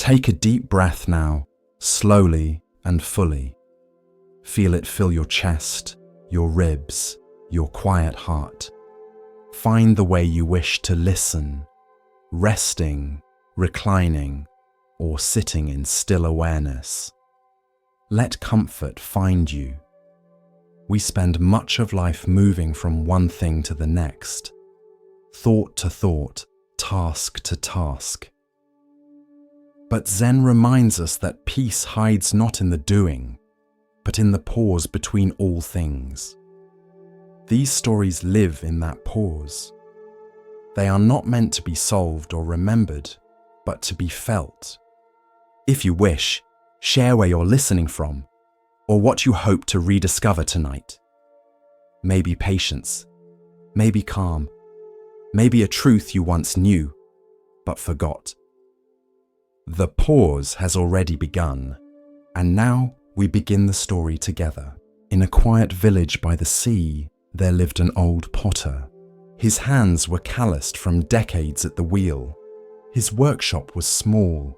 Take a deep breath now, slowly and fully. Feel it fill your chest, your ribs, your quiet heart. Find the way you wish to listen, resting, reclining, or sitting in still awareness. Let comfort find you. We spend much of life moving from one thing to the next, thought to thought, task to task. But Zen reminds us that peace hides not in the doing, but in the pause between all things. These stories live in that pause. They are not meant to be solved or remembered, but to be felt. If you wish, share where you're listening from, or what you hope to rediscover tonight. Maybe patience, maybe calm, maybe a truth you once knew, but forgot. The pause has already begun, and now we begin the story together. In a quiet village by the sea, there lived an old potter. His hands were calloused from decades at the wheel. His workshop was small,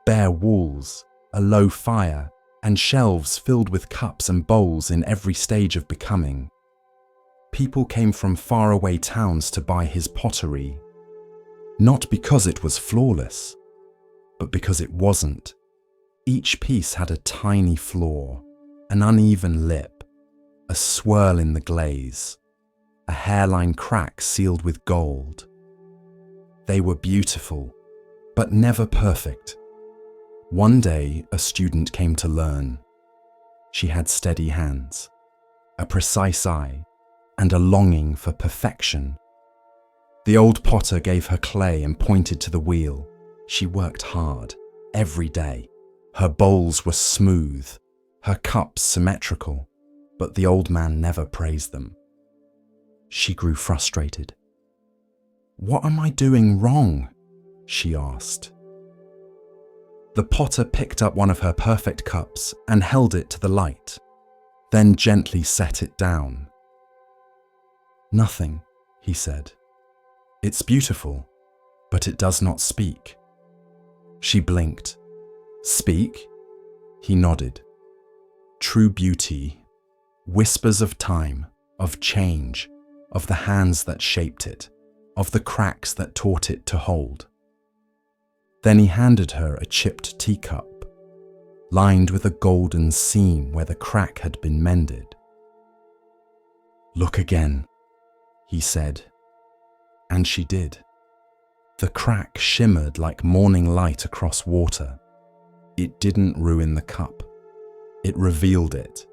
bare walls, a low fire, and shelves filled with cups and bowls in every stage of becoming. People came from faraway towns to buy his pottery, not because it was flawless, but because it wasn't. Each piece had a tiny flaw, an uneven lip, a swirl in the glaze, a hairline crack sealed with gold. They were beautiful, but never perfect. One day, a student came to learn. She had steady hands, a precise eye, and a longing for perfection. The old potter gave her clay and pointed to the wheel. She worked hard, every day. Her bowls were smooth, her cups symmetrical, but the old man never praised them. She grew frustrated. "What am I doing wrong?" she asked. The potter picked up one of her perfect cups and held it to the light, then gently set it down. "Nothing," he said. "It's beautiful, but it does not speak." She blinked. "Speak?" He nodded. "True beauty, whispers of time, of change, of the hands that shaped it, of the cracks that taught it to hold." Then he handed her a chipped teacup, lined with a golden seam where the crack had been mended. "Look again," he said, and she did. The crack shimmered like morning light across water. It didn't ruin the cup. It revealed it.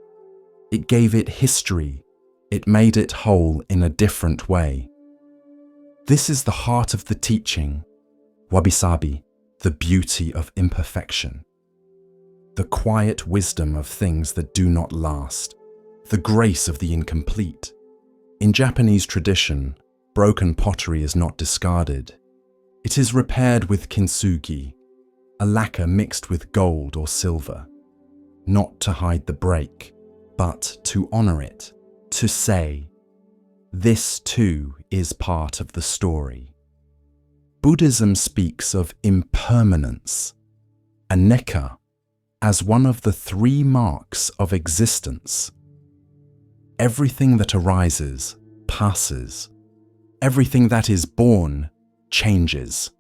It gave it history. It made it whole in a different way. This is the heart of the teaching, wabi-sabi, the beauty of imperfection, the quiet wisdom of things that do not last, the grace of the incomplete. In Japanese tradition, broken pottery is not discarded. It is repaired with kintsugi, a lacquer mixed with gold or silver, not to hide the break, but to honor it, to say, this too is part of the story. Buddhism speaks of impermanence, anicca, as one of the three marks of existence. Everything that arises passes. Everything that is born changes.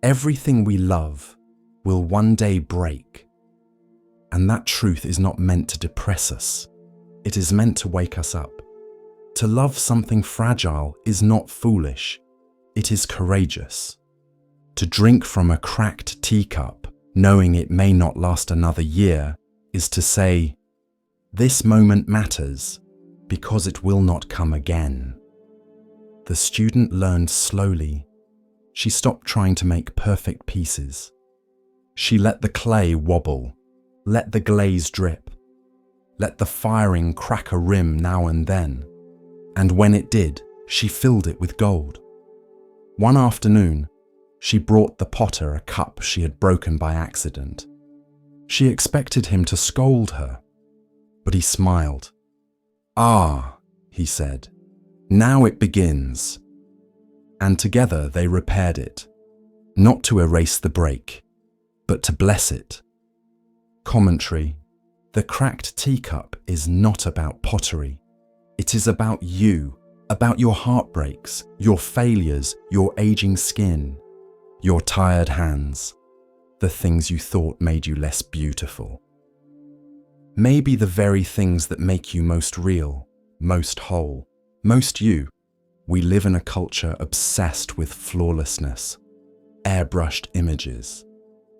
Everything we love will one day break. And that truth is not meant to depress us. It is meant to wake us up. To love something fragile is not foolish. It is courageous. To drink from a cracked teacup, knowing it may not last another year, is to say, this moment matters because it will not come again. The student learned slowly. She stopped trying to make perfect pieces. She let the clay wobble, let the glaze drip, let the firing crack a rim now and then. And when it did, she filled it with gold. One afternoon, she brought the potter a cup she had broken by accident. She expected him to scold her, but he smiled. "Ah," he said, "now it begins." And together they repaired it, not to erase the break, but to bless it. Commentary: the cracked teacup is not about pottery. It is about you, about your heartbreaks, your failures, your aging skin, your tired hands, the things you thought made you less beautiful. Maybe the very things that make you most real, most whole, most you. We live in a culture obsessed with flawlessness, airbrushed images,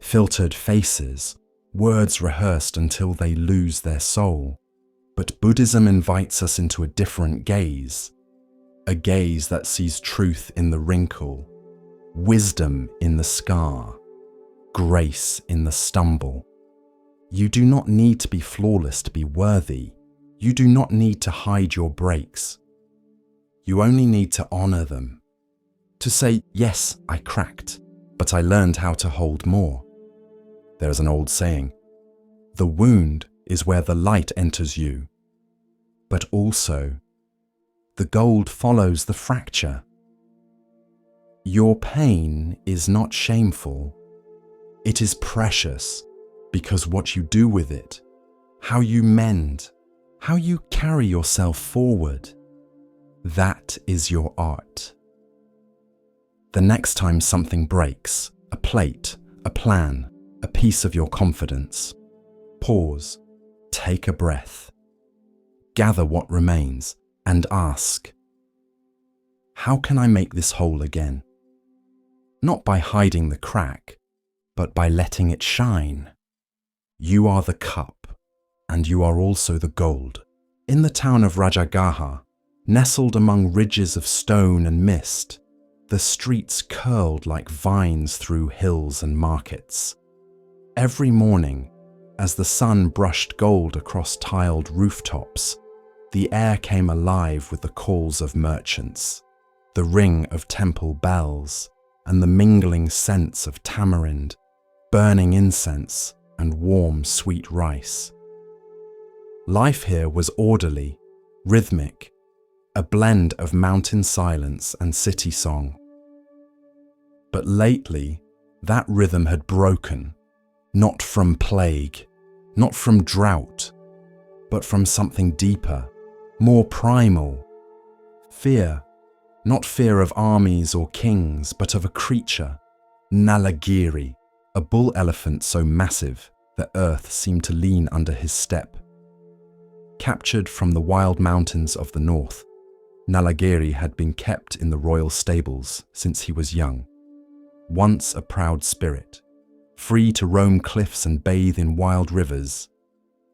filtered faces, words rehearsed until they lose their soul. But Buddhism invites us into a different gaze, a gaze that sees truth in the wrinkle, wisdom in the scar, grace in the stumble. You do not need to be flawless to be worthy. You do not need to hide your breaks. You only need to honor them. To say, yes, I cracked, but I learned how to hold more. There is an old saying, the wound is where the light enters you, but also the gold follows the fracture. Your pain is not shameful. It is precious because what you do with it, how you mend, how you carry yourself forward, that is your art. The next time something breaks, a plate, a plan, a piece of your confidence, pause, take a breath, gather what remains, and ask, how can I make this whole again? Not by hiding the crack, but by letting it shine. You are the cup, and you are also the gold. In the town of Rajagaha, nestled among ridges of stone and mist, the streets curled like vines through hills and markets. Every morning, as the sun brushed gold across tiled rooftops, the air came alive with the calls of merchants, the ring of temple bells, and the mingling scents of tamarind, burning incense, and warm sweet rice. Life here was orderly, rhythmic, a blend of mountain silence and city song. But lately, that rhythm had broken, not from plague, not from drought, but from something deeper, more primal. Fear, not fear of armies or kings, but of a creature, Nalagiri, a bull elephant so massive that earth seemed to lean under his step. Captured from the wild mountains of the north, Nalagiri had been kept in the royal stables since he was young. Once a proud spirit, free to roam cliffs and bathe in wild rivers,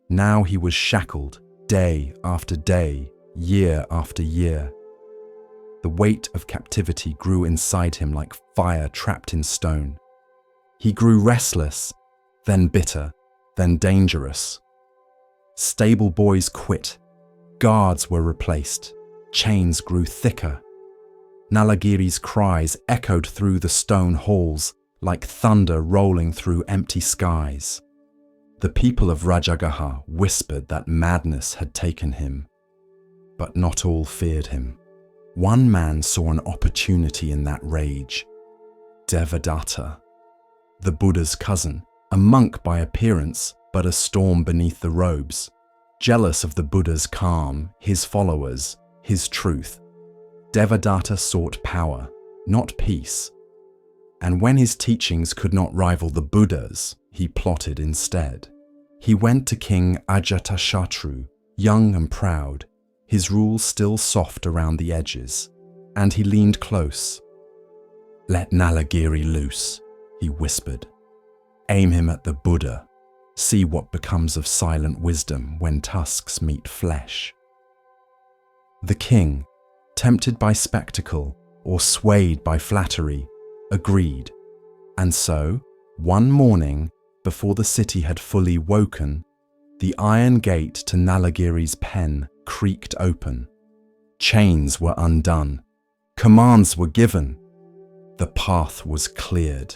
now he was shackled day after day, year after year. The weight of captivity grew inside him like fire trapped in stone. He grew restless, then bitter, then dangerous. Stable boys quit, guards were replaced, chains grew thicker. Nalagiri's cries echoed through the stone halls like thunder rolling through empty skies. The people of Rajagaha whispered that madness had taken him, but not all feared him. One man saw an opportunity in that rage. Devadatta, the Buddha's cousin, a monk by appearance, but a storm beneath the robes. Jealous of the Buddha's calm, his followers, his truth, Devadatta sought power, not peace. And when his teachings could not rival the Buddha's, he plotted instead. He went to King Ajatashatru, young and proud, his rule still soft around the edges, and he leaned close. "Let Nalagiri loose," he whispered. "Aim him at the Buddha. See what becomes of silent wisdom when tusks meet flesh." The king, tempted by spectacle or swayed by flattery, agreed. And so, one morning, before the city had fully woken, the iron gate to Nalagiri's pen creaked open. Chains were undone. Commands were given. The path was cleared.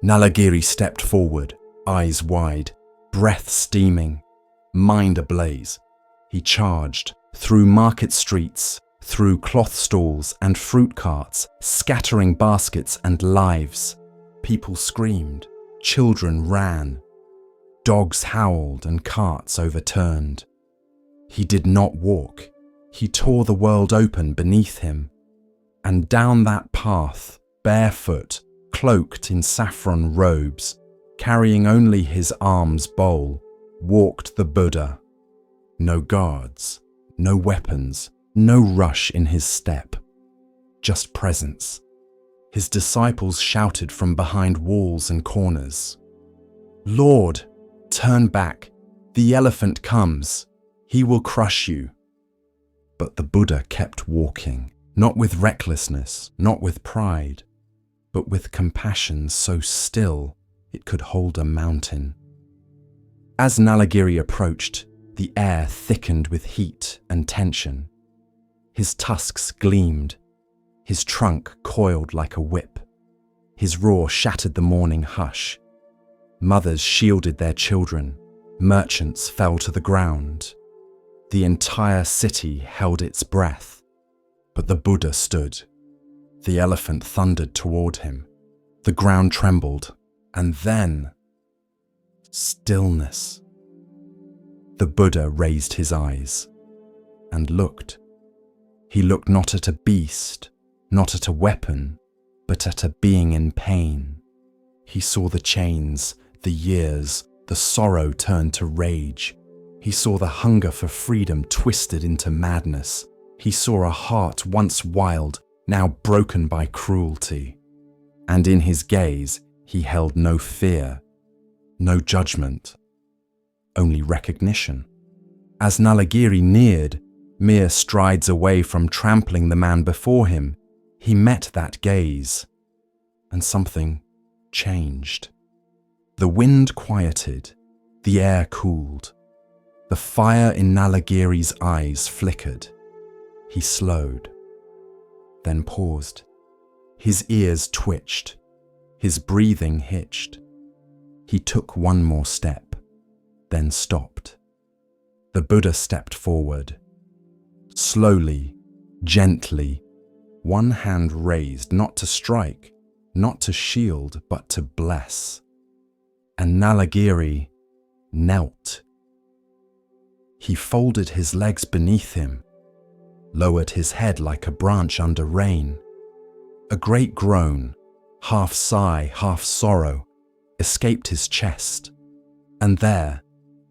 Nalagiri stepped forward, eyes wide, breath steaming, mind ablaze. He charged through market streets, through cloth stalls and fruit carts, scattering baskets and lives. People screamed. Children ran. Dogs howled and carts overturned. He did not walk. He tore the world open beneath him. And down that path, barefoot, cloaked in saffron robes, carrying only his arm's bowl, walked the Buddha. No guards, no weapons, no rush in his step. Just presence. His disciples shouted from behind walls and corners, "Lord, turn back. The elephant comes. He will crush you." But the Buddha kept walking, not with recklessness, not with pride, but with compassion so still it could hold a mountain. As Nalagiri approached, the air thickened with heat and tension. His tusks gleamed. His trunk coiled like a whip. His roar shattered the morning hush. Mothers shielded their children. Merchants fell to the ground. The entire city held its breath. But the Buddha stood. The elephant thundered toward him. The ground trembled. And then, stillness. The Buddha raised his eyes and looked. He looked not at a beast, not at a weapon, but at a being in pain. He saw the chains, the years, the sorrow turned to rage. He saw the hunger for freedom twisted into madness. He saw a heart once wild, now broken by cruelty. And in his gaze, he held no fear, no judgment, only recognition. As Nalagiri neared, mere strides away from trampling the man before him, he met that gaze, and something changed. The wind quieted, the air cooled. The fire in Nalagiri's eyes flickered. He slowed, then paused. His ears twitched, his breathing hitched. He took one more step, then stopped. The Buddha stepped forward. Slowly, gently, one hand raised, not to strike, not to shield, but to bless. And Nalagiri knelt. He folded his legs beneath him, lowered his head like a branch under rain. A great groan, half sigh, half sorrow, escaped his chest. And there,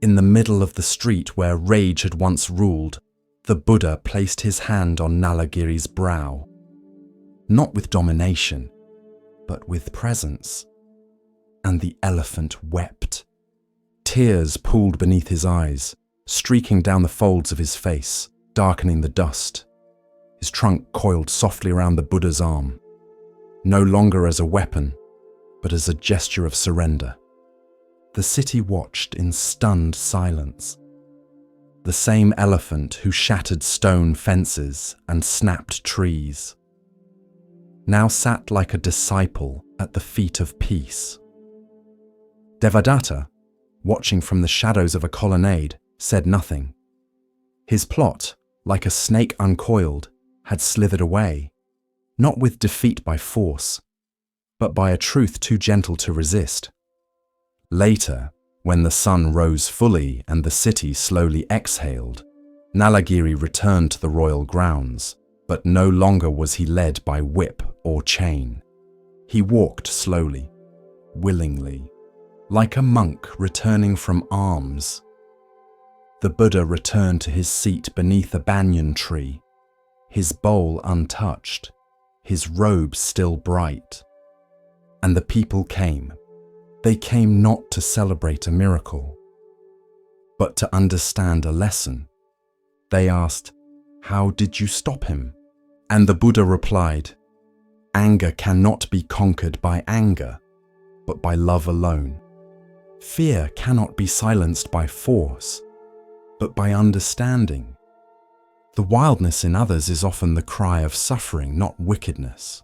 in the middle of the street where rage had once ruled, the Buddha placed his hand on Nalagiri's brow. Not with domination, but with presence. And the elephant wept. Tears pooled beneath his eyes, streaking down the folds of his face, darkening the dust. His trunk coiled softly around the Buddha's arm, no longer as a weapon, but as a gesture of surrender. The city watched in stunned silence. The same elephant who shattered stone fences and snapped trees now sat like a disciple at the feet of peace. Devadatta, watching from the shadows of a colonnade, said nothing. His plot, like a snake uncoiled, had slithered away, not with defeat by force, but by a truth too gentle to resist. Later, when the sun rose fully and the city slowly exhaled, Nalagiri returned to the royal grounds, but no longer was he led by whip or chain. He walked slowly, willingly, like a monk returning from alms. The Buddha returned to his seat beneath a banyan tree, his bowl untouched, his robe still bright. And the people came. They came not to celebrate a miracle, but to understand a lesson. They asked, "How did you stop him?" And the Buddha replied, "Anger cannot be conquered by anger, but by love alone. Fear cannot be silenced by force, but by understanding. The wildness in others is often the cry of suffering, not wickedness."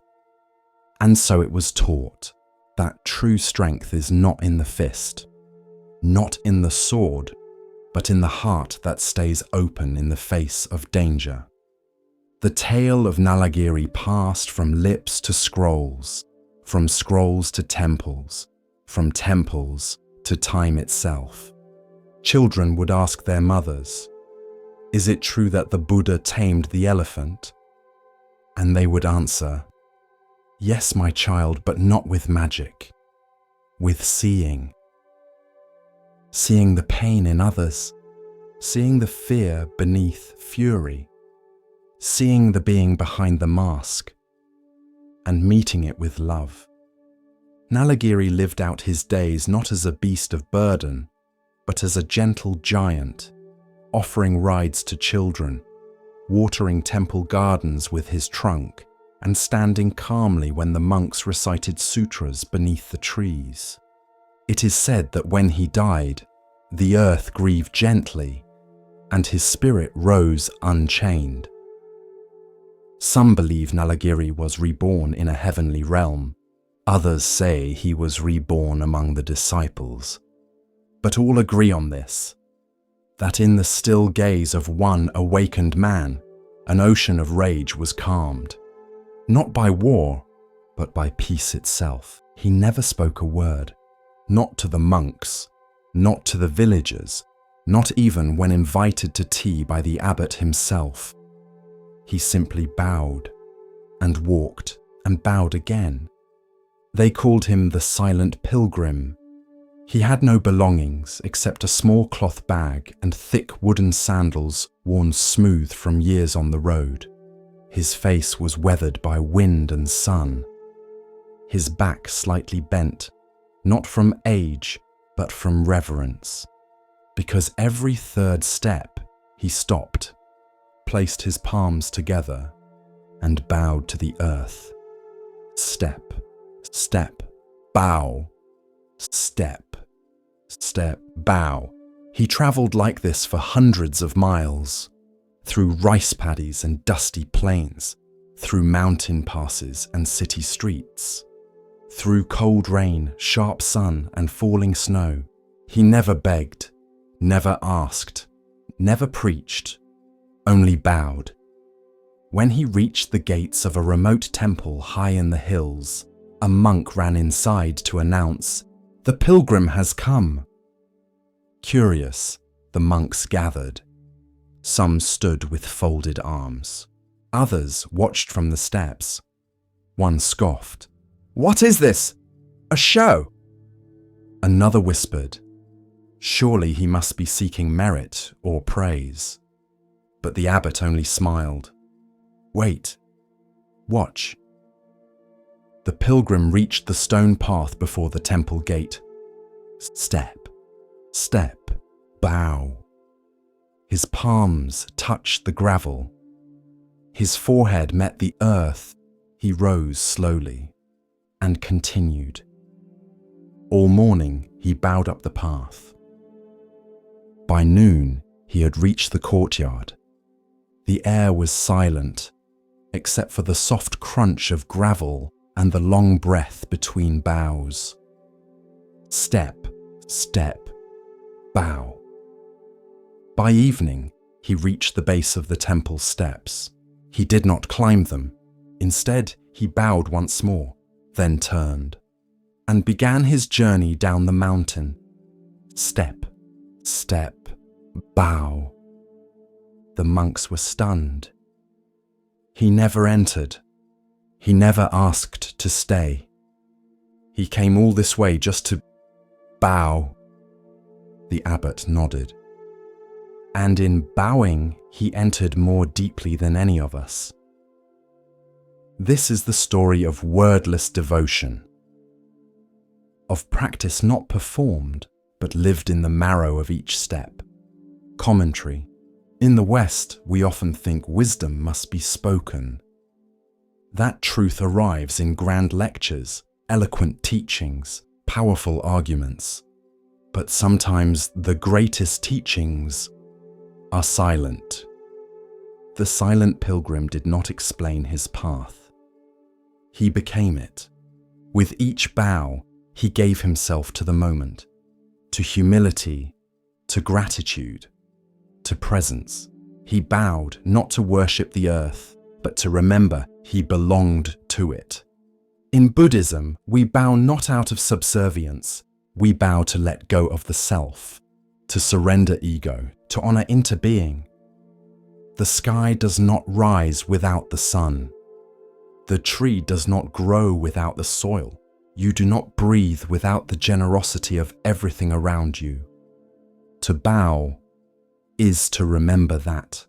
And so it was taught that true strength is not in the fist, not in the sword, but in the heart that stays open in the face of danger. The tale of Nalagiri passed from lips to scrolls, from scrolls to temples, from temples to time itself. Children would ask their mothers, "Is it true that the Buddha tamed the elephant?" And they would answer, "Yes, my child, but not with magic, with seeing. Seeing the pain in others, seeing the fear beneath fury, seeing the being behind the mask, and meeting it with love." Nalagiri lived out his days not as a beast of burden, but as a gentle giant, offering rides to children, watering temple gardens with his trunk, and standing calmly when the monks recited sutras beneath the trees. It is said that when he died, the earth grieved gently, and his spirit rose unchained. Some believe Nalagiri was reborn in a heavenly realm. Others say he was reborn among the disciples. But all agree on this, that in the still gaze of one awakened man, an ocean of rage was calmed. Not by war, but by peace itself. He never spoke a word, not to the monks, not to the villagers, not even when invited to tea by the abbot himself. He simply bowed and walked and bowed again. They called him the silent pilgrim. He had no belongings except a small cloth bag and thick wooden sandals worn smooth from years on the road. His face was weathered by wind and sun. His back slightly bent, not from age, but from reverence. Because every third step he stopped, placed his palms together, and bowed to the earth. Step, step, bow, step, step, bow. He travelled like this for hundreds of miles, through rice paddies and dusty plains, through mountain passes and city streets, through cold rain, sharp sun, and falling snow. He never begged, never asked, never preached, only bowed. When he reached the gates of a remote temple high in the hills, a monk ran inside to announce, "The pilgrim has come." Curious, the monks gathered. Some stood with folded arms. Others watched from the steps. One scoffed, "What is this? A show?" Another whispered, "Surely he must be seeking merit or praise." But the abbot only smiled. "Wait. Watch." The pilgrim reached the stone path before the temple gate. Step, step, bow. His palms touched the gravel. His forehead met the earth. He rose slowly and continued. All morning he bowed up the path. By noon he had reached the courtyard. The air was silent, except for the soft crunch of gravel and the long breath between bows. Step, step, bow. By evening, he reached the base of the temple steps. He did not climb them. Instead, he bowed once more, then turned, and began his journey down the mountain. Step, step, bow. The monks were stunned. He never entered. He never asked to stay. He came all this way just to bow. The abbot nodded. And in bowing, he entered more deeply than any of us. This is the story of wordless devotion, of practice not performed, but lived in the marrow of each step. Commentary. In the West, we often think wisdom must be spoken. That truth arrives in grand lectures, eloquent teachings, powerful arguments. But sometimes the greatest teachings are silent. The silent pilgrim did not explain his path. He became it. With each bow, he gave himself to the moment, to humility, to gratitude, to presence. He bowed not to worship the earth, but to remember he belonged to it. In Buddhism, we bow not out of subservience, We bow to let go of the self, to surrender ego, to honor interbeing. The sky does not rise without the sun. The tree does not grow without the soil. You do not breathe without the generosity of everything around you. To bow is to remember that.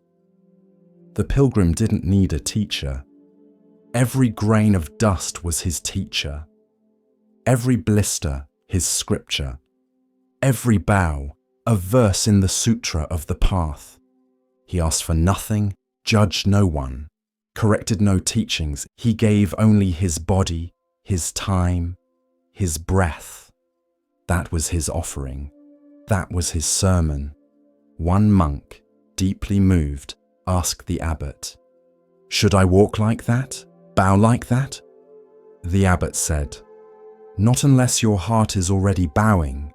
The pilgrim didn't need a teacher. Every grain of dust was his teacher. Every blister, his scripture. Every bow, a verse in the sutra of the path. He asked for nothing, judged no one, corrected no teachings. He gave only his body, his time, his breath. That was his offering. That was his sermon. One monk, deeply moved, asked the abbot, "Should I walk like that? Bow like that?" The abbot said, "Not unless your heart is already bowing.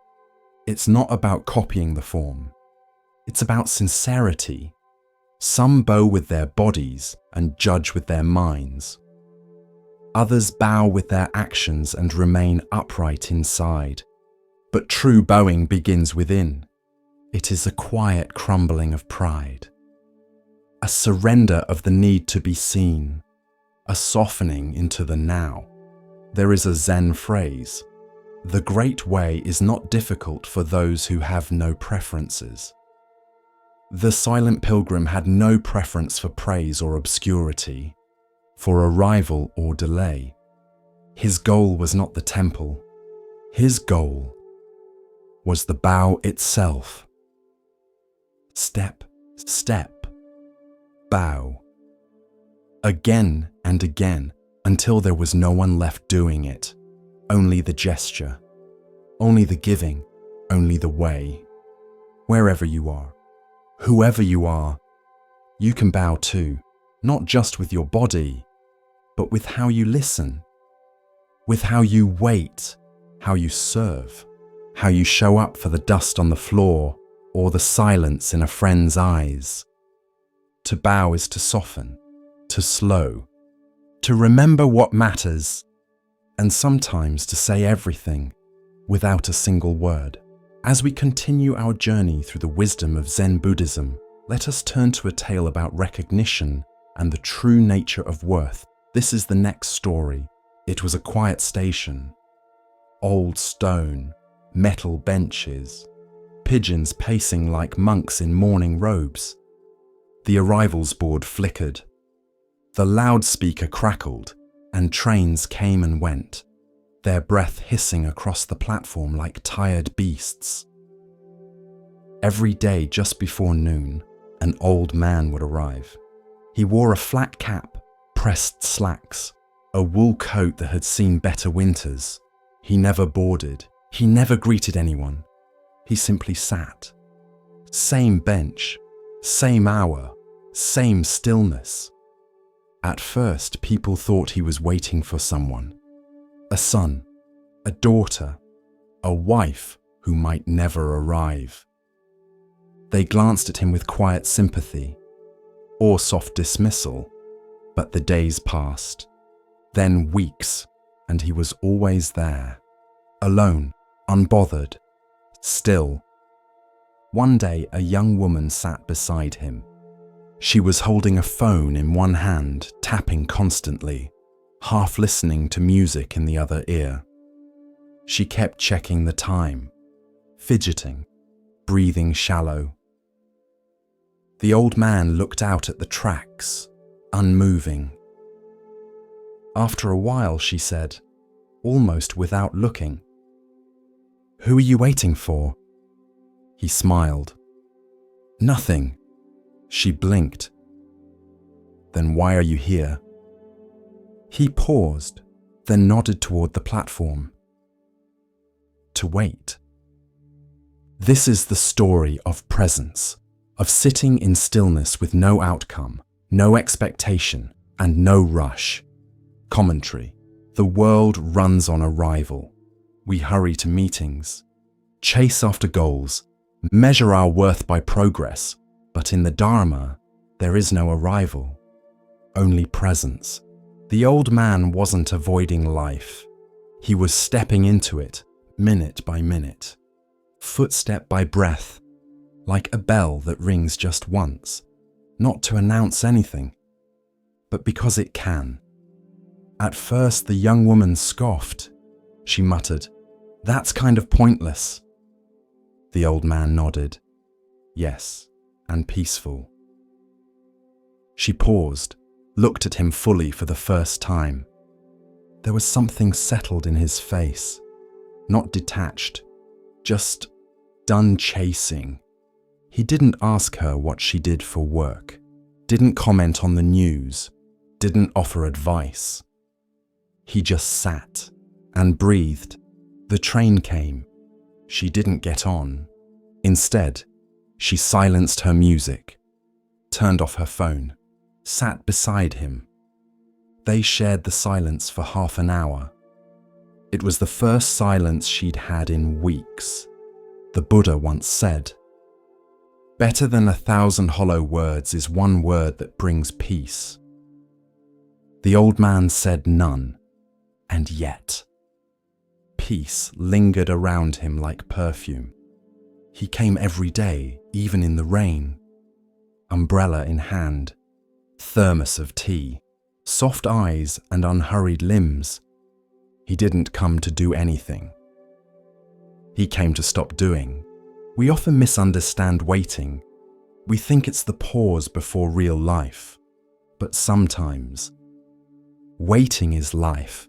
It's not about copying the form. It's about sincerity. Some bow with their bodies and judge with their minds. Others bow with their actions and remain upright inside. But true bowing begins within. It is a quiet crumbling of pride, a surrender of the need to be seen, a softening into the now. There is a Zen phrase, "The great way is not difficult for those who have no preferences." The silent pilgrim had no preference for praise or obscurity, for arrival or delay. His goal was not the temple. His goal was the bow itself. Step, step, bow. Again and again, until there was no one left doing it. Only the gesture, only the giving, only the way. Wherever you are, whoever you are, you can bow too, not just with your body, but with how you listen, with how you wait, how you serve, how you show up for the dust on the floor or the silence in a friend's eyes. To bow is to soften, to slow, to remember what matters, and sometimes to say everything without a single word. As we continue our journey through the wisdom of Zen Buddhism, let us turn to a tale about recognition and the true nature of worth. This is the next story. It was a quiet station. Old stone, metal benches, pigeons pacing like monks in mourning robes. The arrivals board flickered. The loudspeaker crackled, and trains came and went, their breath hissing across the platform like tired beasts. Every day just before noon, an old man would arrive. He wore a flat cap, pressed slacks, a wool coat that had seen better winters. He never boarded. He never greeted anyone. He simply sat. Same bench, same hour, same stillness. At first, people thought he was waiting for someone. A son, a daughter, a wife who might never arrive. They glanced at him with quiet sympathy or soft dismissal, but the days passed. Then weeks, and he was always there, alone, unbothered, still. One day, a young woman sat beside him. She was holding a phone in one hand, tapping constantly, half listening to music in the other ear. She kept checking the time, fidgeting, breathing shallow. The old man looked out at the tracks, unmoving. After a while, she said, almost without looking, "Who are you waiting for?" He smiled. "Nothing." She blinked. "Then why are you here?" He paused, then nodded toward the platform. To wait. This is the story of presence, of sitting in stillness with no outcome, no expectation, and no rush. Commentary. The world runs on arrival. We hurry to meetings, chase after goals, measure our worth by progress, but in the Dharma, there is no arrival, only presence. The old man wasn't avoiding life. He was stepping into it, minute by minute, footstep by breath, like a bell that rings just once, not to announce anything, but because it can. At first, the young woman scoffed. She muttered, "That's kind of pointless." The old man nodded. Yes, and peaceful. She paused, looked at him fully for the first time. There was something settled in his face, not detached, just done chasing. He didn't ask her what she did for work, didn't comment on the news, didn't offer advice. He just sat and breathed. The train came. She didn't get on. Instead, she silenced her music, turned off her phone, sat beside him. They shared the silence for half an hour. It was the first silence she'd had in weeks. The Buddha once said, "Better than 1,000 hollow words is one word that brings peace." The old man said none, and yet peace lingered around him like perfume. He came every day, even in the rain, umbrella in hand, thermos of tea, soft eyes and unhurried limbs. He didn't come to do anything. He came to stop doing. We often misunderstand waiting. We think it's the pause before real life. But sometimes, waiting is life,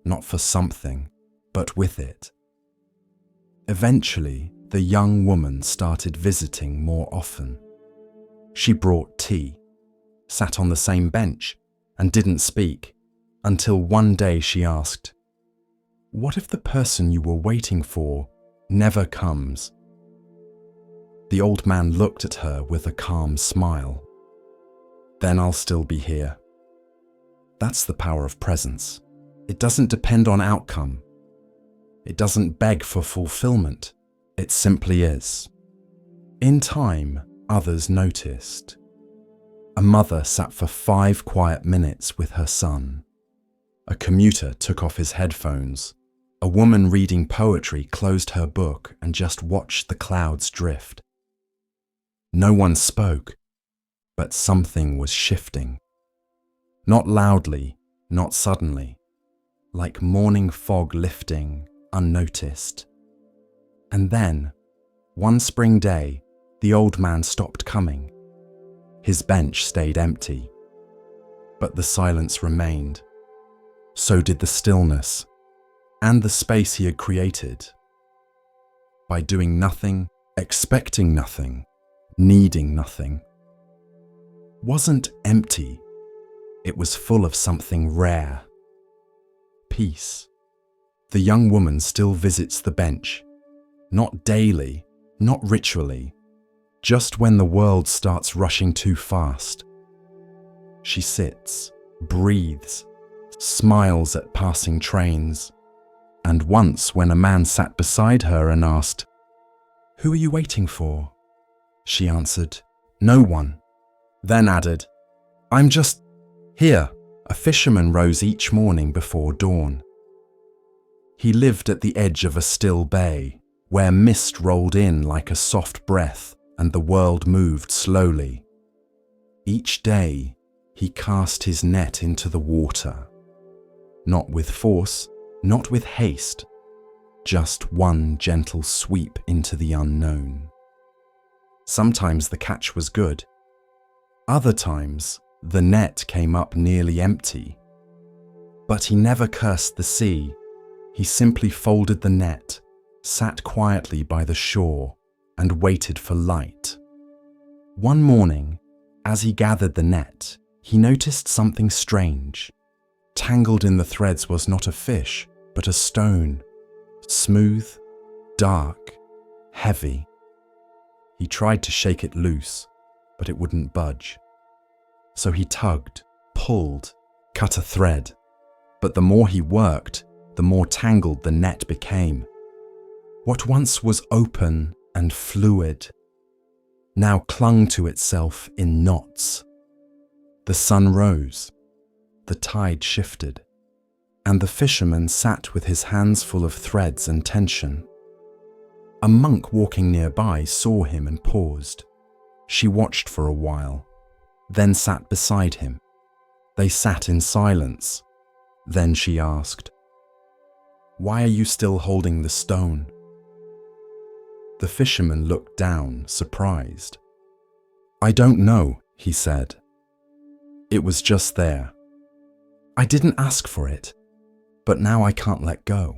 not for something, but with it. Eventually, the young woman started visiting more often. She brought tea, sat on the same bench, and didn't speak, until one day she asked, "What if the person you were waiting for never comes?" The old man looked at her with a calm smile. "Then I'll still be here." That's the power of presence. It doesn't depend on outcome. It doesn't beg for fulfillment. It simply is. In time, others noticed. A mother sat for 5 quiet minutes with her son. A commuter took off his headphones. A woman reading poetry closed her book and just watched the clouds drift. No one spoke, but something was shifting. Not loudly, not suddenly, like morning fog lifting, unnoticed. And then, one spring day, the old man stopped coming. His bench stayed empty, but the silence remained. So did the stillness, and the space he had created. By doing nothing, expecting nothing, needing nothing. Wasn't empty, it was full of something rare. Peace. The young woman still visits the bench, not daily, not ritually, just when the world starts rushing too fast. She sits, breathes, smiles at passing trains, and once when a man sat beside her and asked, "Who are you waiting for?" she answered, "No one." Then added, "I'm just here." A fisherman rose each morning before dawn. He lived at the edge of a still bay, where mist rolled in like a soft breath and the world moved slowly. Each day, he cast his net into the water. Not with force, not with haste, just one gentle sweep into the unknown. Sometimes the catch was good. Other times, the net came up nearly empty. But he never cursed the sea. He simply folded the net, sat quietly by the shore, and waited for light. One morning, as he gathered the net, he noticed something strange. Tangled in the threads was not a fish, but a stone, smooth, dark, heavy. He tried to shake it loose, but it wouldn't budge. So he tugged, pulled, cut a thread. But the more he worked, the more tangled the net became. What once was open and fluid now clung to itself in knots. The sun rose. The tide shifted. and the fisherman sat with his hands full of threads and tension. A monk walking nearby saw him and paused. She watched for a while, then sat beside him. They sat in silence. Then she asked, "Why are you still holding the stone?" The fisherman looked down, surprised. "I don't know," he said. "It was just there. I didn't ask for it, but now I can't let go."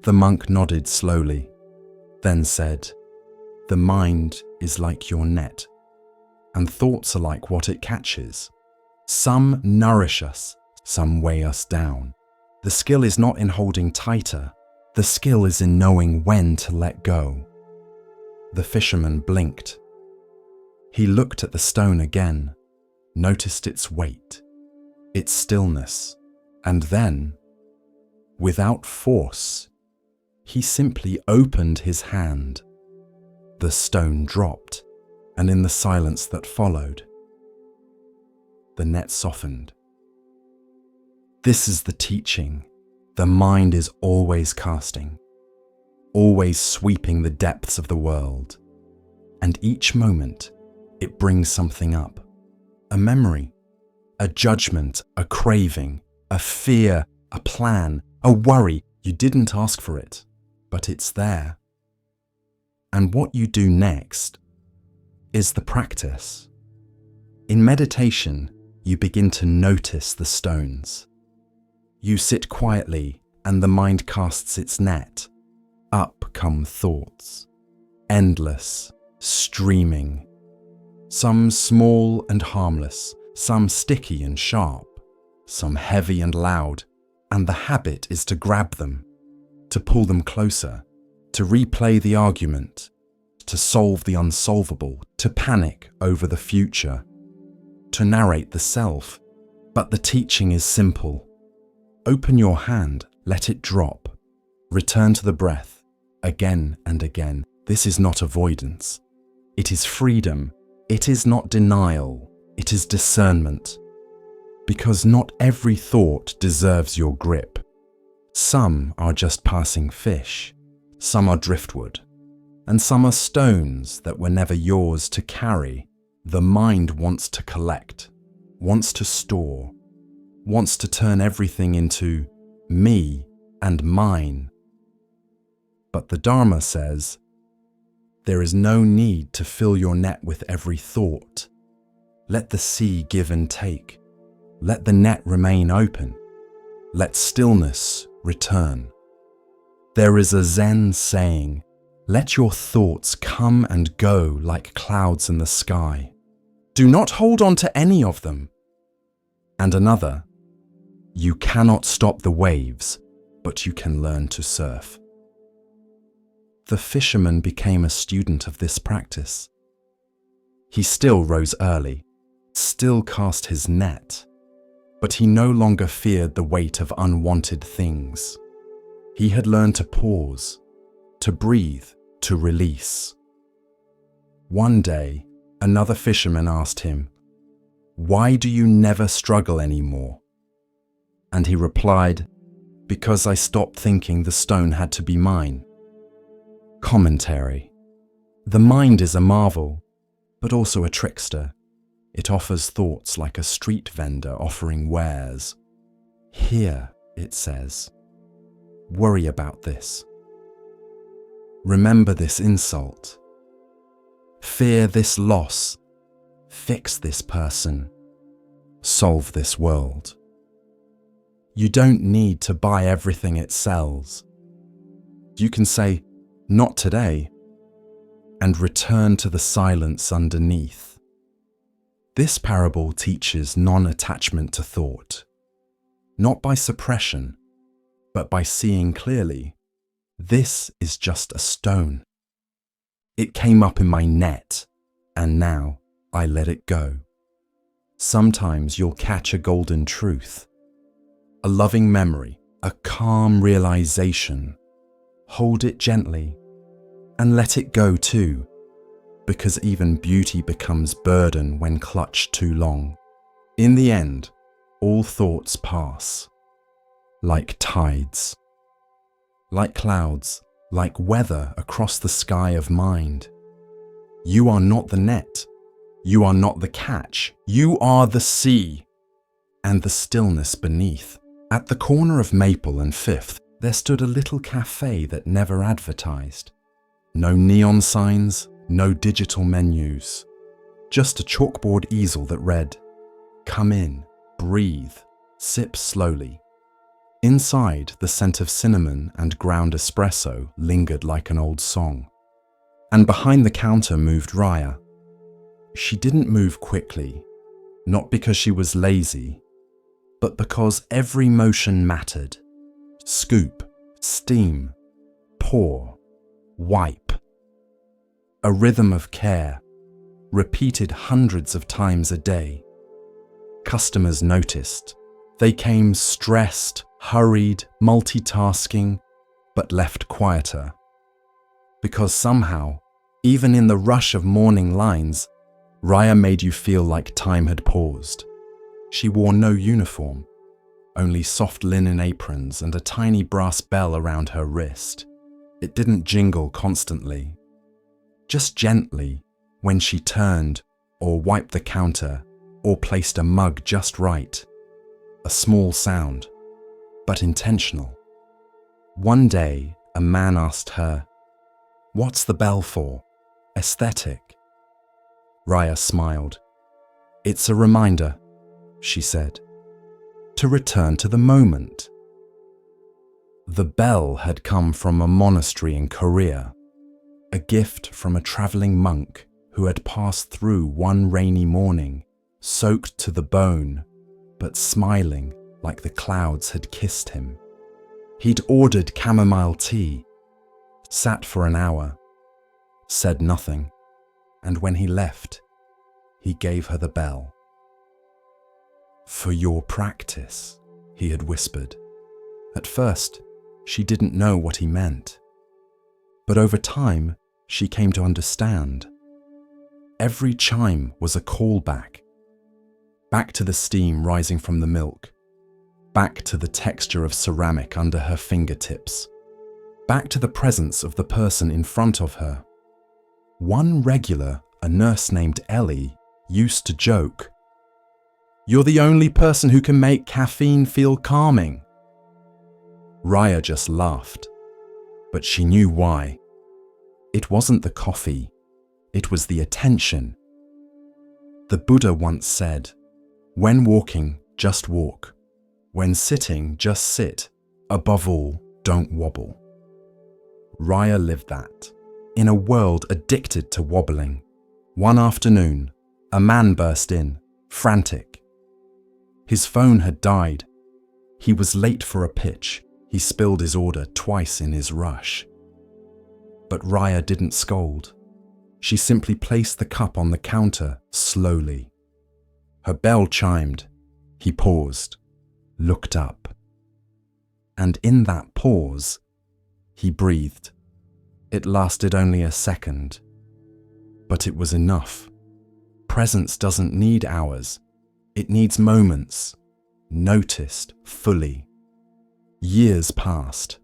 The monk nodded slowly, then said, "The mind is like your net, and thoughts are like what it catches. Some nourish us, some weigh us down. The skill is not in holding tighter, the skill is in knowing when to let go." The fisherman blinked. He looked at the stone again, noticed its weight, its stillness, and then, without force, he simply opened his hand. The stone dropped, and in the silence that followed, the net softened. This is the teaching. The mind is always casting, always sweeping the depths of the world, and each moment it brings something up. A memory, a judgment, a craving, a fear, a plan, a worry. You didn't ask for it, but it's there. And what you do next is the practice. In meditation, you begin to notice the stones. You sit quietly and the mind casts its net. Up come thoughts, endless, streaming. Some small and harmless, some sticky and sharp, some heavy and loud, and the habit is to grab them, to pull them closer, to replay the argument, to solve the unsolvable, to panic over the future, to narrate the self. But the teaching is simple. Open your hand, let it drop, return to the breath, again and again. This is not avoidance. It is freedom. It is not denial. It is discernment. Because not every thought deserves your grip. Some are just passing fish, some are driftwood, and some are stones that were never yours to carry. The mind wants to collect, wants to store, wants to turn everything into me and mine. But the Dharma says, there is no need to fill your net with every thought. Let the sea give and take. Let the net remain open. Let stillness return. There is a Zen saying, let your thoughts come and go like clouds in the sky. Do not hold on to any of them. And another, you cannot stop the waves, but you can learn to surf. The fisherman became a student of this practice. He still rose early, still cast his net, but he no longer feared the weight of unwanted things. He had learned to pause, to breathe, to release. One day, another fisherman asked him, "Why do you never struggle anymore?" And he replied, "Because I stopped thinking the stone had to be mine." Commentary. The mind is a marvel, but also a trickster. It offers thoughts like a street vendor offering wares. Here, it says, worry about this. Remember this insult. Fear this loss. Fix this person. Solve this world. You don't need to buy everything it sells. You can say, "Not today," and return to the silence underneath. This parable teaches non-attachment to thought, not by suppression, but by seeing clearly, this is just a stone. It came up in my net, and now I let it go. Sometimes you'll catch a golden truth, a loving memory, a calm realization. Hold it gently and let it go too, because even beauty becomes burden when clutched too long. In the end, all thoughts pass. like tides, like clouds, like weather across the sky of mind. You are not the net. You are not the catch. You are the sea and the stillness beneath. At the corner of Maple and Fifth, there stood a little cafe that never advertised. No neon signs, no digital menus. Just a chalkboard easel that read, "Come in, breathe, sip slowly." Inside, the scent of cinnamon and ground espresso lingered like an old song. And behind the counter moved Raya. She didn't move quickly, not because she was lazy, but because every motion mattered. Scoop, steam, pour, wipe. A rhythm of care, repeated hundreds of times a day. Customers noticed. They came stressed, hurried, multitasking, but left quieter. Because somehow, even in the rush of morning lines, Raya made you feel like time had paused. She wore no uniform, only soft linen aprons and a tiny brass bell around her wrist. It didn't jingle constantly, just gently when she turned or wiped the counter or placed a mug just right. A small sound, but intentional. One day, a man asked her, "What's the bell for? Aesthetic?" Raya smiled. "It's a reminder," she said, "to return to the moment." The bell had come from a monastery in Korea, a gift from a traveling monk who had passed through one rainy morning, soaked to the bone, but smiling like the clouds had kissed him. He'd ordered chamomile tea, sat for an hour, said nothing, and when he left, he gave her the bell. "For your practice," he had whispered. At first, she didn't know what he meant. But over time, she came to understand. Every chime was a callback. Back to the steam rising from the milk. Back to the texture of ceramic under her fingertips. Back to the presence of the person in front of her. One regular, a nurse named Ellie, used to joke, "You're the only person who can make caffeine feel calming." Raya just laughed, but she knew why. It wasn't the coffee, it was the attention. The Buddha once said, "When walking, just walk. When sitting, just sit. Above all, don't wobble." Raya lived that. In a world addicted to wobbling. One afternoon, a man burst in, frantic. His phone had died. He was late for a pitch. He spilled his order twice in his rush. But Raya didn't scold. She simply placed the cup on the counter slowly. Her bell chimed. He paused, looked up. And in that pause, he breathed. It lasted only a second, but it was enough. Presence doesn't need hours. It needs moments, noticed fully. Years passed.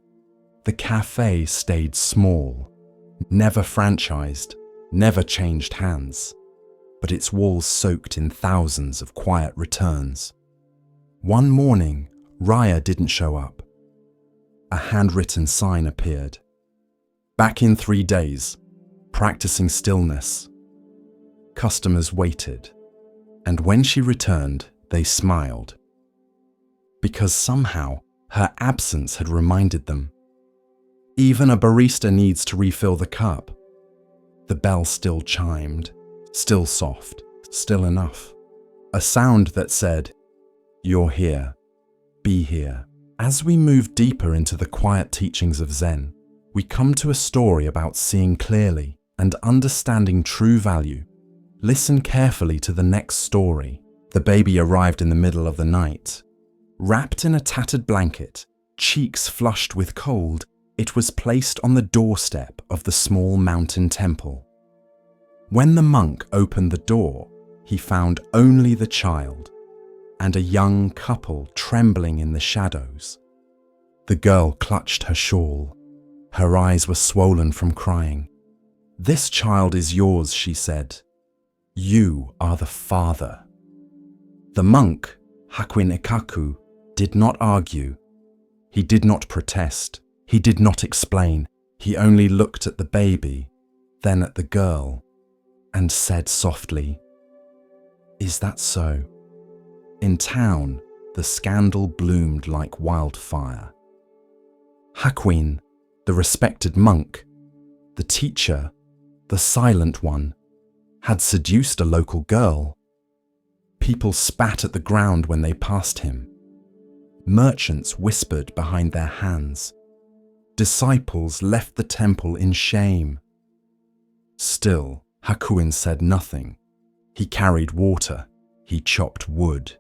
The cafe stayed small, never franchised, never changed hands, but its walls soaked in thousands of quiet returns. One morning, Raya didn't show up. A handwritten sign appeared. "Back in 3 days, practicing stillness." Customers waited, and when she returned, they smiled. Because somehow, her absence had reminded them. Even a barista needs to refill the cup. The bell still chimed, still soft, still enough. A sound that said, "You're here, be here." As we move deeper into the quiet teachings of Zen, we come to a story about seeing clearly and understanding true value. Listen carefully to the next story. The baby arrived in the middle of the night. Wrapped in a tattered blanket, cheeks flushed with cold, it was placed on the doorstep of the small mountain temple. When the monk opened the door, he found only the child and a young couple trembling in the shadows. The girl clutched her shawl. Her eyes were swollen from crying. "This child is yours," she said. "You are the father." The monk, Hakuin Ikaku, did not argue. He did not protest. He did not explain. He only looked at the baby, then at the girl, and said softly, "Is that so?" In town, the scandal bloomed like wildfire. Hakuin, the respected monk, the teacher, the silent one, had seduced a local girl. People spat at the ground when they passed him. Merchants whispered behind their hands. Disciples left the temple in shame. Still, Hakuin said nothing. He carried water. He chopped wood.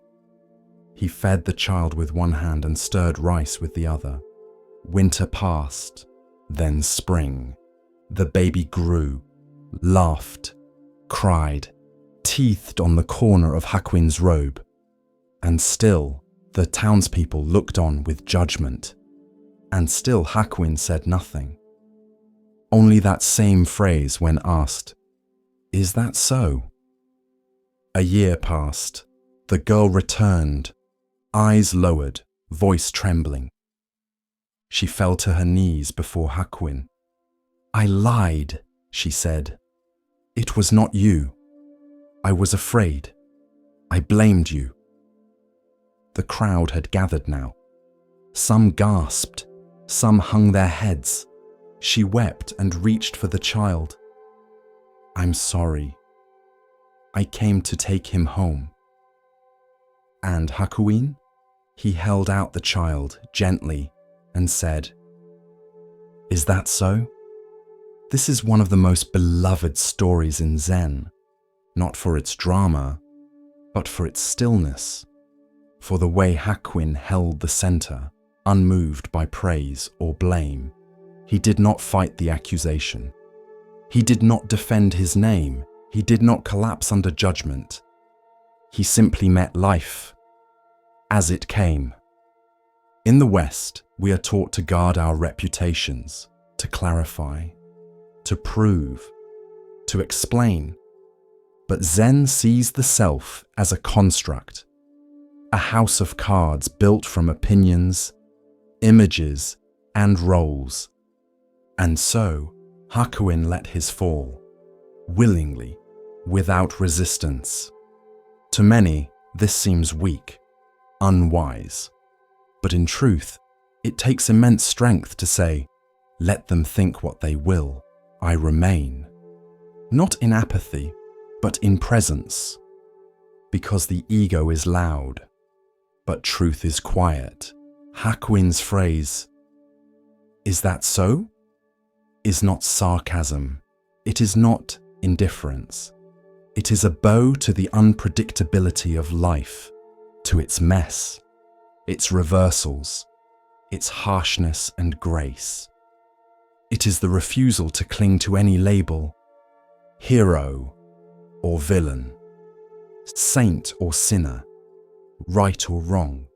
He fed the child with one hand and stirred rice with the other. Winter passed, then spring. The baby grew, laughed, cried, teethed on the corner of Hakuin's robe. And still, the townspeople looked on with judgment. And still Hakuin said nothing. Only that same phrase when asked, "Is that so?" A year passed. The girl returned, eyes lowered, voice trembling. She fell to her knees before Hakuin. "I lied," she said. "It was not you. I was afraid. I blamed you." The crowd had gathered now. Some gasped, some hung their heads. She wept and reached for the child. "I'm sorry. I came to take him home." And Hakuin? He held out the child gently and said, "Is that so?" This is one of the most beloved stories in Zen, not for its drama, but for its stillness, for the way Hakuin held the center, unmoved by praise or blame. He did not fight the accusation. He did not defend his name. He did not collapse under judgment. He simply met life as it came. In the West, we are taught to guard our reputations, to clarify, to prove, to explain. But Zen sees the self as a construct, a house of cards built from opinions, images, and roles. And so, Hakuin let his fall, willingly, without resistance. To many, this seems weak, unwise. But in truth, it takes immense strength to say, "Let them think what they will, I remain." Not in apathy, but in presence. Because the ego is loud, but truth is quiet. Hakuin's phrase, "Is that so?" is not sarcasm. It is not indifference. It is a bow to the unpredictability of life, to its mess, its reversals, its harshness and grace. It is the refusal to cling to any label, hero or villain, saint or sinner, right or wrong.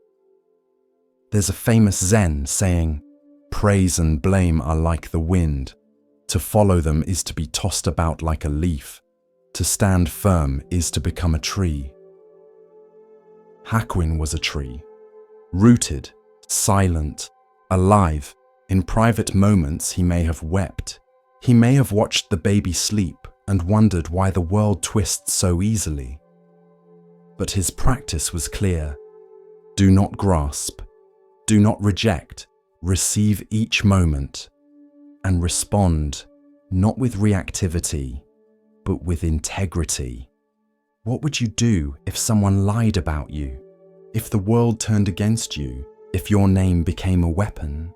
There's a famous Zen saying, "Praise and blame are like the wind. To follow them is to be tossed about like a leaf. To stand firm is to become a tree." Hakuin was a tree, rooted, silent, alive. In private moments he may have wept. He may have watched the baby sleep and wondered why the world twists so easily. But his practice was clear. Do not grasp, do not reject, receive each moment, and respond not with reactivity, but with integrity. What would you do if someone lied about you? If the world turned against you? If your name became a weapon?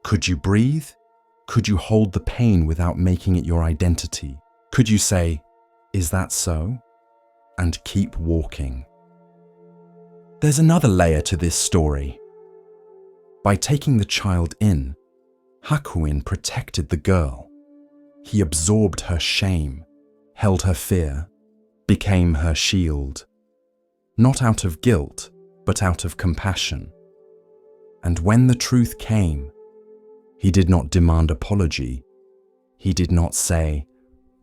Could you breathe? Could you hold the pain without making it your identity? Could you say, "Is that so?" and keep walking? There's another layer to this story. By taking the child in, Hakuin protected the girl. He absorbed her shame, held her fear, became her shield. Not out of guilt, but out of compassion. And when the truth came, he did not demand apology. He did not say,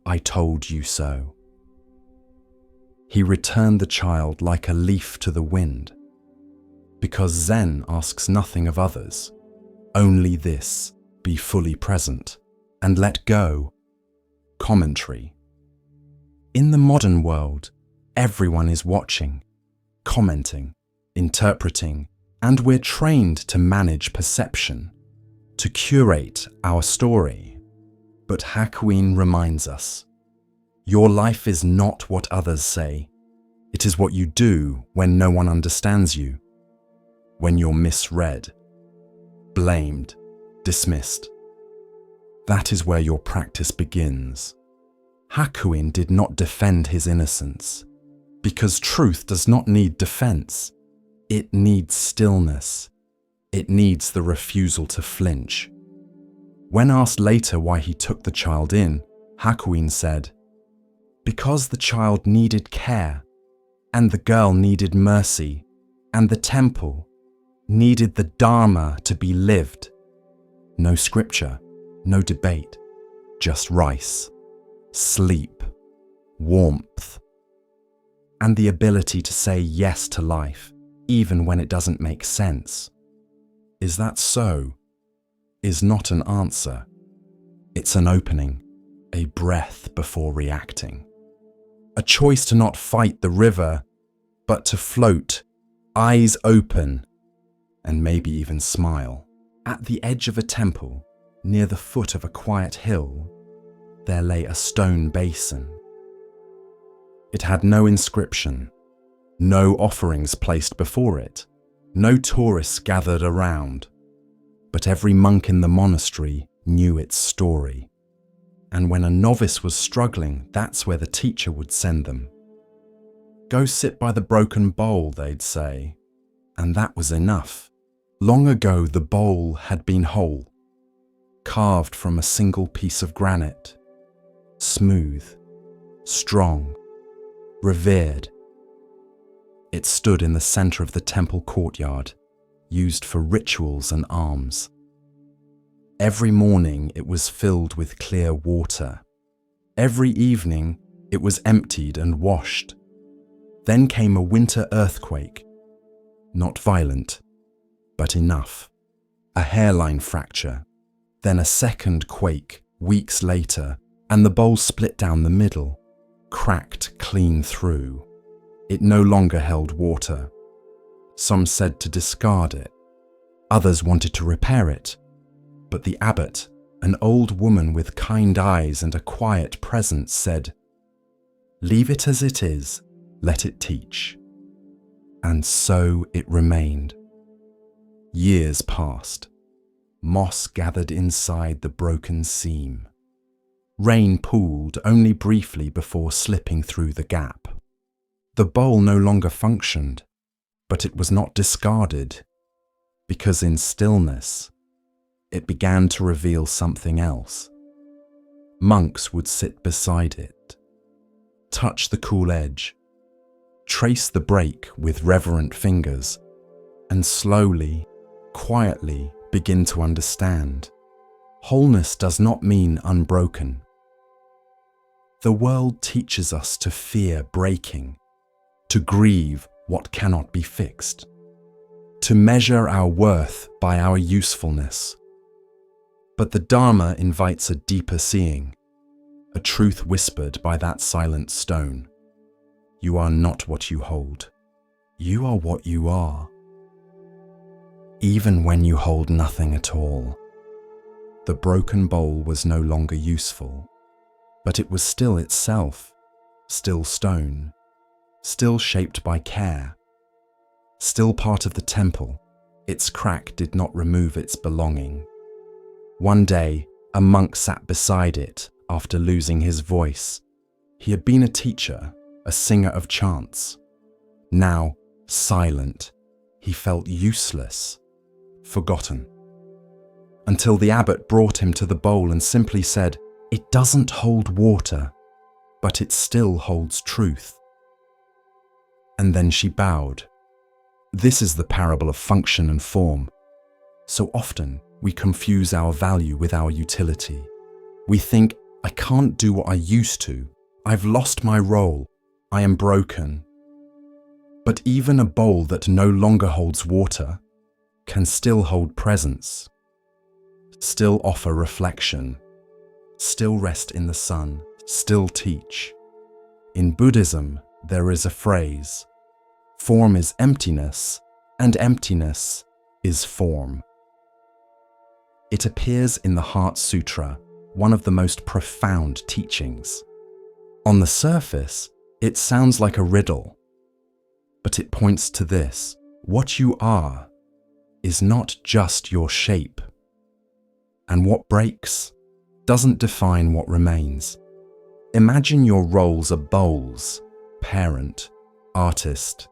"I told you so." He returned the child like a leaf to the wind, because Zen asks nothing of others, only this: be fully present and let go. Commentary. In the modern world, everyone is watching, commenting, interpreting, and we're trained to manage perception, to curate our story. But Hakuin reminds us, your life is not what others say. It is what you do when no one understands you, when you're misread, blamed, dismissed. That is where your practice begins. Hakuin did not defend his innocence, because truth does not need defense. It needs stillness. It needs the refusal to flinch. When asked later why he took the child in, Hakuin said, "Because the child needed care, and the girl needed mercy, and the temple needed the Dharma to be lived." No scripture, no debate, just rice, sleep, warmth, and the ability to say yes to life, even when it doesn't make sense. Is that so? Is not an answer. It's an opening, a breath before reacting. A choice to not fight the river, but to float, eyes open, and maybe even smile. At the edge of a temple, near the foot of a quiet hill, there lay a stone basin. It had no inscription, no offerings placed before it, no tourists gathered around, but every monk in the monastery knew its story. And when a novice was struggling, that's where the teacher would send them. Go sit by the broken bowl, they'd say, and that was enough. Long ago, the bowl had been whole, carved from a single piece of granite, smooth, strong, revered. It stood in the center of the temple courtyard, used for rituals and alms. Every morning it was filled with clear water. Every evening it was emptied and washed. Then came a winter earthquake, not violent, but enough. A hairline fracture, then a second quake weeks later, and the bowl split down the middle, cracked clean through. It no longer held water. Some said to discard it. Others wanted to repair it. But the abbot, an old woman with kind eyes and a quiet presence, said, "Leave it as it is, let it teach." And so it remained. Years passed. Moss gathered inside the broken seam. Rain pooled only briefly before slipping through the gap. The bowl no longer functioned, but it was not discarded, because in stillness, it began to reveal something else. Monks would sit beside it, touch the cool edge, trace the break with reverent fingers, and slowly, quietly begin to understand. Wholeness does not mean unbroken. The world teaches us to fear breaking, to grieve what cannot be fixed, to measure our worth by our usefulness. But the Dharma invites a deeper seeing, a truth whispered by that silent stone. You are not what you hold. You are what you are. Even when you hold nothing at all. The broken bowl was no longer useful, but it was still itself, still stone, still shaped by care, still part of the temple. Its crack did not remove its belonging. One day, a monk sat beside it after losing his voice. He had been a teacher, a singer of chants. Now, silent, he felt useless, forgotten. Until the abbot brought him to the bowl and simply said, "It doesn't hold water, but it still holds truth." And then she bowed. This is the parable of function and form. So often, we confuse our value with our utility. We think, I can't do what I used to. I've lost my role. I am broken. But even a bowl that no longer holds water can still hold presence, still offer reflection, still rest in the sun, still teach. In Buddhism, there is a phrase, form is emptiness, and emptiness is form. It appears in the Heart Sutra, one of the most profound teachings. On the surface, it sounds like a riddle, but it points to this: what you are is not just your shape, and what breaks doesn't define what remains. Imagine your roles are bowls: parent, artist,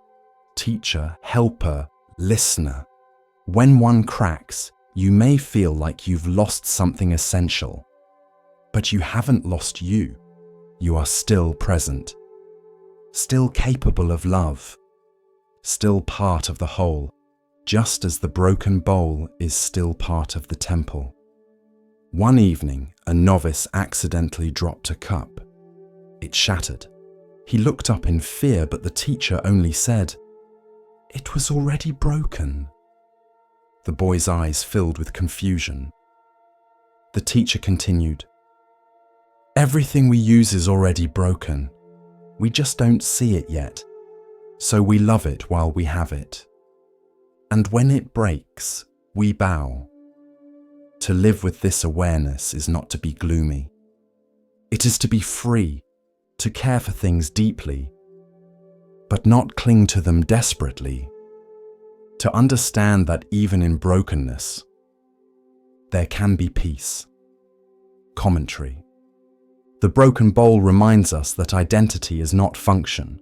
teacher, helper, listener. When one cracks, you may feel like you've lost something essential, but you haven't lost you. You are still present, still capable of love, still part of the whole, just as the broken bowl is still part of the temple. One evening, a novice accidentally dropped a cup. It shattered. He looked up in fear, but the teacher only said, "It was already broken." The boy's eyes filled with confusion. The teacher continued, "Everything we use is already broken. We just don't see it yet, so we love it while we have it. And when it breaks, we bow. To live with this awareness is not to be gloomy. It is to be free, to care for things deeply, but not cling to them desperately. To understand that even in brokenness, there can be peace." Commentary. The broken bowl reminds us that identity is not function,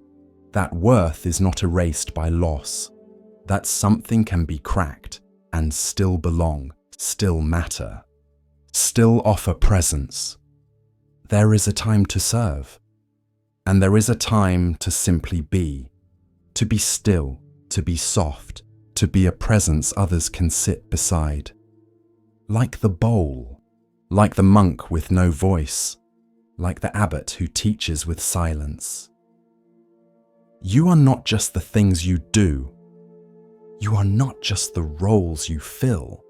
that worth is not erased by loss, that something can be cracked and still belong, still matter, still offer presence. There is a time to serve, and there is a time to simply be, to be still, to be soft, to be a presence others can sit beside. Like the bowl, like the monk with no voice, like the abbot who teaches with silence. You are not just the things you do. You are not just the roles you fill.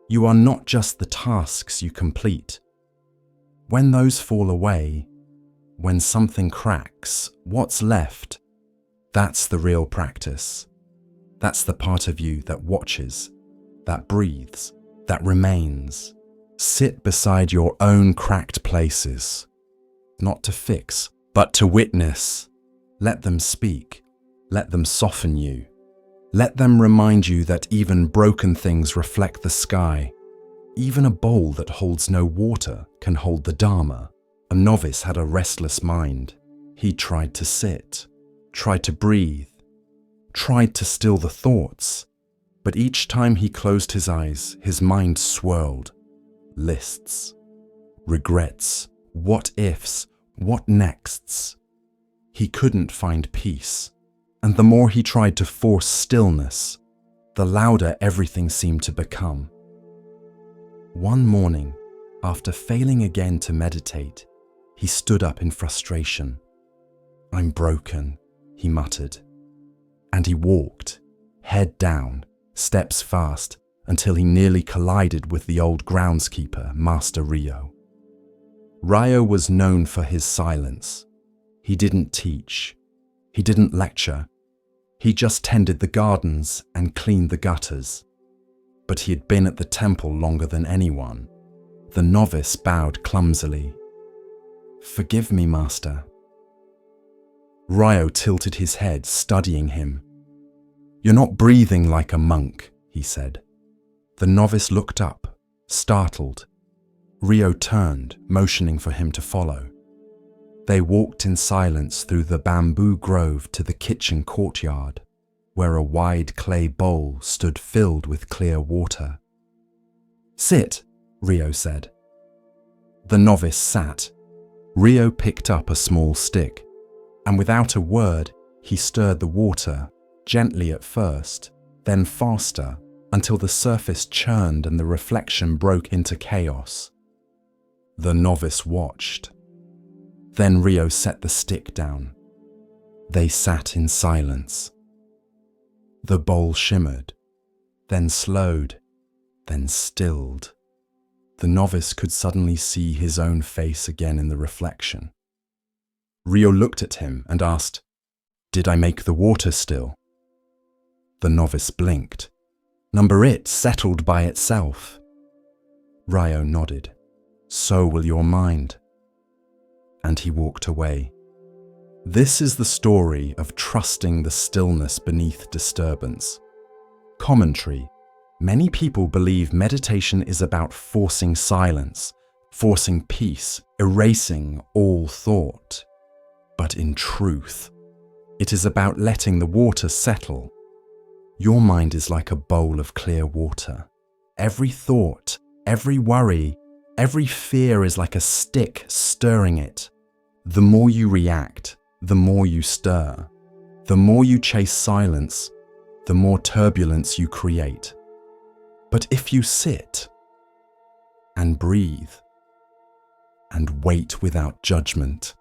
You are not just the tasks you complete. When those fall away, when something cracks, what's left? That's the real practice. That's the part of you that watches, that breathes, that remains. Sit beside your own cracked places, not to fix, but to witness. Let them speak. Let them soften you. Let them remind you that even broken things reflect the sky. Even a bowl that holds no water can hold the Dharma. A novice had a restless mind. He tried to sit, tried to breathe, tried to still the thoughts, but each time he closed his eyes, his mind swirled. Lists, regrets, what ifs, what nexts. He couldn't find peace, and the more he tried to force stillness, the louder everything seemed to become. One morning, after failing again to meditate, he stood up in frustration. "I'm broken," he muttered. And he walked, head down, steps fast, until he nearly collided with the old groundskeeper, Master Rio. Rio was known for his silence. He didn't teach. He didn't lecture. He just tended the gardens and cleaned the gutters. But he had been at the temple longer than anyone. The novice bowed clumsily. "Forgive me, Master." Rio tilted his head, studying him. "You're not breathing like a monk," he said. The novice looked up, startled. Rio turned, motioning for him to follow. They walked in silence through the bamboo grove to the kitchen courtyard, where a wide clay bowl stood filled with clear water. "Sit," Rio said. The novice sat. Rio picked up a small stick, and without a word, he stirred the water, gently at first, then faster, until the surface churned and the reflection broke into chaos. The novice watched. Then Rio set the stick down. They sat in silence. The bowl shimmered, then slowed, then stilled. The novice could suddenly see his own face again in the reflection. Rio looked at him and asked, "Did I make the water still?" The novice blinked. "Number it settled by itself." Rio nodded. "So will your mind." And he walked away. This is the story of trusting the stillness beneath disturbance. Commentary. Many people believe meditation is about forcing silence, forcing peace, erasing all thought. But in truth, it is about letting the water settle. Your mind is like a bowl of clear water. Every thought, every worry, every fear is like a stick stirring it. The more you react, the more you stir. The more you chase silence, the more turbulence you create. But if you sit and breathe and wait without judgment,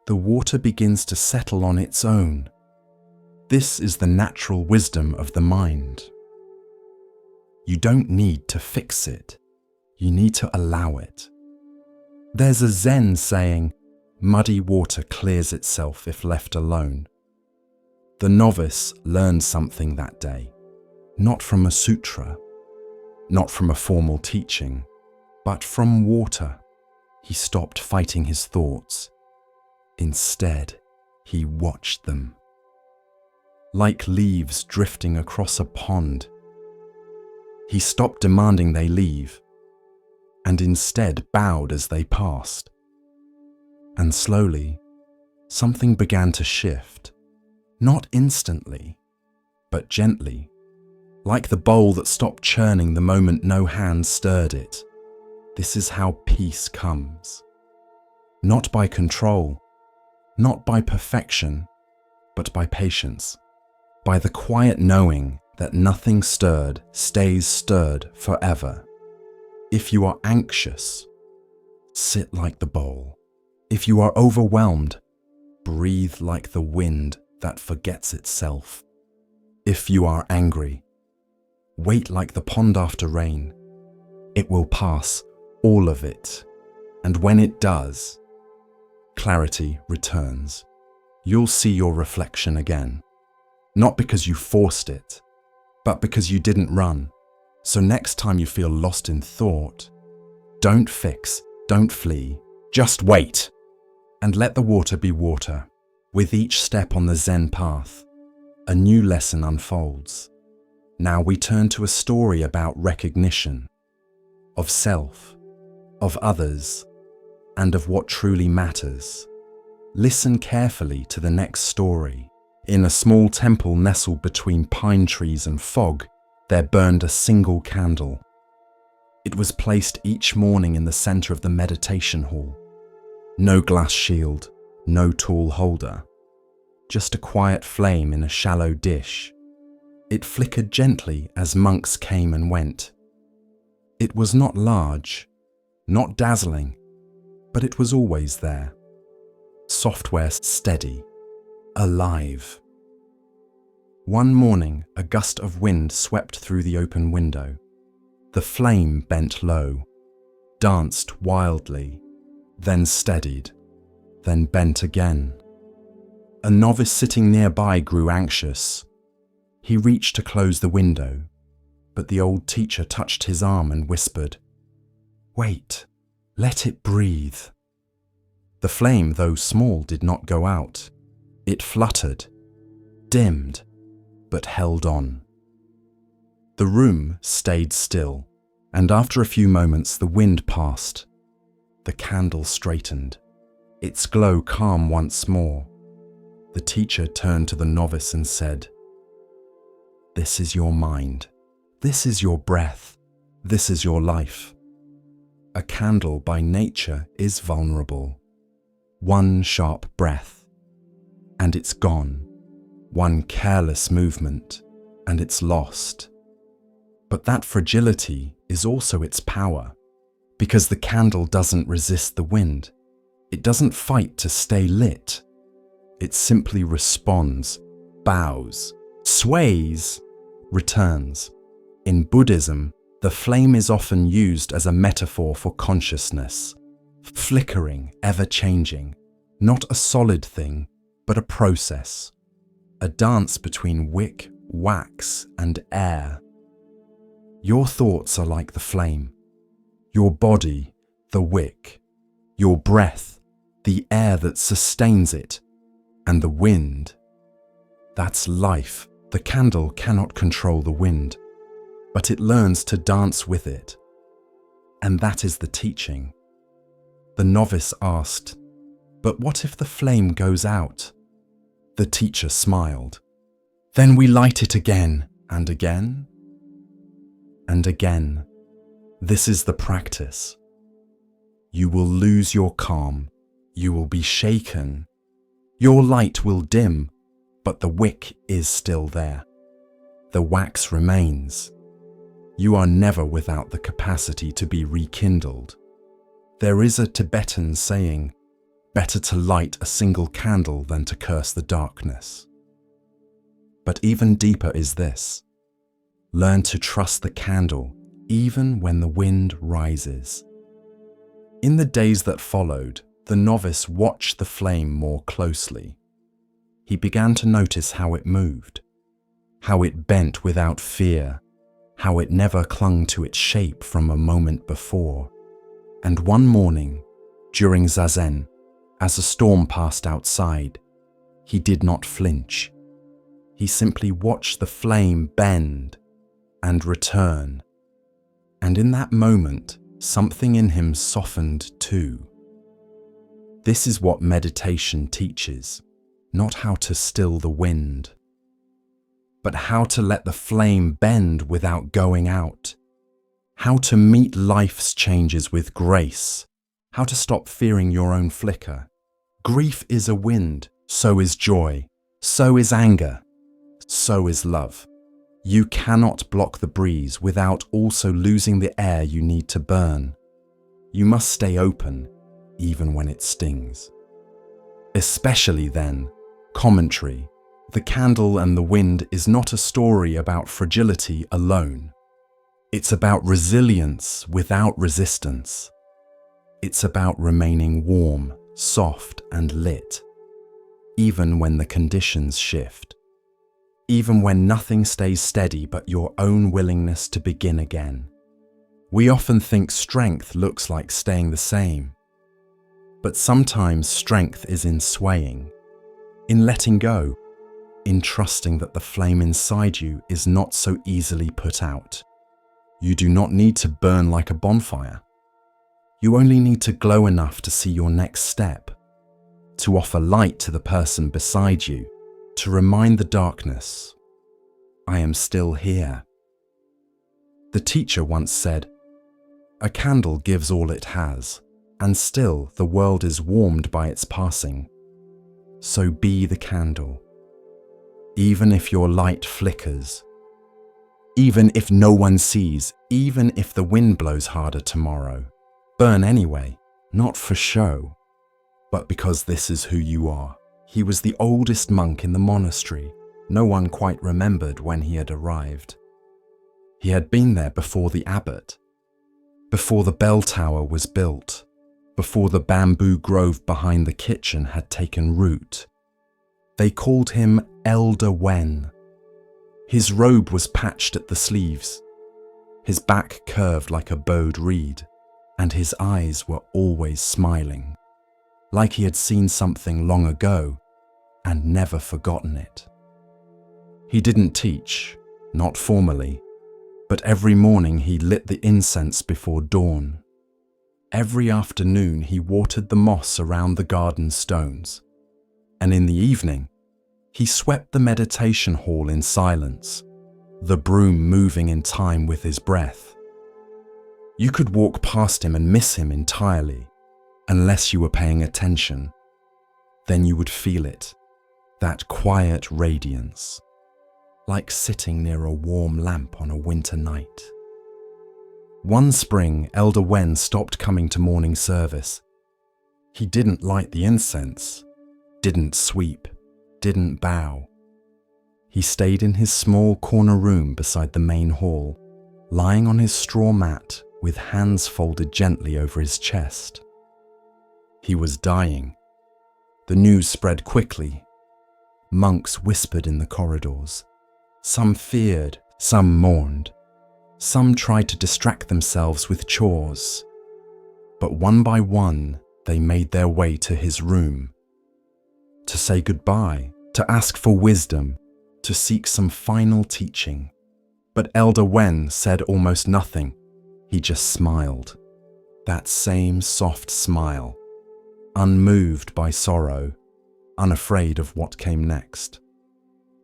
the water begins to settle on its own. This is the natural wisdom of the mind. You don't need to fix it. You need to allow it. There's a Zen saying, "Muddy water clears itself if left alone." The novice learned something that day, not from a sutra, not from a formal teaching, but from water. He stopped fighting his thoughts. Instead, he watched them. Like leaves drifting across a pond. He stopped demanding they leave, and instead bowed as they passed. And slowly, something began to shift, not instantly, but gently, like the bowl that stopped churning the moment no hand stirred it. This is how peace comes. Not by control, not by perfection, but by patience, by the quiet knowing that nothing stirred stays stirred forever. If you are anxious, sit like the bowl. If you are overwhelmed, breathe like the wind that forgets itself. If you are angry, wait like the pond after rain. It will pass, all of it. And when it does, clarity returns. You'll see your reflection again. Not because you forced it, but because you didn't run. So next time you feel lost in thought, don't fix, don't flee, just wait. And let the water be water. With each step on the Zen path, a new lesson unfolds. Now we turn to a story about recognition, of self, of others, and of what truly matters. Listen carefully to the next story. In a small temple nestled between pine trees and fog, there burned a single candle. It was placed each morning in the center of the meditation hall. No glass shield, no tall holder, just a quiet flame in a shallow dish. It flickered gently as monks came and went. It was not large, not dazzling, but it was always there. Software steady, alive. One morning, a gust of wind swept through the open window. The flame bent low, danced wildly, then steadied, then bent again. A novice sitting nearby grew anxious. He reached to close the window, but the old teacher touched his arm and whispered, "Wait, let it breathe." The flame, though small, did not go out. It fluttered, dimmed, but held on. The room stayed still, and after a few moments the wind passed. The candle straightened, its glow calm once more. The teacher turned to the novice and said, "This is your mind. This is your breath. This is your life." A candle by nature is vulnerable. One sharp breath, and it's gone. One careless movement, and it's lost. But that fragility is also its power, because the candle doesn't resist the wind. It doesn't fight to stay lit. It simply responds, bows, sways, returns. In Buddhism, the flame is often used as a metaphor for consciousness, flickering, ever-changing, not a solid thing, but a process, a dance between wick, wax, and air. Your thoughts are like the flame, your body, the wick, your breath, the air that sustains it, and the wind. That's life. The candle cannot control the wind, but it learns to dance with it. And that is the teaching. The novice asked, "But what if the flame goes out?" The teacher smiled. "Then we light it again, and again, and again. This is the practice. You will lose your calm. You will be shaken. Your light will dim, but the wick is still there. The wax remains. You are never without the capacity to be rekindled. There is a Tibetan saying, 'Better to light a single candle than to curse the darkness.' But even deeper is this. Learn to trust the candle even when the wind rises." In the days that followed, the novice watched the flame more closely. He began to notice how it moved, how it bent without fear, how it never clung to its shape from a moment before. And one morning, during Zazen, as a storm passed outside, he did not flinch. He simply watched the flame bend and return. And in that moment, something in him softened too. This is what meditation teaches, not how to still the wind, but how to let the flame bend without going out, how to meet life's changes with grace, how to stop fearing your own flicker. Grief is a wind, so is joy, so is anger, so is love. You cannot block the breeze without also losing the air you need to burn. You must stay open, even when it stings. Especially then, commentary. The Candle and the Wind is not a story about fragility alone. It's about resilience without resistance. It's about remaining warm, soft, and lit, even when the conditions shift. Even when nothing stays steady but your own willingness to begin again. We often think strength looks like staying the same. But sometimes strength is in swaying, in letting go, in trusting that the flame inside you is not so easily put out. You do not need to burn like a bonfire. You only need to glow enough to see your next step, to offer light to the person beside you, to remind the darkness, "I am still here." The teacher once said, "A candle gives all it has, and still the world is warmed by its passing. So be the candle. Even if your light flickers, even if no one sees, even if the wind blows harder tomorrow, burn anyway, not for show, but because this is who you are." He was the oldest monk in the monastery. No one quite remembered when he had arrived. He had been there before the abbot, before the bell tower was built, before the bamboo grove behind the kitchen had taken root. They called him Elder Wen. His robe was patched at the sleeves, his back curved like a bowed reed, and his eyes were always smiling, like he had seen something long ago and never forgotten it. He didn't teach, not formally, but every morning he lit the incense before dawn. Every afternoon he watered the moss around the garden stones, and in the evening he swept the meditation hall in silence, the broom moving in time with his breath. You could walk past him and miss him entirely, unless you were paying attention. Then you would feel it, that quiet radiance. like sitting near a warm lamp on a winter night. One spring, Elder Wen stopped coming to morning service. He didn't light the incense, didn't sweep, didn't bow. He stayed in his small corner room beside the main hall, lying on his straw mat with hands folded gently over his chest. He was dying. The news spread quickly. Monks whispered in the corridors. Some feared, some mourned. Some tried to distract themselves with chores. But one by one, they made their way to his room. To say goodbye, to ask for wisdom, to seek some final teaching. But Elder Wen said almost nothing. He just smiled. That same soft smile, unmoved by sorrow, unafraid of what came next.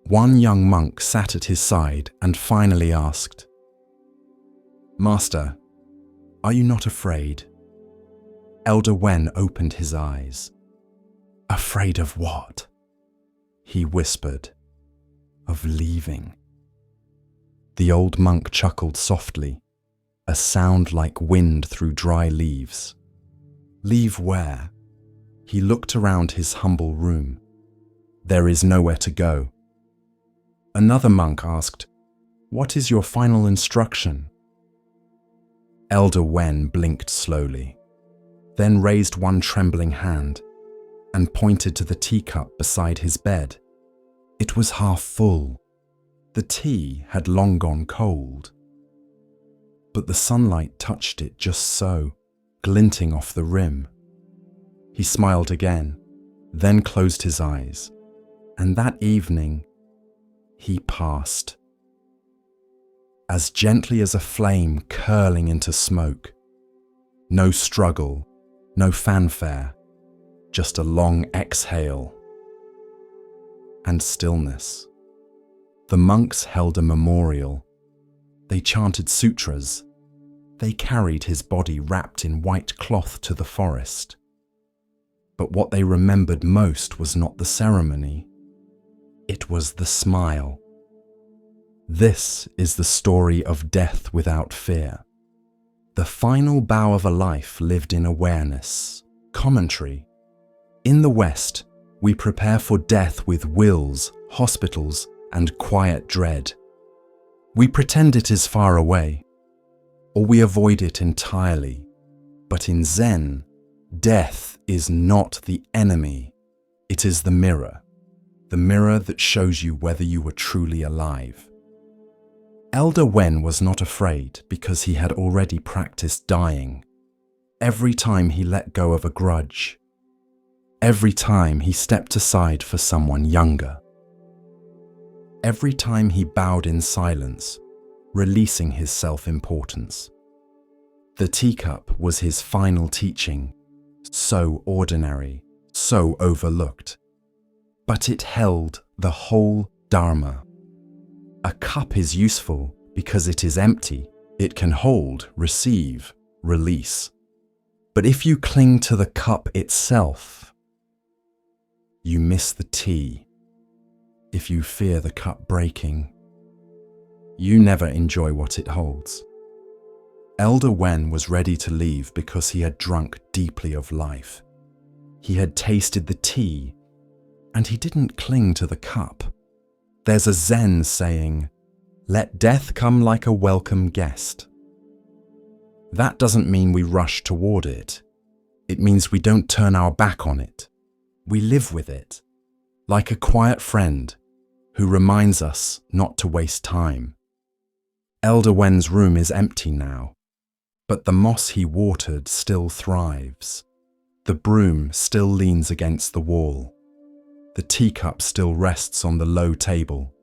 One young monk sat at his side and finally asked, "Master, are you not afraid?" Elder Wen opened his eyes. "Afraid of what?" he whispered. "Of leaving." The old monk chuckled softly, a sound like wind through dry leaves. "Leave where?" He looked around his humble room. "There is nowhere to go." Another monk asked, "What is your final instruction?" Elder Wen blinked slowly, then raised one trembling hand and pointed to the teacup beside his bed. It was half full. The tea had long gone cold. But the sunlight touched it just so, glinting off the rim. He smiled again, then closed his eyes, and that evening, he passed. As gently as a flame curling into smoke. No struggle, no fanfare, just a long exhale. And stillness. The monks held a memorial. They chanted sutras. They carried his body wrapped in white cloth to the forest. But what they remembered most was not the ceremony. It was the smile. This is the story of death without fear. The final bow of a life lived in awareness. Commentary. In the West, we prepare for death with wills, hospitals, and quiet dread. We pretend it is far away, or we avoid it entirely. But in Zen, death is not the enemy. It is the mirror that shows you whether you were truly alive. Elder Wen was not afraid because he had already practiced dying. Every time he let go of a grudge, every time he stepped aside for someone younger, every time he bowed in silence, releasing his self-importance. The teacup was his final teaching, so ordinary, so overlooked. But it held the whole Dharma. A cup is useful because it is empty. It can hold, receive, release. But if you cling to the cup itself, you miss the tea. If you fear the cup breaking, you never enjoy what it holds. Elder Wen was ready to leave because he had drunk deeply of life. He had tasted the tea, and he didn't cling to the cup. There's a Zen saying, "Let death come like a welcome guest." That doesn't mean we rush toward it. It means we don't turn our back on it. We live with it, like a quiet friend who reminds us not to waste time. Elder Wen's room is empty now, but the moss he watered still thrives. The broom still leans against the wall. The teacup still rests on the low table,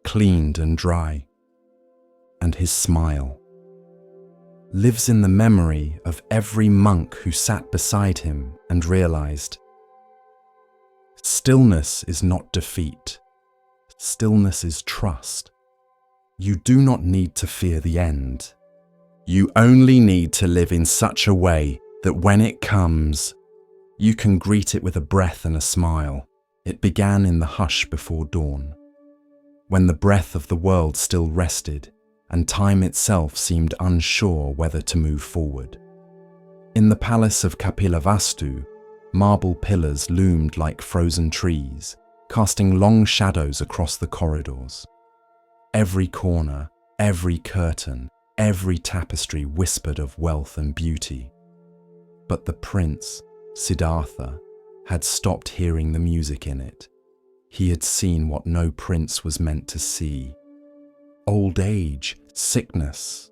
cleaned and dry. And his smile lives in the memory of every monk who sat beside him and realized, stillness is not defeat. Stillness is trust. You do not need to fear the end. You only need to live in such a way that when it comes, you can greet it with a breath and a smile. It began in the hush before dawn. when the breath of the world still rested and time itself seemed unsure whether to move forward. In the palace of Kapilavastu, marble pillars loomed like frozen trees, casting long shadows across the corridors. Every corner, every curtain, every tapestry whispered of wealth and beauty. But the prince, Siddhartha, had stopped hearing the music in it. He had seen what no prince was meant to see: old age, sickness,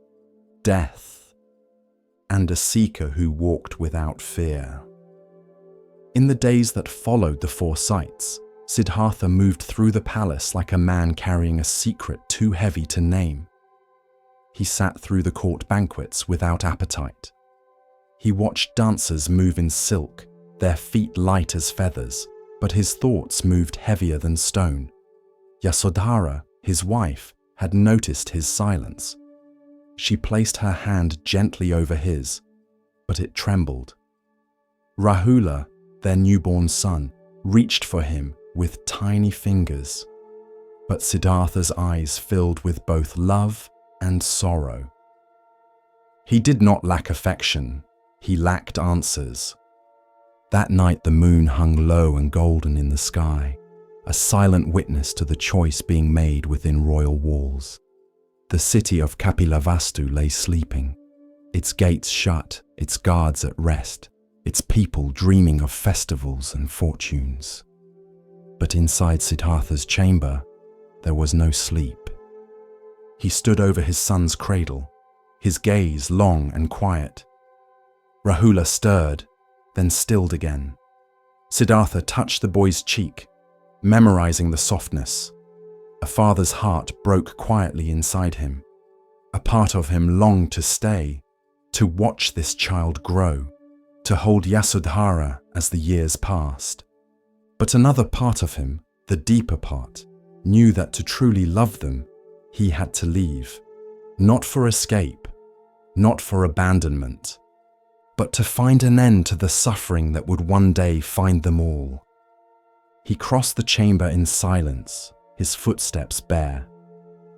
death, and a seeker who walked without fear. In the days that followed the four sights, Siddhartha moved through the palace like a man carrying a secret too heavy to name. He sat through the court banquets without appetite. He watched dancers move in silk, their feet light as feathers, but his thoughts moved heavier than stone. Yasodhara, his wife, had noticed his silence. She placed her hand gently over his, but it trembled. Rahula, their newborn son, reached for him with tiny fingers, but Siddhartha's eyes filled with both love and sorrow. He did not lack affection, he lacked answers. That night the moon hung low and golden in the sky, a silent witness to the choice being made within royal walls. The city of Kapilavastu lay sleeping, its gates shut, its guards at rest, its people dreaming of festivals and fortunes. But inside Siddhartha's chamber, there was no sleep. He stood over his son's cradle, his gaze long and quiet. Rahula stirred, then stilled again. Siddhartha touched the boy's cheek, memorizing the softness. A father's heart broke quietly inside him. A part of him longed to stay, to watch this child grow, to hold Yasodhara as the years passed. But another part of him, the deeper part, knew that to truly love them, he had to leave. Not for escape, not for abandonment, but to find an end to the suffering that would one day find them all. He crossed the chamber in silence, his footsteps bare.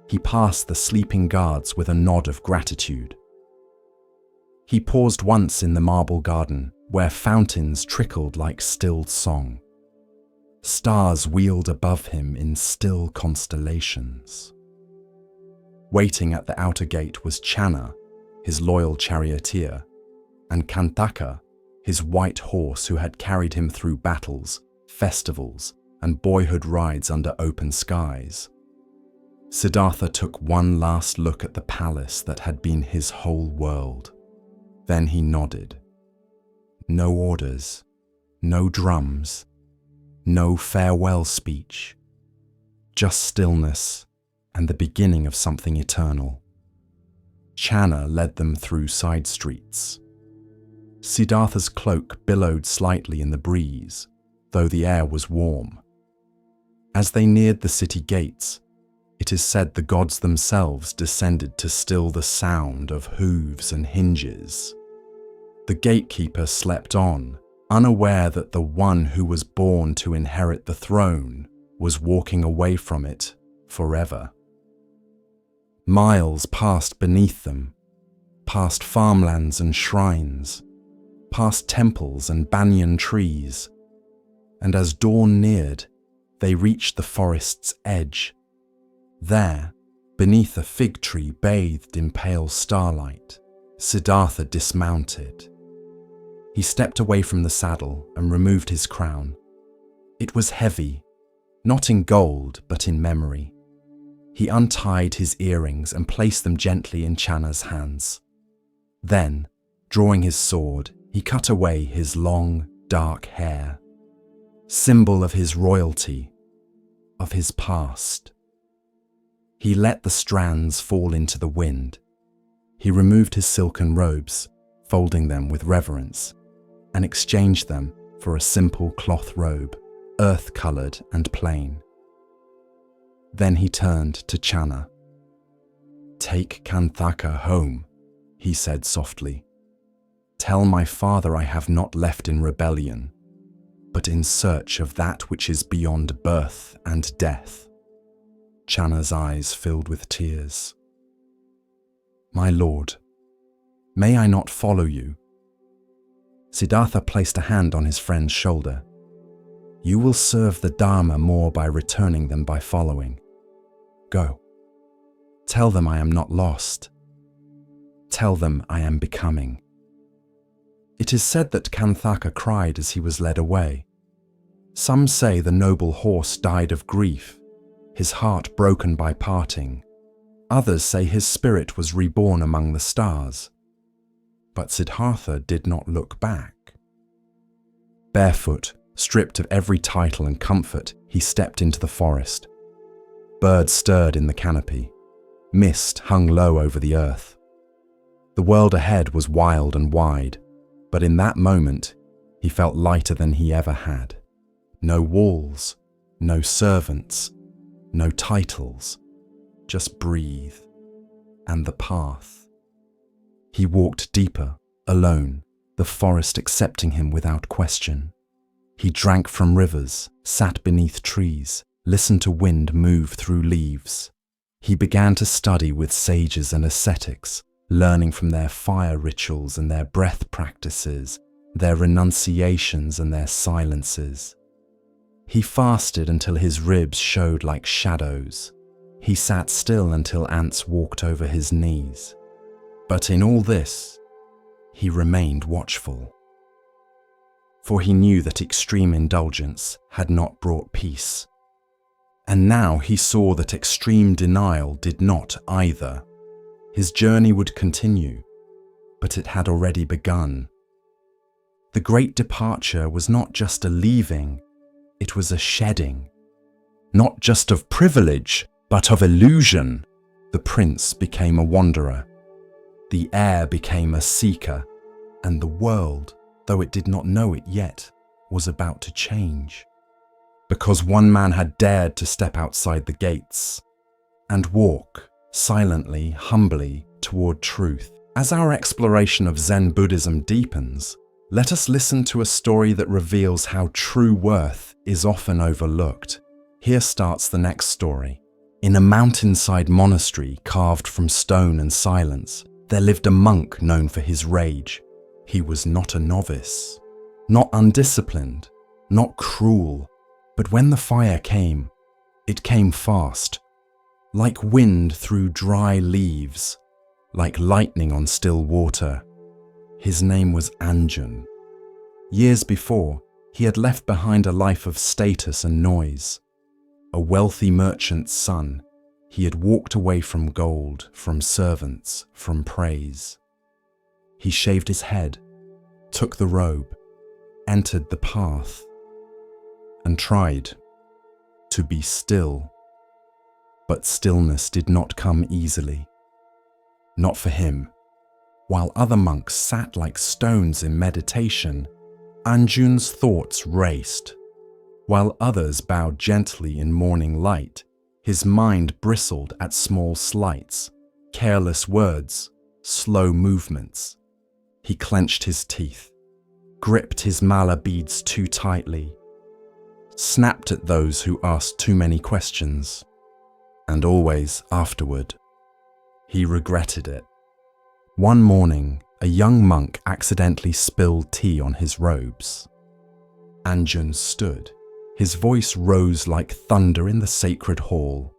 He passed the sleeping guards with a nod of gratitude. He paused once in the marble garden, where fountains trickled like stilled song. Stars wheeled above him in still constellations. Waiting at the outer gate was Channa, his loyal charioteer, and Kantaka, his white horse who had carried him through battles, festivals, and boyhood rides under open skies. Siddhartha took one last look at the palace that had been his whole world. Then he nodded. No orders, no drums, no farewell speech, just stillness and the beginning of something eternal. Channa led them through side streets. Siddhartha's cloak billowed slightly in the breeze, though the air was warm. As they neared the city gates, it is said the gods themselves descended to still the sound of hooves and hinges. The gatekeeper slept on, unaware that the one who was born to inherit the throne was walking away from it forever. Miles passed beneath them, past farmlands and shrines, past temples and banyan trees, and as dawn neared, they reached the forest's edge. There, beneath a fig tree bathed in pale starlight, Siddhartha dismounted. He stepped away from the saddle and removed his crown. It was heavy, not in gold, but in memory. He untied his earrings and placed them gently in Channa's hands. Then, drawing his sword, he cut away his long, dark hair, symbol of his royalty, of his past. He let the strands fall into the wind. He removed his silken robes, folding them with reverence, and exchanged them for a simple cloth robe, earth-coloured and plain. Then he turned to Channa. "Take Kantaka home," he said softly. "Tell my father I have not left in rebellion, but in search of that which is beyond birth and death." Channa's eyes filled with tears. "My lord, may I not follow you?" Siddhartha placed a hand on his friend's shoulder. "You will serve the Dharma more by returning than by following. Go. Tell them I am not lost. Tell them I am becoming." It is said that Kanthaka cried as he was led away. Some say the noble horse died of grief, his heart broken by parting. Others say his spirit was reborn among the stars. But Siddhartha did not look back. Barefoot, stripped of every title and comfort, he stepped into the forest. Birds stirred in the canopy. Mist hung low over the earth. The world ahead was wild and wide, but in that moment, he felt lighter than he ever had. No walls, no servants, no titles, just breathe, and the path. He walked deeper, alone, the forest accepting him without question. He drank from rivers, sat beneath trees, listened to wind move through leaves. He began to study with sages and ascetics, learning from their fire rituals and their breath practices, their renunciations and their silences. He fasted until his ribs showed like shadows. He sat still until ants walked over his knees. But in all this, he remained watchful. For he knew that extreme indulgence had not brought peace. And now he saw that extreme denial did not either. His journey would continue, but it had already begun. The great departure was not just a leaving, it was a shedding. Not just of privilege, but of illusion. The prince became a wanderer. The heir became a seeker, and the world, though it did not know it yet, was about to change. Because one man had dared to step outside the gates and walk silently, humbly toward truth. As our exploration of Zen Buddhism deepens, let us listen to a story that reveals how true worth is often overlooked. Here starts the next story. In a mountainside monastery carved from stone and silence, there lived a monk known for his rage. He was not a novice, not undisciplined, not cruel, but when the fire came, it came fast, like wind through dry leaves, like lightning on still water. His name was Anjun. Years before, he had left behind a life of status and noise. A wealthy merchant's son, he had walked away from gold, from servants, from praise. He shaved his head, took the robe, entered the path, and tried to be still. But stillness did not come easily. Not for him. While other monks sat like stones in meditation, Anjun's thoughts raced. While others bowed gently in morning light, his mind bristled at small slights, careless words, slow movements. He clenched his teeth, gripped his mala beads too tightly, snapped at those who asked too many questions, and always afterward, he regretted it. One morning, a young monk accidentally spilled tea on his robes. Anjun stood. His voice rose like thunder in the sacred hall.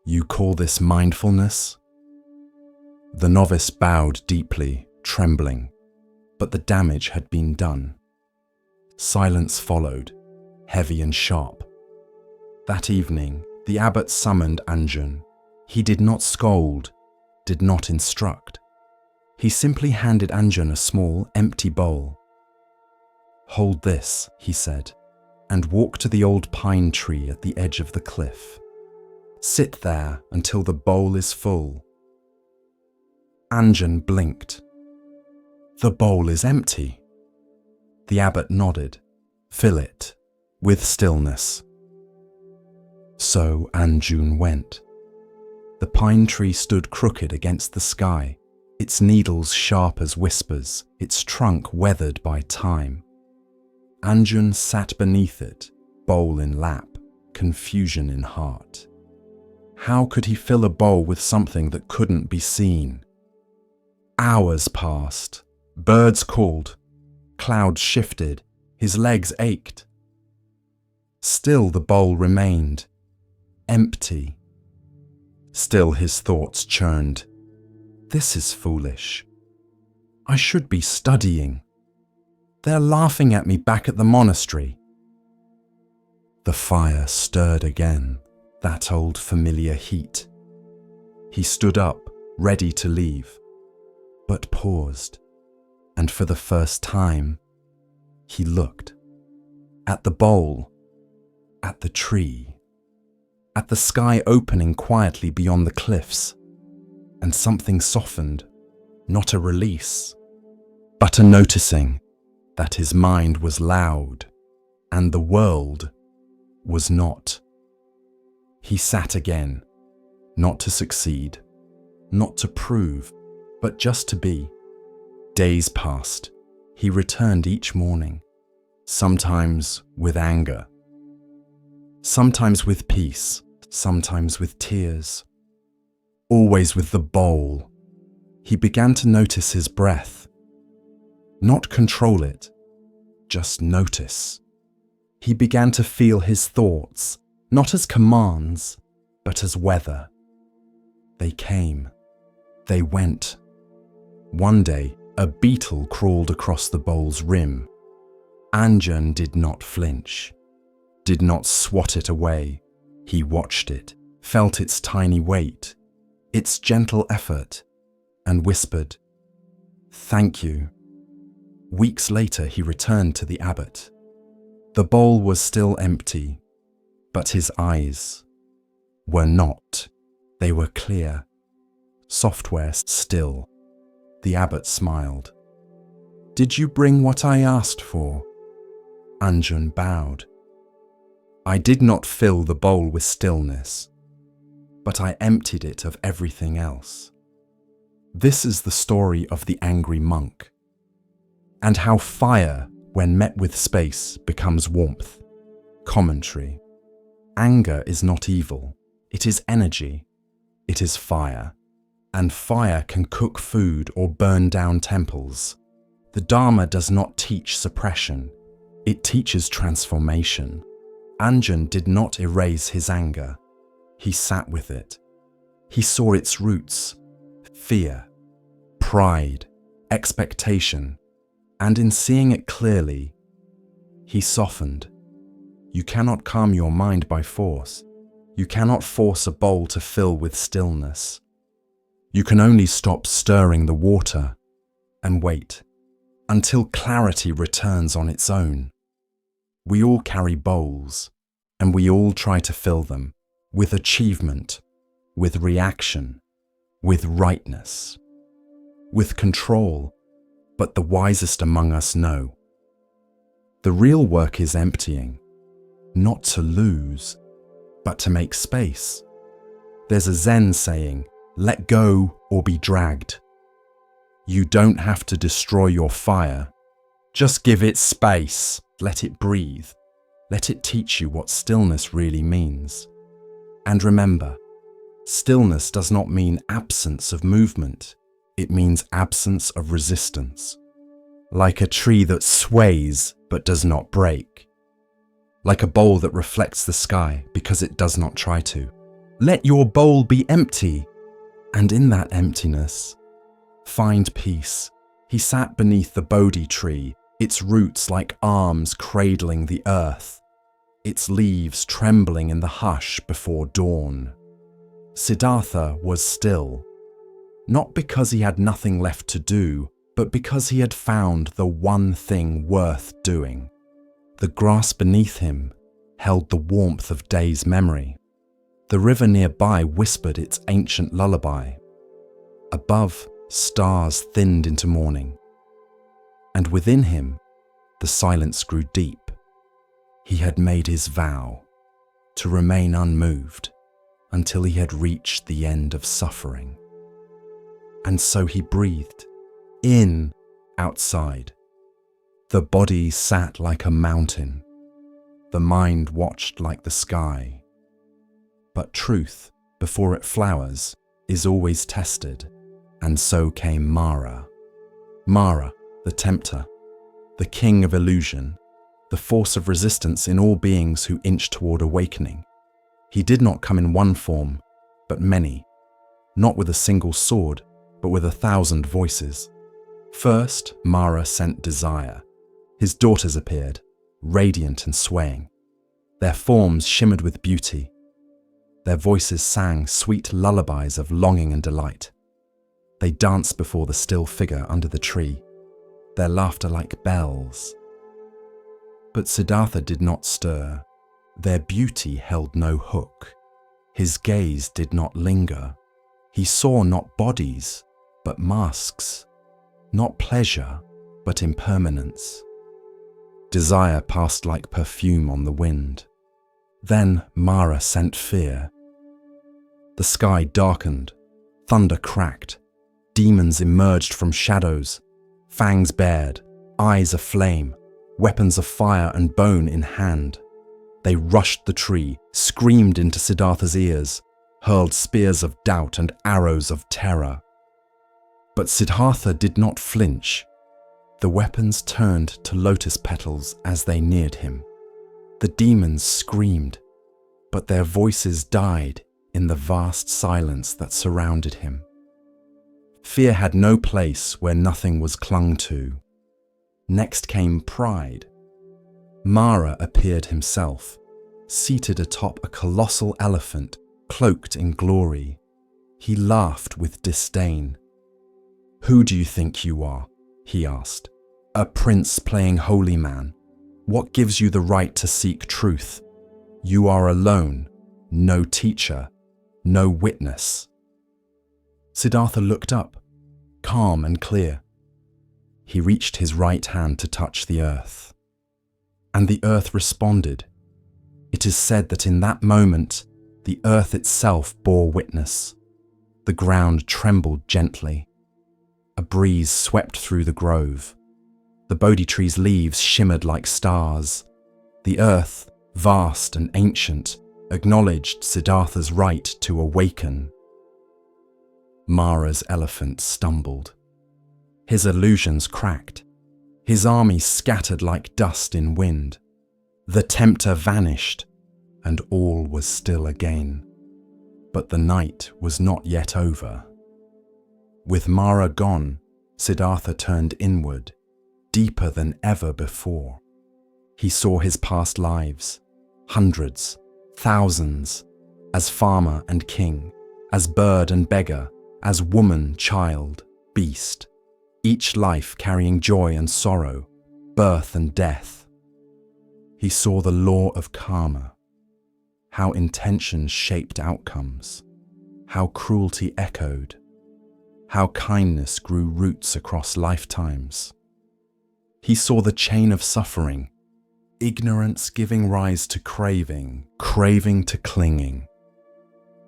"You call this mindfulness?" The novice bowed deeply, trembling, but the damage had been done. Silence followed, heavy and sharp. That evening, the abbot summoned Anjun. He did not scold, did not instruct. He simply handed Anjun a small, empty bowl. "Hold this," he said, and walk to the old pine tree at the edge of the cliff. Sit there until the bowl is full. Anjun blinked. "The bowl is empty." The abbot nodded. "Fill it with stillness." So Anjun went. The pine tree stood crooked against the sky, its needles sharp as whispers, its trunk weathered by time. Anjun sat beneath it, bowl in lap, confusion in heart. How could he fill a bowl with something that couldn't be seen? Hours passed. Birds called. Clouds shifted. His legs ached. Still the bowl remained, empty. Still his thoughts churned. This is foolish. I should be studying. They're laughing at me back at the monastery. The fire stirred again, that old familiar heat. He stood up, ready to leave, but paused, and for the first time, he looked at the bowl, at the tree, at the sky opening quietly beyond the cliffs, and something softened, not a release, but a noticing that his mind was loud and the world was not. He sat again, not to succeed, not to prove, but just to be. Days passed. He returned each morning, sometimes with anger, sometimes with peace, sometimes with tears, always with the bowl. He began to notice his breath, not control it, just notice. He began to feel his thoughts, not as commands, but as weather. They came, they went. One day, a beetle crawled across the bowl's rim. Anjan did not flinch, did not swat it away. He watched it, felt its tiny weight, its gentle effort, and whispered, "Thank you." Weeks later, he returned to the abbot. The bowl was still empty, but his eyes were not. They were clear, software still. The abbot smiled. "Did you bring what I asked for?" Anjan bowed. "I did not fill the bowl with stillness, but I emptied it of everything else." This is the story of the angry monk, and how fire, when met with space, becomes warmth. Commentary. Anger is not evil. It is energy. It is fire. And fire can cook food or burn down temples. The Dharma does not teach suppression. It teaches transformation. Anjan did not erase his anger. He sat with it. He saw its roots: fear, pride, expectation, and in seeing it clearly, he softened. You cannot calm your mind by force. You cannot force a bowl to fill with stillness. You can only stop stirring the water and wait until clarity returns on its own. We all carry bowls, and we all try to fill them with achievement, with reaction, with rightness, with control, but the wisest among us know. The real work is emptying, not to lose, but to make space. There's a Zen saying, "Let go or be dragged." You don't have to destroy your fire. Just give it space. Let it breathe. Let it teach you what stillness really means. And remember, stillness does not mean absence of movement. It means absence of resistance. Like a tree that sways but does not break. Like a bowl that reflects the sky because it does not try to. Let your bowl be empty, and in that emptiness, find peace. He sat beneath the Bodhi tree, its roots like arms cradling the earth, its leaves trembling in the hush before dawn. Siddhartha was still, not because he had nothing left to do, but because he had found the one thing worth doing. The grass beneath him held the warmth of day's memory. The river nearby whispered its ancient lullaby. Above, stars thinned into morning. And within him, the silence grew deep. He had made his vow to remain unmoved until he had reached the end of suffering. And so he breathed, in, outside. The body sat like a mountain. The mind watched like the sky. But truth before it flowers, is always tested, and so came Mara. Mara, the tempter, the king of illusion, the force of resistance in all beings who inch toward awakening. He did not come in one form, but many, not with a single sword, but with 1,000 voices. First, Mara sent desire. His daughters appeared, radiant and swaying. Their forms shimmered with beauty. Their voices sang sweet lullabies of longing and delight. They danced before the still figure under the tree, their laughter like bells. But Siddhartha did not stir. Their beauty held no hook. His gaze did not linger. He saw not bodies, but masks, not pleasure, but impermanence. Desire passed like perfume on the wind. Then Mara sent fear. The sky darkened, thunder cracked, demons emerged from shadows, fangs bared, eyes aflame, weapons of fire and bone in hand. They rushed the tree, screamed into Siddhartha's ears, hurled spears of doubt and arrows of terror. But Siddhartha did not flinch. The weapons turned to lotus petals as they neared him. The demons screamed, but their voices died in the vast silence that surrounded him. Fear had no place where nothing was clung to. Next came pride. Mara appeared himself, seated atop a colossal elephant, cloaked in glory. He laughed with disdain. "Who do you think you are?" he asked. "A prince playing holy man. What gives you the right to seek truth? You are alone, no teacher, no witness." Siddhartha looked up, calm and clear. He reached his right hand to touch the earth. And the earth responded. It is said that in that moment, the earth itself bore witness. The ground trembled gently. A breeze swept through the grove. The Bodhi tree's leaves shimmered like stars. The earth, vast and ancient, acknowledged Siddhartha's right to awaken. Mara's elephant stumbled. His illusions cracked. His army scattered like dust in wind. The tempter vanished, and all was still again. But the night was not yet over. With Mara gone, Siddhartha turned inward, deeper than ever before. He saw his past lives, hundreds, thousands, as farmer and king, as bird and beggar, as woman, child, beast, each life carrying joy and sorrow, birth and death. He saw the law of karma, how intentions shaped outcomes, how cruelty echoed, how kindness grew roots across lifetimes. He saw the chain of suffering, ignorance giving rise to craving, craving to clinging,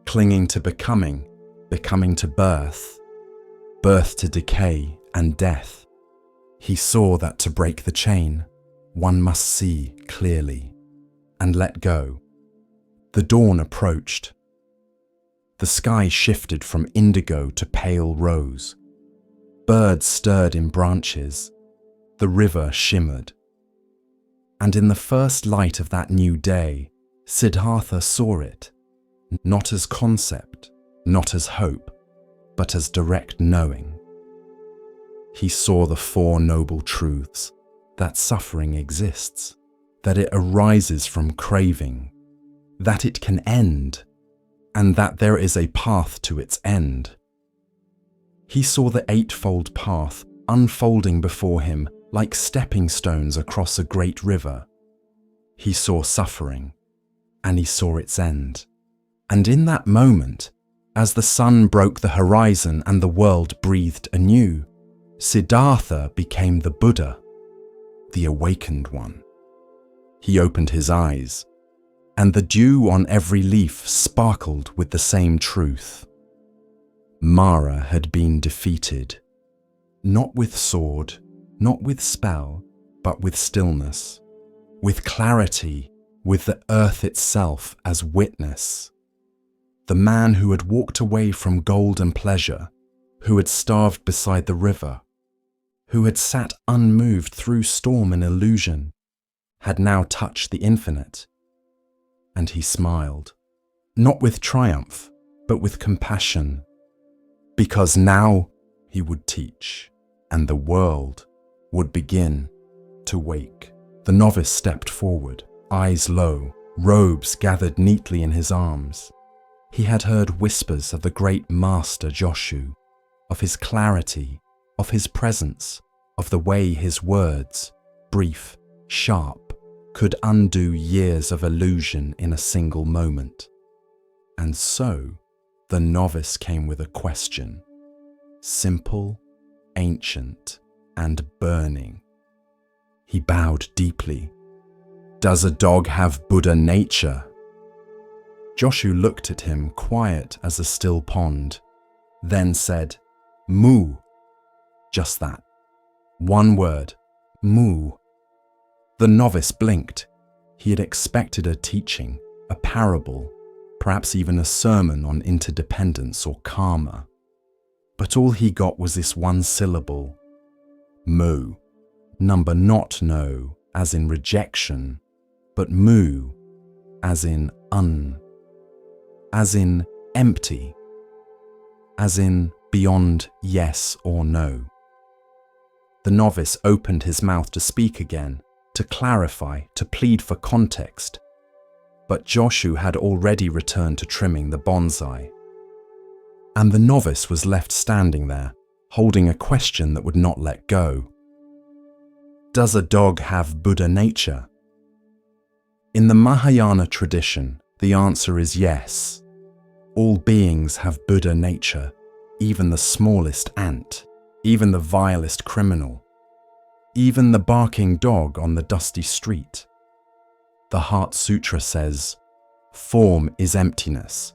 clinging to becoming, becoming to birth, birth to decay and death. He saw that to break the chain, one must see clearly and let go. The dawn approached. The sky shifted from indigo to pale rose. Birds stirred in branches. The river shimmered. And in the first light of that new day, Siddhartha saw it, not as concept, not as hope, but as direct knowing. He saw the four noble truths, that suffering exists, that it arises from craving, that it can end, and that there is a path to its end. He saw the eightfold path unfolding before him like stepping stones across a great river. He saw suffering, and he saw its end. And in that moment, as the sun broke the horizon and the world breathed anew, Siddhartha became the Buddha, the awakened one. He opened his eyes, and the dew on every leaf sparkled with the same truth. Mara had been defeated, not with sword, not with spell, but with stillness, with clarity, with the earth itself as witness. the man who had walked away from gold and pleasure, who had starved beside the river, who had sat unmoved through storm and illusion, had now touched the infinite. And he smiled, not with triumph, but with compassion, because now he would teach, and the world would begin to wake. The novice stepped forward, eyes low, robes gathered neatly in his arms. He had heard whispers of the great master Joshu, of his clarity, of his presence, of the way his words, brief, sharp, could undo years of illusion in a single moment. And so, the novice came with a question, simple, ancient, and burning. He bowed deeply. "Does a dog have Buddha nature?" Joshu looked at him, quiet as a still pond, then said, "Mu." Just that. One word, mu. The novice blinked. He had expected a teaching, a parable, perhaps even a sermon on interdependence or karma. But all he got was this one syllable, mu. Number not no, as in rejection, but mu, as in as in empty, as in beyond yes or no. The novice opened his mouth to speak again, to clarify, to plead for context. But Joshu had already returned to trimming the bonsai. And the novice was left standing there, holding a question that would not let go. Does a dog have Buddha nature? In the Mahayana tradition, the answer is yes. All beings have Buddha nature, even the smallest ant, even the vilest criminal, even the barking dog on the dusty street. The Heart Sutra says, form is emptiness.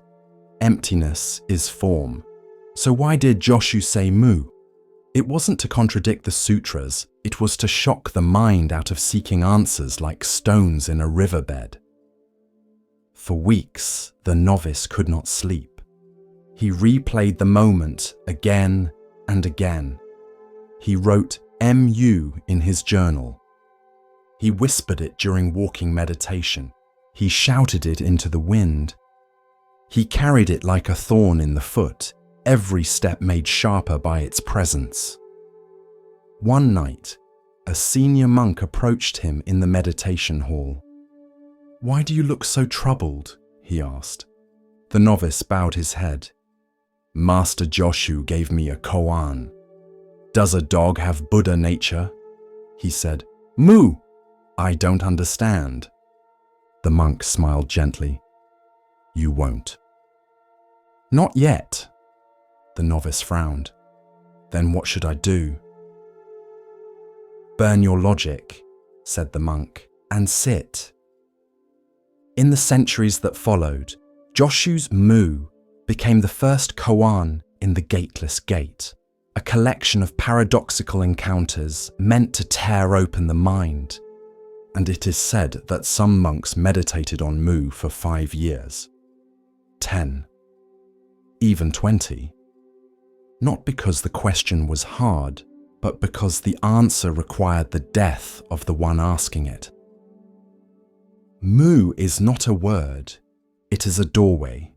Emptiness is form. So why did Joshu say mu? It wasn't to contradict the sutras, it was to shock the mind out of seeking answers like stones in a riverbed. For weeks, the novice could not sleep. He replayed the moment again and again. He wrote MU in his journal. He whispered it during walking meditation. He shouted it into the wind. He carried it like a thorn in the foot, every step made sharper by its presence. One night, a senior monk approached him in the meditation hall. "Why do you look so troubled?" he asked. The novice bowed his head. "Master Joshu gave me a koan. Does a dog have Buddha nature?" He said, "Mu! I don't understand." The monk smiled gently. "You won't." "Not yet." The novice frowned. "Then what should I do?" "Burn your logic," said the monk, "and sit." In the centuries that followed, Joshu's Mu became the first koan in the Gateless Gate, a collection of paradoxical encounters meant to tear open the mind. And it is said that some monks meditated on Mu for 5 years, 10, even 20. Not because the question was hard, but because the answer required the death of the one asking it. Mu is not a word, it is a doorway,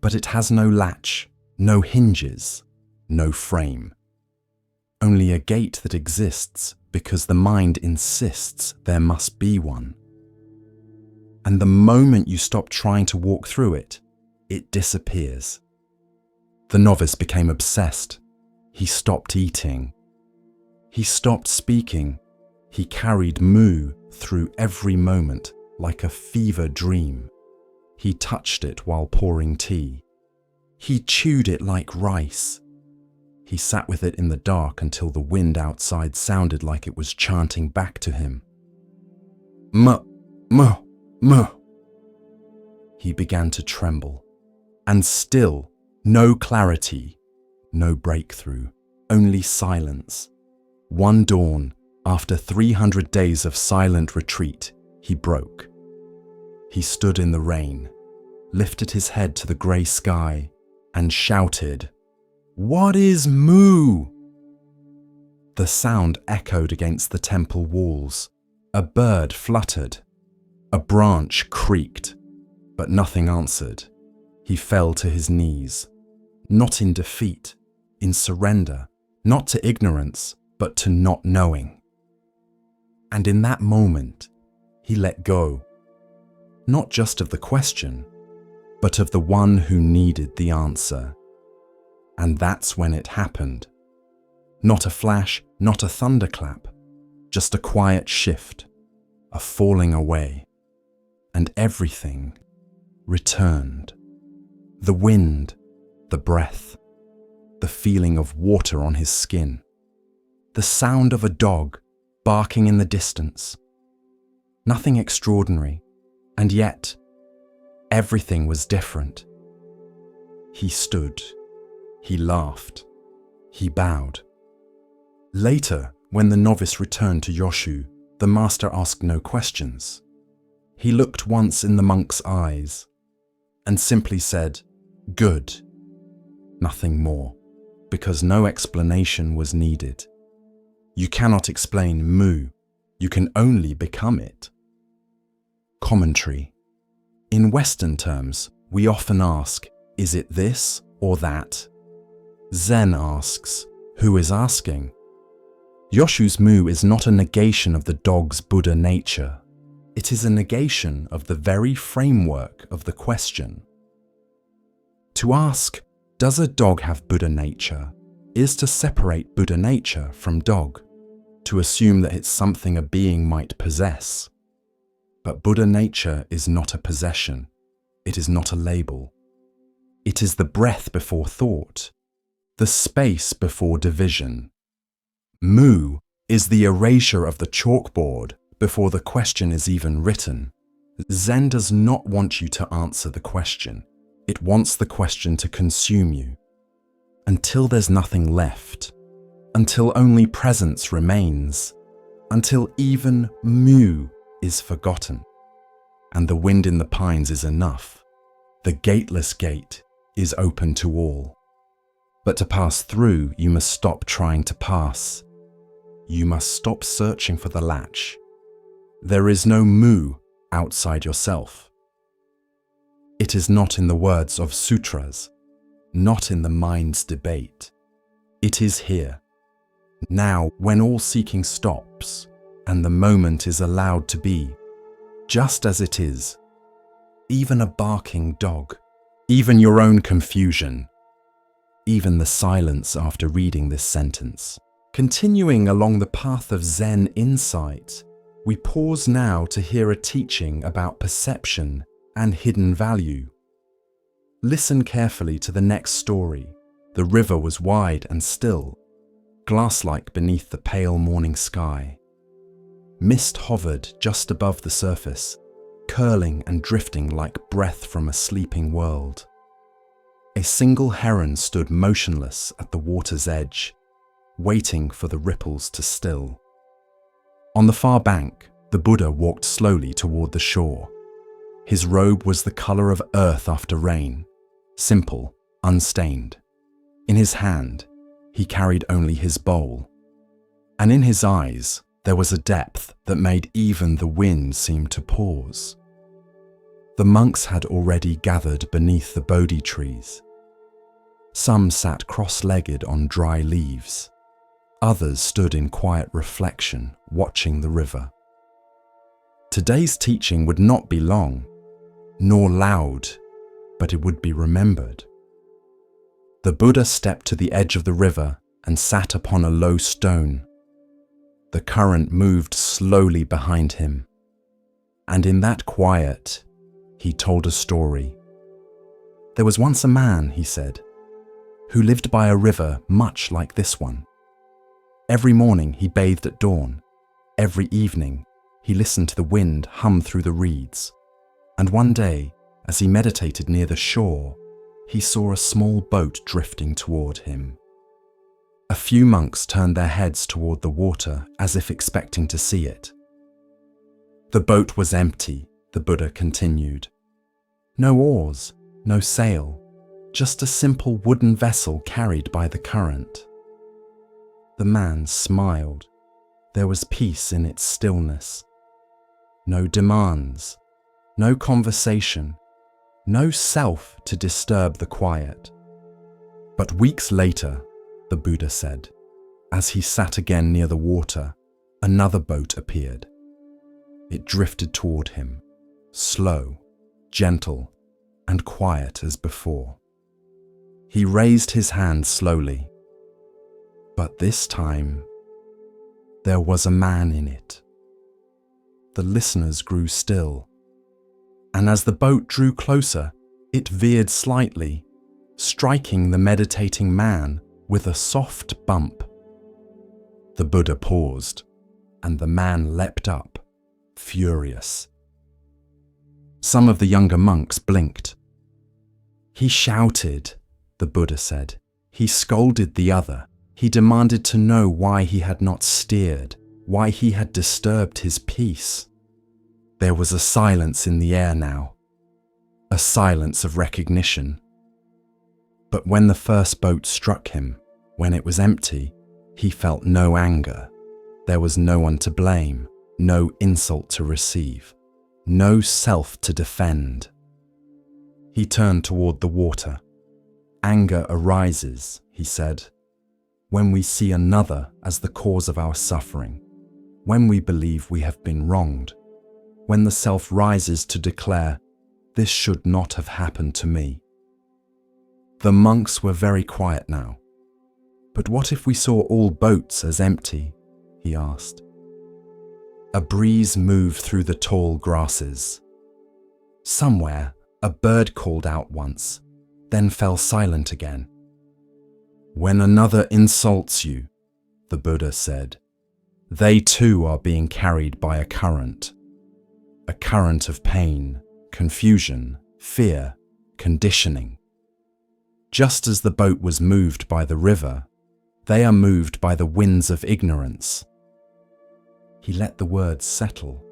but it has no latch, no hinges, no frame. Only a gate that exists because the mind insists there must be one. And the moment you stop trying to walk through it, it disappears. The novice became obsessed. He stopped eating. He stopped speaking. He carried Mu through every moment like a fever dream. He touched it while pouring tea. He chewed it like rice. He sat with it in the dark until the wind outside sounded like it was chanting back to him. "Mu, mu, mu." He began to tremble. And still, no clarity, no breakthrough, only silence. One dawn, after 300 days of silent retreat, he broke. He stood in the rain, lifted his head to the grey sky and shouted, "What is Mu?" The sound echoed against the temple walls. A bird fluttered. A branch creaked, but nothing answered. He fell to his knees, not in defeat, in surrender, not to ignorance, but to not knowing. And in that moment, he let go, not just of the question, but of the one who needed the answer. And that's when it happened. Not a flash, not a thunderclap, just a quiet shift, a falling away, and everything returned. The wind, the breath, the feeling of water on his skin, the sound of a dog barking in the distance. Nothing extraordinary, and yet everything was different. He stood, he laughed, he bowed. Later, when the novice returned to Yoshu, the master asked no questions. He looked once in the monk's eyes and simply said, "Good," nothing more, because no explanation was needed. You cannot explain Mu, you can only become it. Commentary. In Western terms, we often ask, is it this or that? Zen asks, who is asking? Yoshu's Mu is not a negation of the dog's Buddha nature. It is a negation of the very framework of the question. To ask, does a dog have Buddha nature, is to separate Buddha nature from dog, to assume that it's something a being might possess. But Buddha nature is not a possession. It is not a label. It is the breath before thought, the space before division. Mu is the erasure of the chalkboard before the question is even written. Zen does not want you to answer the question. It wants the question to consume you. Until there's nothing left. Until only presence remains. Until even Mu is forgotten. And the wind in the pines is enough. The gateless gate is open to all. But to pass through, you must stop trying to pass. You must stop searching for the latch. There is no Mu outside yourself. It is not in the words of sutras, not in the mind's debate. It is here, now, when all seeking stops and the moment is allowed to be, just as it is. Even a barking dog, even your own confusion, even the silence after reading this sentence. Continuing along the path of Zen insight, we pause now to hear a teaching about perception and hidden value. Listen carefully to the next story. The river was wide and still, glass-like beneath the pale morning sky. Mist hovered just above the surface, curling and drifting like breath from a sleeping world. A single heron stood motionless at the water's edge, waiting for the ripples to still. On the far bank, the Buddha walked slowly toward the shore. His robe was the color of earth after rain, simple, unstained. In his hand, he carried only his bowl. And in his eyes, there was a depth that made even the wind seem to pause. The monks had already gathered beneath the Bodhi trees. Some sat cross-legged on dry leaves. Others stood in quiet reflection, watching the river. Today's teaching would not be long, nor loud, but it would be remembered. The Buddha stepped to the edge of the river and sat upon a low stone. The current moved slowly behind him, and in that quiet, he told a story. There was once a man, he said, who lived by a river much like this one. Every morning he bathed at dawn. Every evening he listened to the wind hum through the reeds. And one day, as he meditated near the shore, he saw a small boat drifting toward him. A few monks turned their heads toward the water as if expecting to see it. The boat was empty, the Buddha continued. No oars, no sail, just a simple wooden vessel carried by the current. The man smiled. There was peace in its stillness. No demands, no conversation, no self to disturb the quiet. But weeks later, the Buddha said, as he sat again near the water, another boat appeared. It drifted toward him, slow, gentle, and quiet as before. He raised his hand slowly, but this time there was a man in it. The listeners grew still, and as the boat drew closer, it veered slightly, striking the meditating man with a soft bump. The Buddha paused, and the man leapt up, furious. Some of the younger monks blinked. He shouted, the Buddha said. He scolded the other. He demanded to know why he had not steered, why he had disturbed his peace. There was a silence in the air now, a silence of recognition. But when the first boat struck him, when it was empty, he felt no anger. There was no one to blame, no insult to receive, no self to defend. He turned toward the water. Anger arises, he said, when we see another as the cause of our suffering, when we believe we have been wronged, when the self rises to declare, this should not have happened to me. The monks were very quiet now. But what if we saw all boats as empty? He asked. A breeze moved through the tall grasses. Somewhere, a bird called out once, then fell silent again. When another insults you, the Buddha said, they too are being carried by a current of pain, confusion, fear, conditioning. Just as the boat was moved by the river, they are moved by the winds of ignorance. He let the words settle.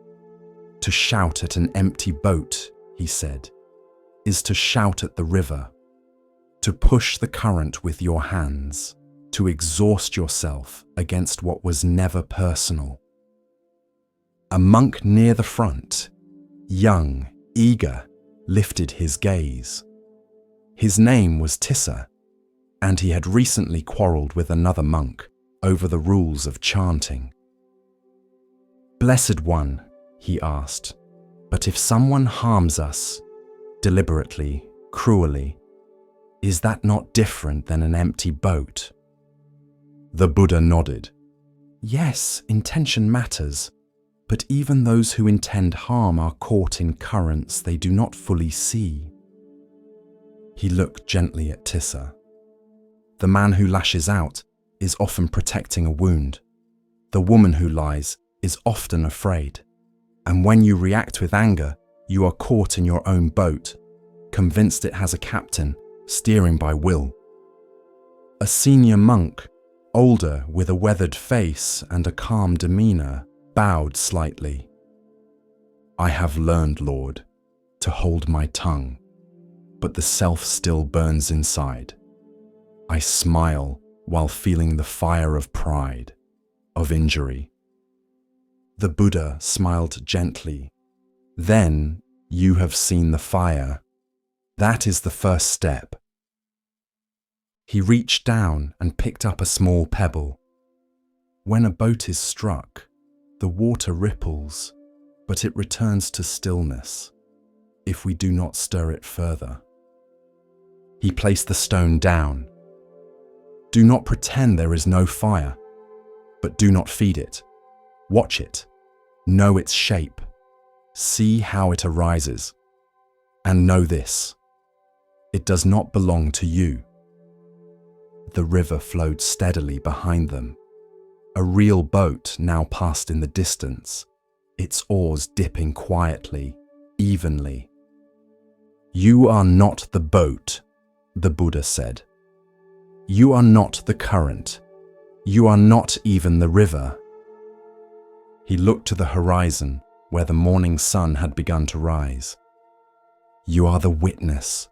To shout at an empty boat, he said, is to shout at the river, to push the current with your hands, to exhaust yourself against what was never personal. A monk near the front, young, eager, lifted his gaze. His name was Tissa, and he had recently quarreled with another monk over the rules of chanting. Blessed One, he asked, but if someone harms us, deliberately, cruelly, is that not different than an empty boat? The Buddha nodded. Yes, intention matters, but even those who intend harm are caught in currents they do not fully see. He looked gently at Tissa. The man who lashes out is often protecting a wound. The woman who lies is often afraid. And when you react with anger, you are caught in your own boat, convinced it has a captain, steering by will. A senior monk, older with a weathered face and a calm demeanor, bowed slightly. I have learned, Lord, to hold my tongue, but the self still burns inside. I smile while feeling the fire of pride, of injury. The Buddha smiled gently. Then you have seen the fire. That is the first step. He reached down and picked up a small pebble. When a boat is struck, the water ripples, but it returns to stillness if we do not stir it further. He placed the stone down. Do not pretend there is no fire, but do not feed it. Watch it. Know its shape. See how it arises. And know this: it does not belong to you. The river flowed steadily behind them. A real boat now passed in the distance, its oars dipping quietly, evenly. You are not the boat, the Buddha said. You are not the current. You are not even the river. He looked to the horizon where the morning sun had begun to rise. You are the witness,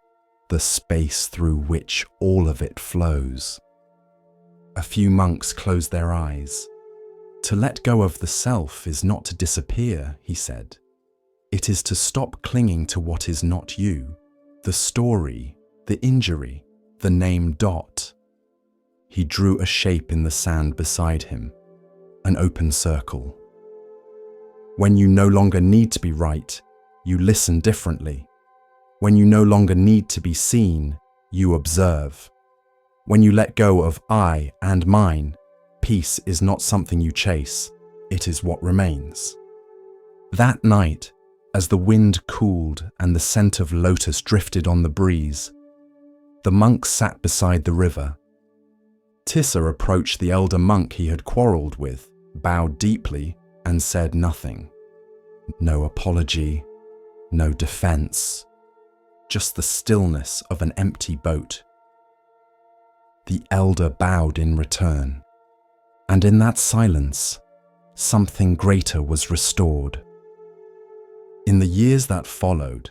the space through which all of it flows. A few monks closed their eyes. To let go of the self is not to disappear, he said. It is to stop clinging to what is not you, the story, the injury, the name Dot. He drew a shape in the sand beside him, an open circle. When you no longer need to be right, you listen differently. When you no longer need to be seen, you observe. When you let go of I and mine, peace is not something you chase, it is what remains. That night, as the wind cooled and the scent of lotus drifted on the breeze, the monk sat beside the river. Tissa approached the elder monk he had quarreled with, bowed deeply, and said nothing. No apology, no defense, just the stillness of an empty boat. The elder bowed in return, and in that silence, something greater was restored. In the years that followed,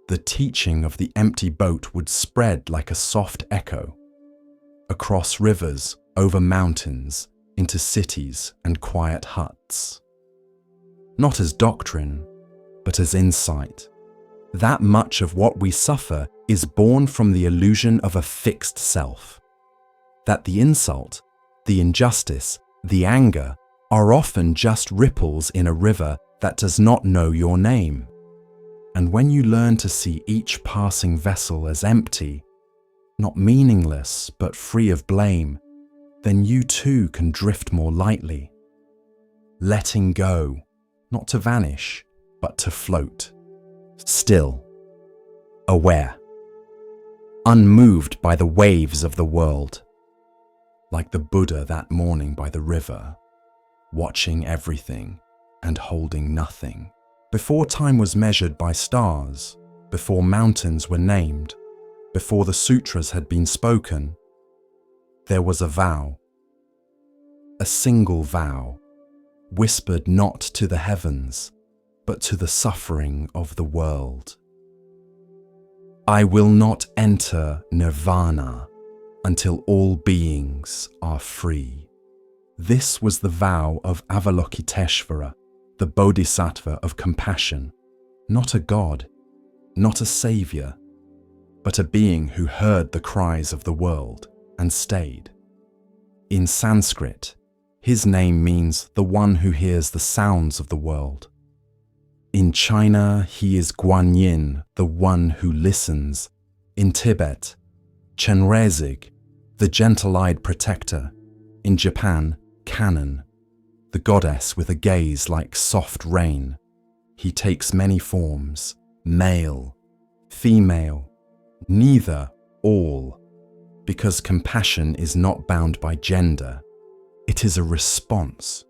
the teaching of the empty boat would spread like a soft echo, across rivers, over mountains, into cities and quiet huts. Not as doctrine, but as insight. That much of what we suffer is born from the illusion of a fixed self. That the insult, the injustice, the anger are often just ripples in a river that does not know your name. And when you learn to see each passing vessel as empty, not meaningless but free of blame, then you too can drift more lightly. Letting go, not to vanish, but to float. Still, aware, unmoved by the waves of the world. Like the Buddha that morning by the river, watching everything and holding nothing. Before time was measured by stars, before mountains were named, before the sutras had been spoken, there was a vow. A single vow, whispered not to the heavens, but to the suffering of the world. I will not enter nirvana until all beings are free. This was the vow of Avalokiteshvara, the bodhisattva of compassion, not a god, not a savior, but a being who heard the cries of the world and stayed. In Sanskrit, his name means the one who hears the sounds of the world. In China, he is Guanyin, the one who listens. In Tibet, Chenrezig, the gentle-eyed protector. In Japan, Kannon, the goddess with a gaze like soft rain. He takes many forms, male, female, neither, all, because compassion is not bound by gender. It is a response,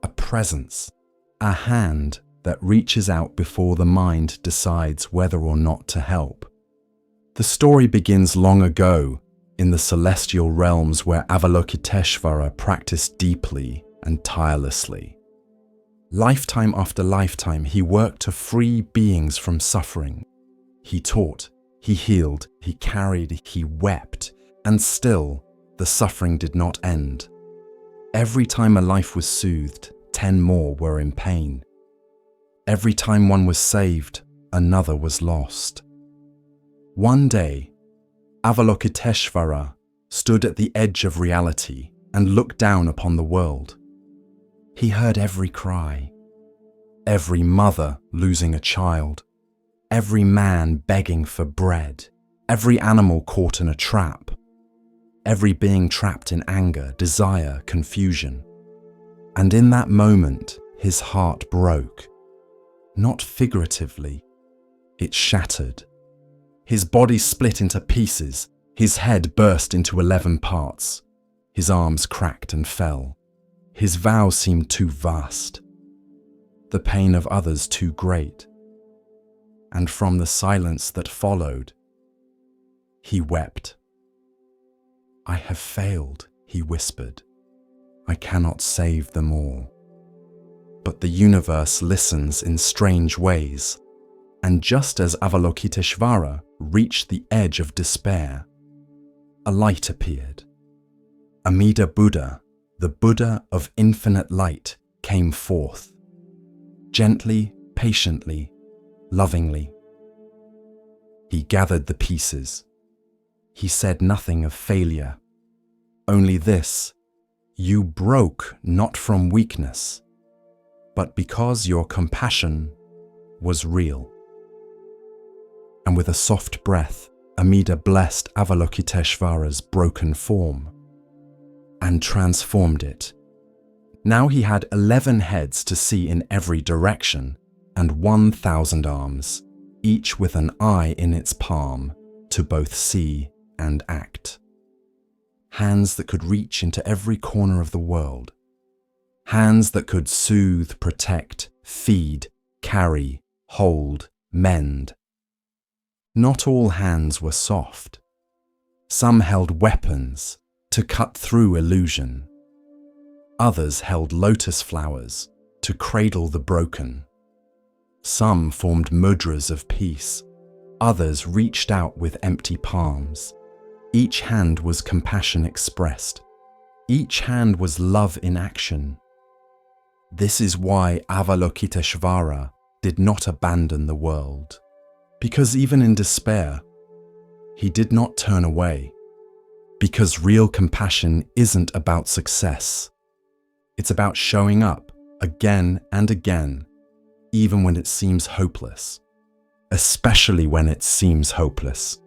a presence, a hand that reaches out before the mind decides whether or not to help. The story begins long ago in the celestial realms where Avalokiteshvara practiced deeply and tirelessly. Lifetime after lifetime, he worked to free beings from suffering. He taught, he healed, he carried, he wept, and still the suffering did not end. Every time a life was soothed, 10 more were in pain. Every time one was saved, another was lost. One day, Avalokiteshvara stood at the edge of reality and looked down upon the world. He heard every cry, every mother losing a child, every man begging for bread, every animal caught in a trap, every being trapped in anger, desire, confusion. And in that moment, his heart broke. Not figuratively, it shattered. His body split into pieces, his head burst into 11 parts, his arms cracked and fell. His vow seemed too vast, the pain of others too great. And from the silence that followed, he wept. I have failed, he whispered. I cannot save them all. But the universe listens in strange ways. And just as Avalokiteshvara reached the edge of despair, a light appeared. Amida Buddha, the Buddha of infinite light, came forth. Gently, patiently, lovingly. He gathered the pieces. He said nothing of failure. Only this: you broke not from weakness, but because your compassion was real. And with a soft breath, Amida blessed Avalokiteshvara's broken form and transformed it. Now he had 11 heads to see in every direction and 1,000 arms, each with an eye in its palm to both see and act. Hands that could reach into every corner of the world. Hands that could soothe, protect, feed, carry, hold, mend. Not all hands were soft. Some held weapons to cut through illusion. Others held lotus flowers to cradle the broken. Some formed mudras of peace. Others reached out with empty palms. Each hand was compassion expressed. Each hand was love in action. This is why Avalokiteshvara did not abandon the world. Because even in despair, he did not turn away. Because real compassion isn't about success. It's about showing up again and again, even when it seems hopeless. Especially when it seems hopeless.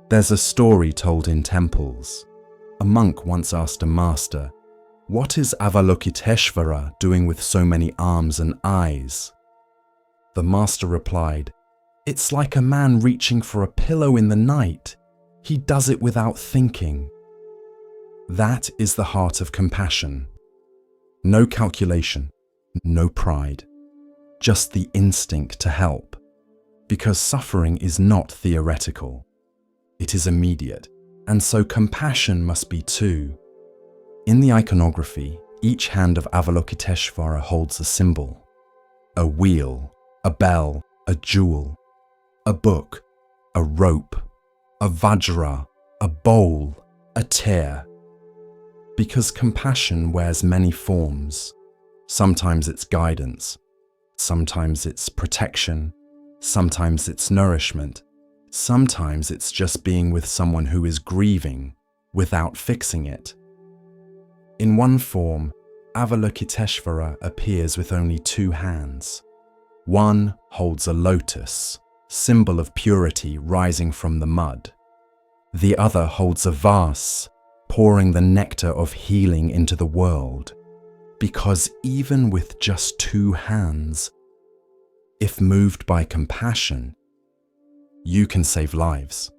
There's a story told in temples. A monk once asked a master, "What is Avalokiteshvara doing with so many arms and eyes?" The master replied, "It's like a man reaching for a pillow in the night. He does it without thinking." That is the heart of compassion. No calculation, no pride, just the instinct to help. Because suffering is not theoretical. It is immediate, and so compassion must be too. In the iconography, each hand of Avalokiteshvara holds a symbol. A wheel, a bell, a jewel, a book, a rope, a vajra, a bowl, a tear. Because compassion wears many forms. Sometimes it's guidance, sometimes it's protection, sometimes it's nourishment, sometimes it's just being with someone who is grieving without fixing it. In one form, Avalokiteshvara appears with only 2 hands. One holds a lotus, symbol of purity rising from the mud. The other holds a vase, pouring the nectar of healing into the world. Because even with just 2 hands, if moved by compassion, you can save lives.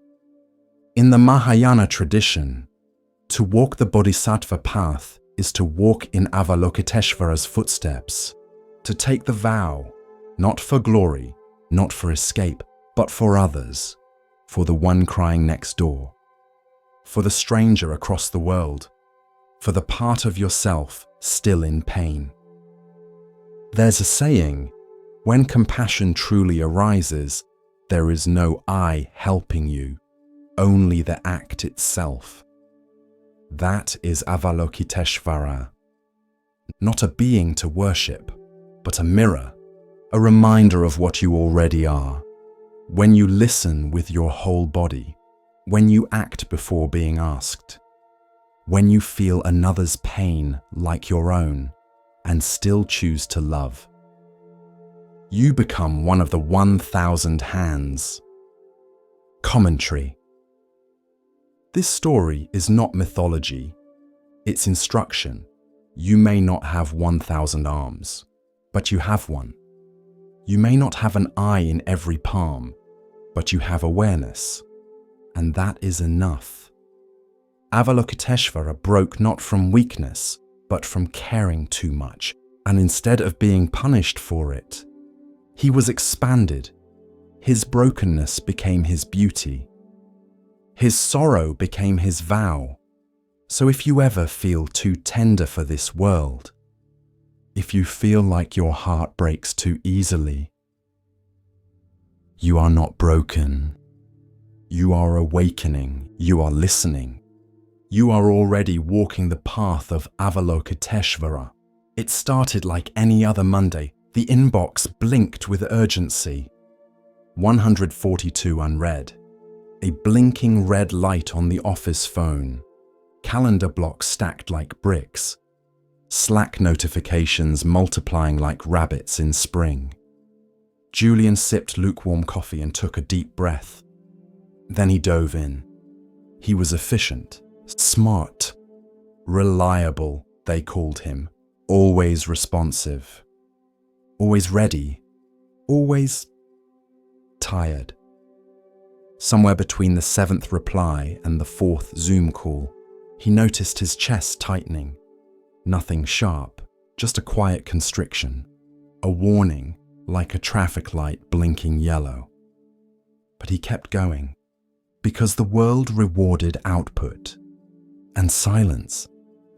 In the Mahayana tradition, to walk the Bodhisattva path is to walk in Avalokiteshvara's footsteps, to take the vow, not for glory, not for escape, but for others, for the one crying next door, for the stranger across the world, for the part of yourself still in pain. There's a saying, when compassion truly arises, there is no I helping you, only the act itself. That is Avalokiteshvara. Not a being to worship, but a mirror, a reminder of what you already are. When you listen with your whole body, when you act before being asked, when you feel another's pain like your own and still choose to love, you become one of the 1,000 hands. Commentary. This story is not mythology, it's instruction. You may not have 1,000 arms, but you have one. You may not have an eye in every palm, but you have awareness, and that is enough. Avalokiteshvara broke not from weakness, but from caring too much, and instead of being punished for it, he was expanded. His brokenness became his beauty. His sorrow became his vow. So if you ever feel too tender for this world, if you feel like your heart breaks too easily, You are not broken. You are awakening. You are listening. You are already walking the path of Avalokiteshvara. It started like any other Monday. The inbox blinked with urgency. 142 unread. A blinking red light on the office phone. Calendar blocks stacked like bricks. Slack notifications multiplying like rabbits in spring. Julian sipped lukewarm coffee and took a deep breath. Then he dove in. He was efficient, smart, reliable, they called him. Always responsive. Always ready. Always tired. Somewhere between the 7th reply and the 4th Zoom call, he noticed his chest tightening. Nothing sharp, just a quiet constriction. A warning, like a traffic light blinking yellow. But he kept going, because the world rewarded output. And silence.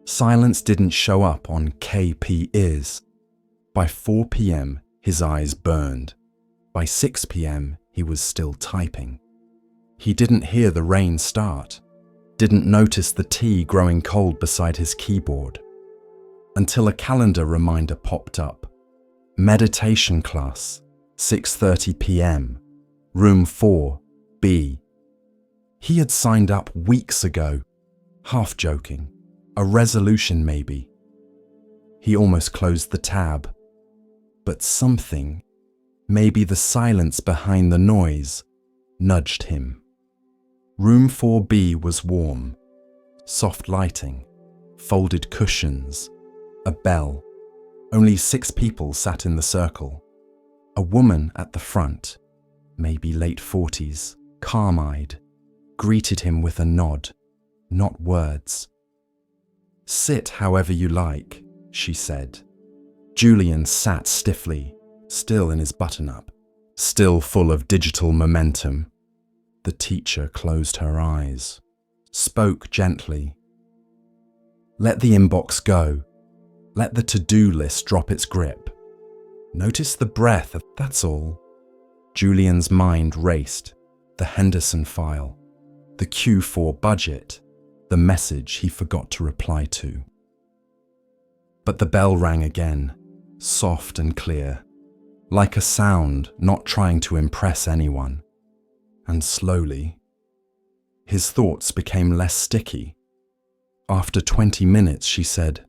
Silence didn't show up on KP Is. By 4 p.m., his eyes burned. By 6 p.m., he was still typing. He didn't hear the rain start, didn't notice the tea growing cold beside his keyboard, until a calendar reminder popped up. Meditation class, 6:30 p.m., room 4B. He had signed up weeks ago, half joking, a resolution maybe. He almost closed the tab, but something, maybe the silence behind the noise, nudged him. Room 4B was warm, soft lighting, folded cushions, a bell. Only 6 people sat in the circle. A woman at the front, maybe late 40s, calm-eyed, greeted him with a nod, not words. "Sit however you like," she said. Julian sat stiffly, still in his button-up, still full of digital momentum. The teacher closed her eyes, spoke gently. "Let the inbox go. Let the to-do list drop its grip. Notice the breath, that's all." Julian's mind raced. The Henderson file, the Q4 budget, the message he forgot to reply to. But the bell rang again, soft and clear, like a sound not trying to impress anyone. And slowly, his thoughts became less sticky. After 20 minutes, she said,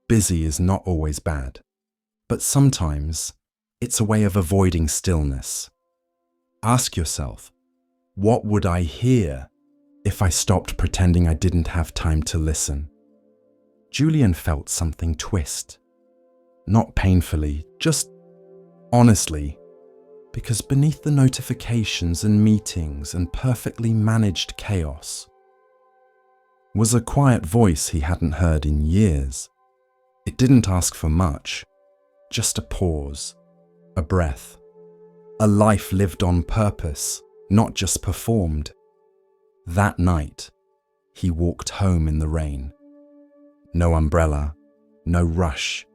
"Busy is not always bad, but sometimes it's a way of avoiding stillness. Ask yourself, what would I hear if I stopped pretending I didn't have time to listen?" Julian felt something twist. Not painfully, just honestly, because beneath the notifications and meetings and perfectly managed chaos was a quiet voice he hadn't heard in years. It didn't ask for much, just a pause, a breath, a life lived on purpose, not just performed. That night, he walked home in the rain. No umbrella, no rush.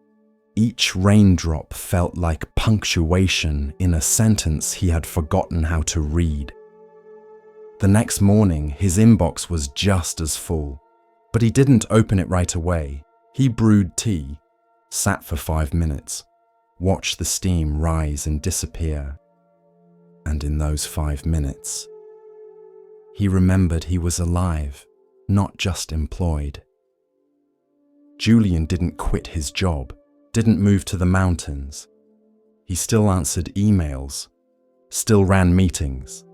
Each raindrop felt like punctuation in a sentence he had forgotten how to read. The next morning, his inbox was just as full, but he didn't open it right away. He brewed tea, sat for 5 minutes, watched the steam rise and disappear. And in those 5 minutes, he remembered he was alive, not just employed. Julian didn't quit his job, didn't move to the mountains. He still answered emails, still ran meetings.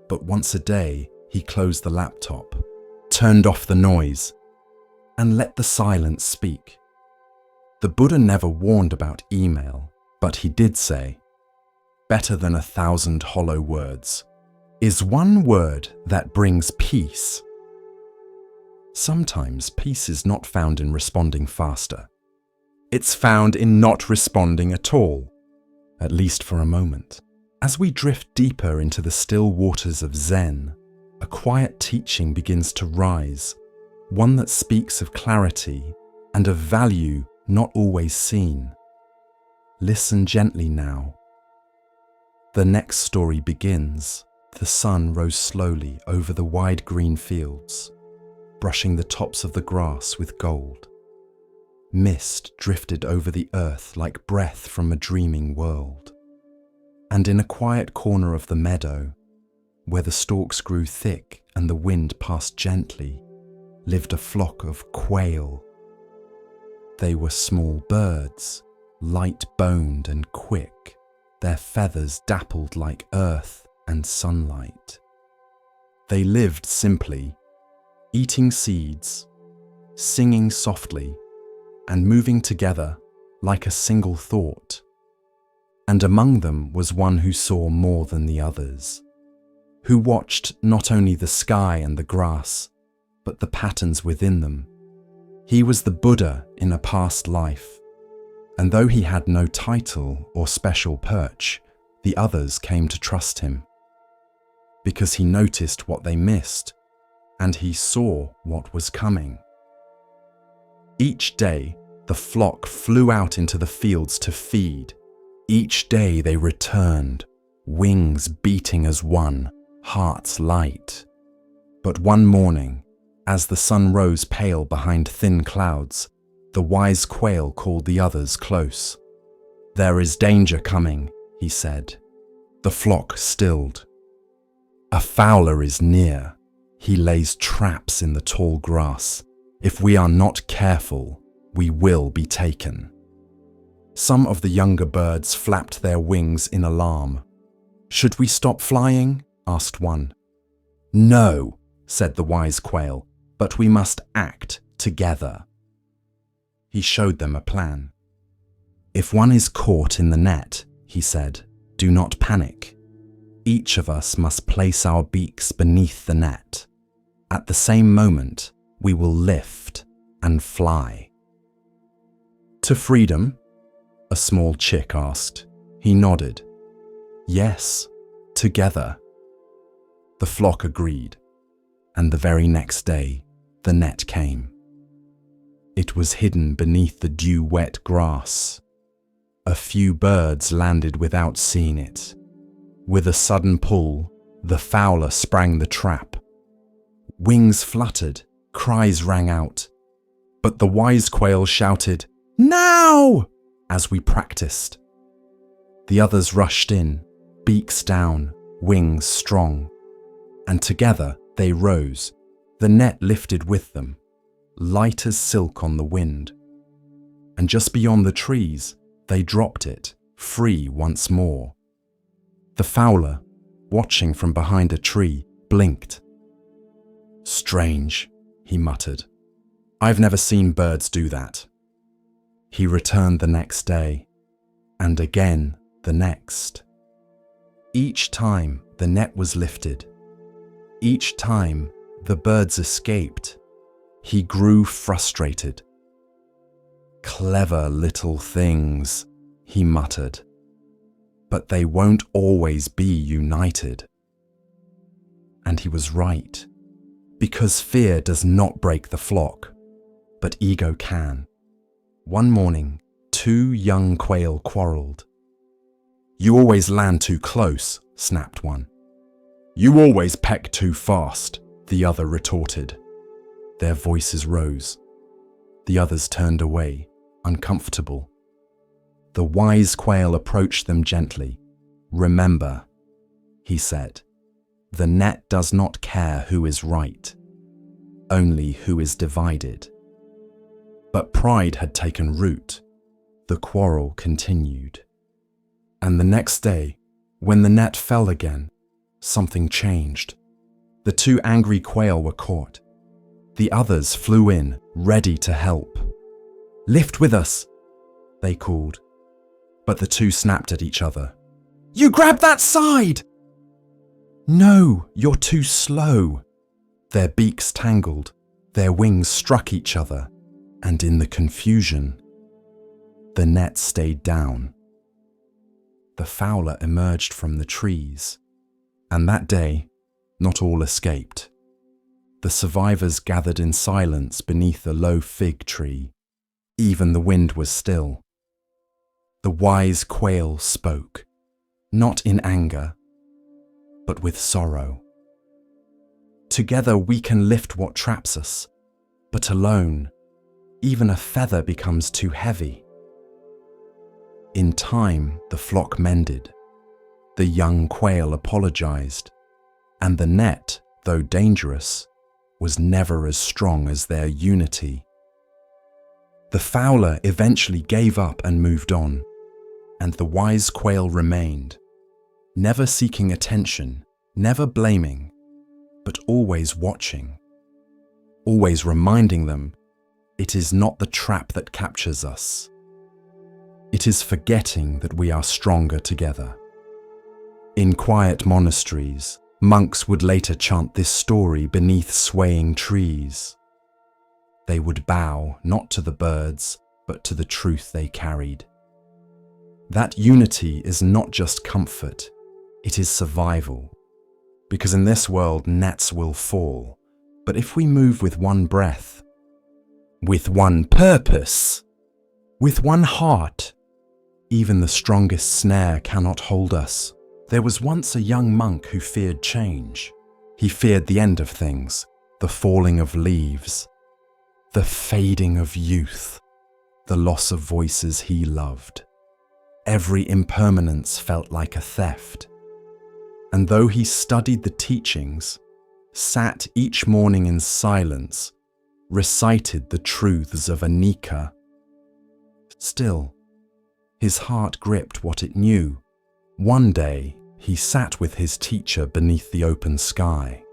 But once a day, he closed the laptop, turned off the noise, and let the silence speak. The Buddha never warned about email, but he did say, "Better than 1,000 hollow words is one word that brings peace." Sometimes peace is not found in responding faster. It's found in not responding at all, at least for a moment. As we drift deeper into the still waters of Zen, a quiet teaching begins to rise, one that speaks of clarity and of value not always seen. Listen gently now. The next story begins. The sun rose slowly over the wide green fields, brushing the tops of the grass with gold. Mist drifted over the earth like breath from a dreaming world. And in a quiet corner of the meadow, where the stalks grew thick and the wind passed gently, lived a flock of quail. They were small birds, light-boned and quick, their feathers dappled like earth and sunlight. They lived simply, eating seeds, singing softly, and moving together like a single thought. And among them was one who saw more than the others, who watched not only the sky and the grass, but the patterns within them. He was the Buddha in a past life, and though he had no title or special perch, the others came to trust him, because he noticed what they missed, and he saw what was coming. Each day, the flock flew out into the fields to feed. Each day they returned, wings beating as one, hearts light. But one morning, as the sun rose pale behind thin clouds, the wise quail called the others close. "There is danger coming," he said. The flock stilled. "A fowler is near. He lays traps in the tall grass. If we are not careful, we will be taken." Some of the younger birds flapped their wings in alarm. "Should we stop flying?" asked one. "No," said the wise quail, "but we must act together." He showed them a plan. "If one is caught in the net," he said, "do not panic. Each of us must place our beaks beneath the net. At the same moment, we will lift and fly." "To freedom?" a small chick asked. He nodded. "Yes, together." The flock agreed, and the very next day, the net came. It was hidden beneath the dew-wet grass. A few birds landed without seeing it. With a sudden pull, the fowler sprang the trap. Wings fluttered, cries rang out, but the wise quail shouted, "Now!" as we practiced. The others rushed in, beaks down, wings strong, and together they rose, the net lifted with them, light as silk on the wind. And just beyond the trees, they dropped it, free once more. The fowler, watching from behind a tree, blinked. "Strange," he muttered. "I've never seen birds do that." He returned the next day, and again the next. Each time the net was lifted. Each time the birds escaped. He grew frustrated. "Clever little things," he muttered. "But they won't always be united." And he was right, because fear does not break the flock, but ego can. One morning, two young quail quarreled. "You always land too close," snapped one. "You always peck too fast," the other retorted. Their voices rose. The others turned away, uncomfortable. The wise quail approached them gently. "Remember," he said, "the net does not care who is right, only who is divided." But pride had taken root. The quarrel continued. And the next day, when the net fell again, something changed. The two angry quail were caught. The others flew in, ready to help. "Lift with us," they called. But the two snapped at each other. "You grab that side!" "No, you're too slow." Their beaks tangled, their wings struck each other, and in the confusion, the net stayed down. The fowler emerged from the trees, and that day, not all escaped. The survivors gathered in silence beneath a low fig tree. Even the wind was still. The wise quail spoke. not in anger, but with sorrow. Together we can lift what traps us, but alone, even a feather becomes too heavy. In time, the flock mended. The young quail apologized, and the net, though dangerous, was never as strong as their unity. The fowler eventually gave up and moved on, and the wise quail remained, never seeking attention, never blaming, but always watching, always reminding them it is not the trap that captures us. It is forgetting that we are stronger together. In quiet monasteries, monks would later chant this story beneath swaying trees. They would bow not to the birds, but to the truth they carried. That unity is not just comfort, it is survival. Because in this world, nets will fall. But if we move with one breath, with one purpose, with one heart, even the strongest snare cannot hold us. There was once a young monk who feared change. He feared the end of things, the falling of leaves, the fading of youth, the loss of voices he loved. Every impermanence felt like a theft. And though he studied the teachings, sat each morning in silence, recited the truths of Anika, still, his heart gripped what it knew. One day, he sat with his teacher beneath the open sky.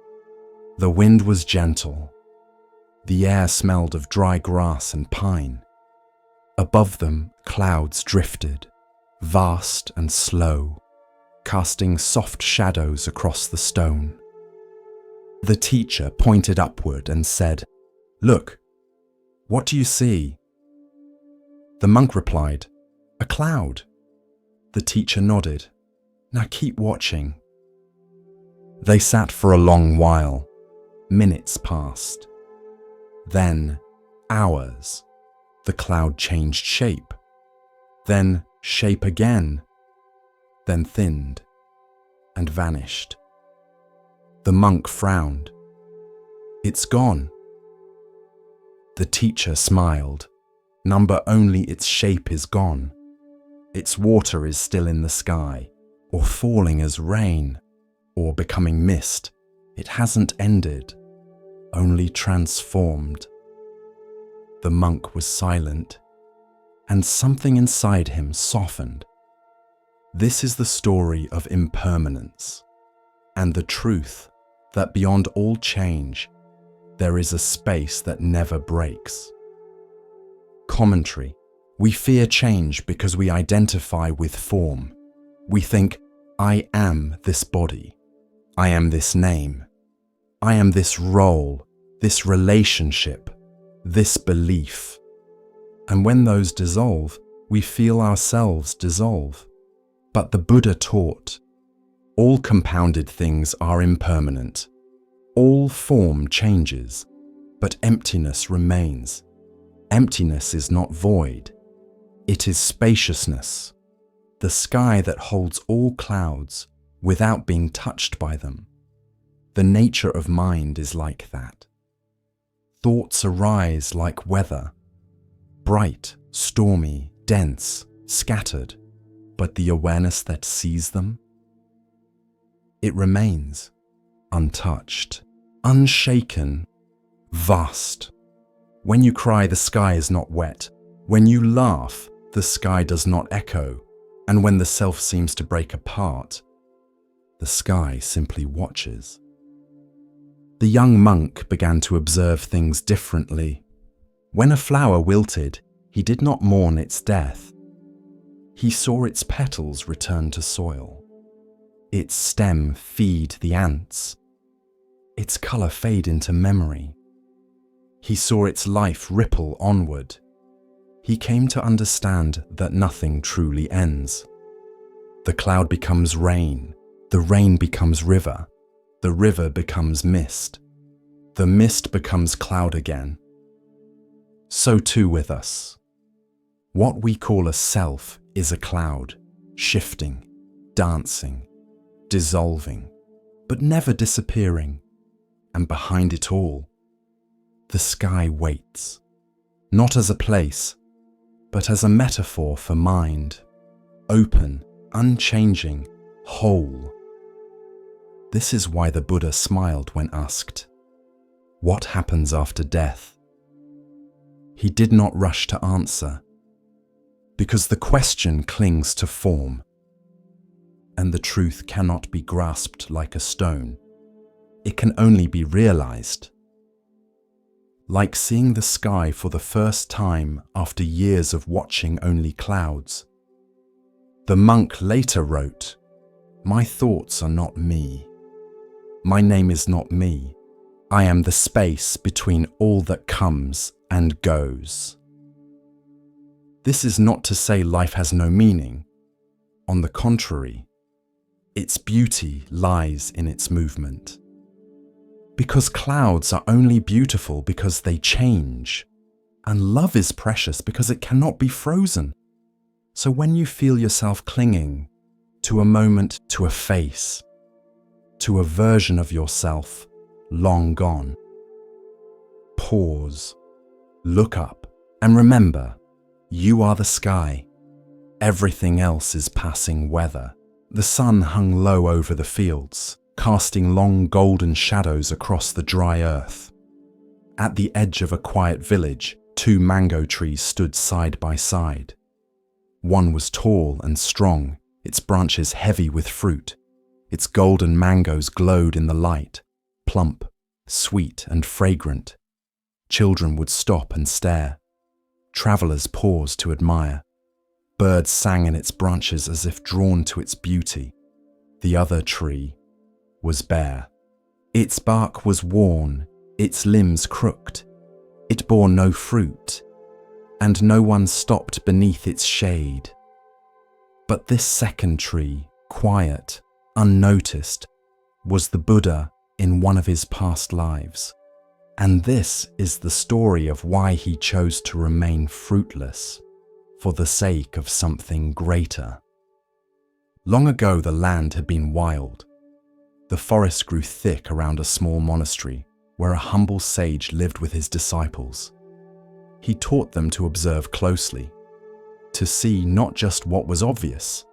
The wind was gentle. The air smelled of dry grass and pine. Above them, clouds drifted, vast and slow, casting soft shadows across the stone. The teacher pointed upward and said, "Look, what do you see?" The monk replied, "A cloud." The teacher nodded. "Now keep watching." They sat for a long while. Minutes passed. Then hours. The cloud changed shape. Then shape again. Then thinned and vanished. The monk frowned. "It's gone." The teacher smiled. "Number only its shape is gone. Its water is still in the sky, or falling as rain, or becoming mist. It hasn't ended, only transformed." The monk was silent, and something inside him softened. This is the story of impermanence, and the truth that beyond all change, there is a space that never breaks. Commentary. We fear change because we identify with form. We think, I am this body. I am this name. I am this role, this relationship, this belief. And when those dissolve, we feel ourselves dissolve. But the Buddha taught, all compounded things are impermanent. All form changes, but emptiness remains. Emptiness is not void. It is spaciousness, the sky that holds all clouds without being touched by them. The nature of mind is like that. Thoughts arise like weather, bright, stormy, dense, scattered, but the awareness that sees them, it remains untouched, unshaken, vast. When you cry, the sky is not wet. When you laugh, the sky does not echo. And when the self seems to break apart, the sky simply watches. The young monk began to observe things differently. When a flower wilted, he did not mourn its death. He saw its petals return to soil, its stem feed the ants, its color fade into memory. He saw its life ripple onward. He came to understand that nothing truly ends. The cloud becomes rain, the rain becomes river, the river becomes mist, the mist becomes cloud again. So too with us. What we call a self is a cloud, shifting, dancing, dissolving, but never disappearing. And behind it all, the sky waits, not as a place, but as a metaphor for mind, open, unchanging, whole. This is why the Buddha smiled when asked, "What happens after death?" He did not rush to answer, because the question clings to form, and the truth cannot be grasped like a stone. It can only be realized. Like seeing the sky for the first time after years of watching only clouds. The monk later wrote, "My thoughts are not me. My name is not me. I am the space between all that comes and goes." This is not to say life has no meaning. On the contrary, its beauty lies in its movement. Because clouds are only beautiful because they change, and love is precious because it cannot be frozen. So when you feel yourself clinging to a moment, to a face, to a version of yourself long gone, pause, look up, and remember, you are the sky. Everything else is passing weather. The sun hung low over the fields, casting long golden shadows across the dry earth. At the edge of a quiet village, 2 mango trees stood side by side. One was tall and strong, its branches heavy with fruit. Its golden mangoes glowed in the light, plump, sweet and fragrant. Children would stop and stare. Travelers paused to admire. Birds sang in its branches as if drawn to its beauty. The other tree was bare. Its bark was worn, its limbs crooked. It bore no fruit, and no one stopped beneath its shade. But this second tree, quiet, unnoticed, was the Buddha in one of his past lives. And this is the story of why he chose to remain fruitless, for the sake of something greater. Long ago, the land had been wild. The forest grew thick around a small monastery where a humble sage lived with his disciples. He taught them to observe closely, to see not just what was obvious,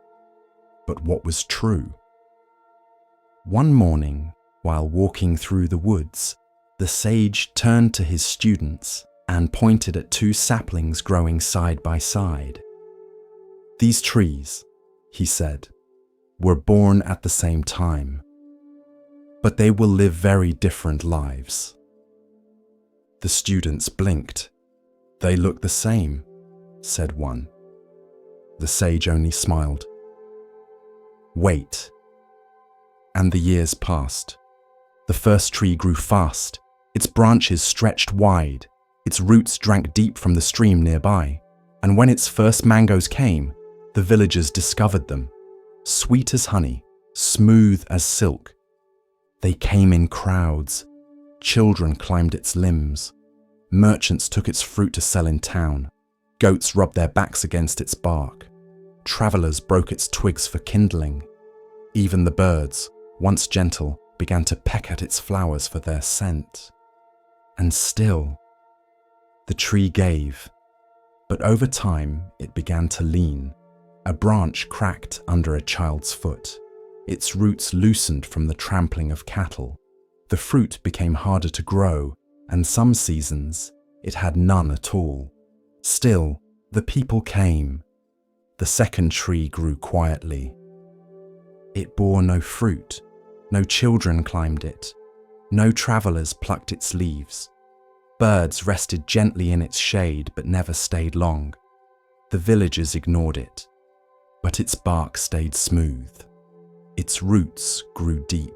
but what was true. One morning, while walking through the woods, the sage turned to his students and pointed at 2 saplings growing side by side. "These trees," he said, "were born at the same time, but they will live very different lives." The students blinked. "They look the same," said one. The sage only smiled. "Wait." And the years passed. The first tree grew fast. Its branches stretched wide. Its roots drank deep from the stream nearby. And when its first mangoes came, the villagers discovered them, sweet as honey, smooth as silk. They came in crowds. Children climbed its limbs. Merchants took its fruit to sell in town. Goats rubbed their backs against its bark. Travelers broke its twigs for kindling. Even the birds, once gentle, began to peck at its flowers for their scent. And still, the tree gave, but over time it began to lean. A branch cracked under a child's foot. Its roots loosened from the trampling of cattle. The fruit became harder to grow, and some seasons it had none at all. Still, the people came. The second tree grew quietly. It bore no fruit. No children climbed it. No travelers plucked its leaves. Birds rested gently in its shade but never stayed long. The villagers ignored it, but its bark stayed smooth. Its roots grew deep.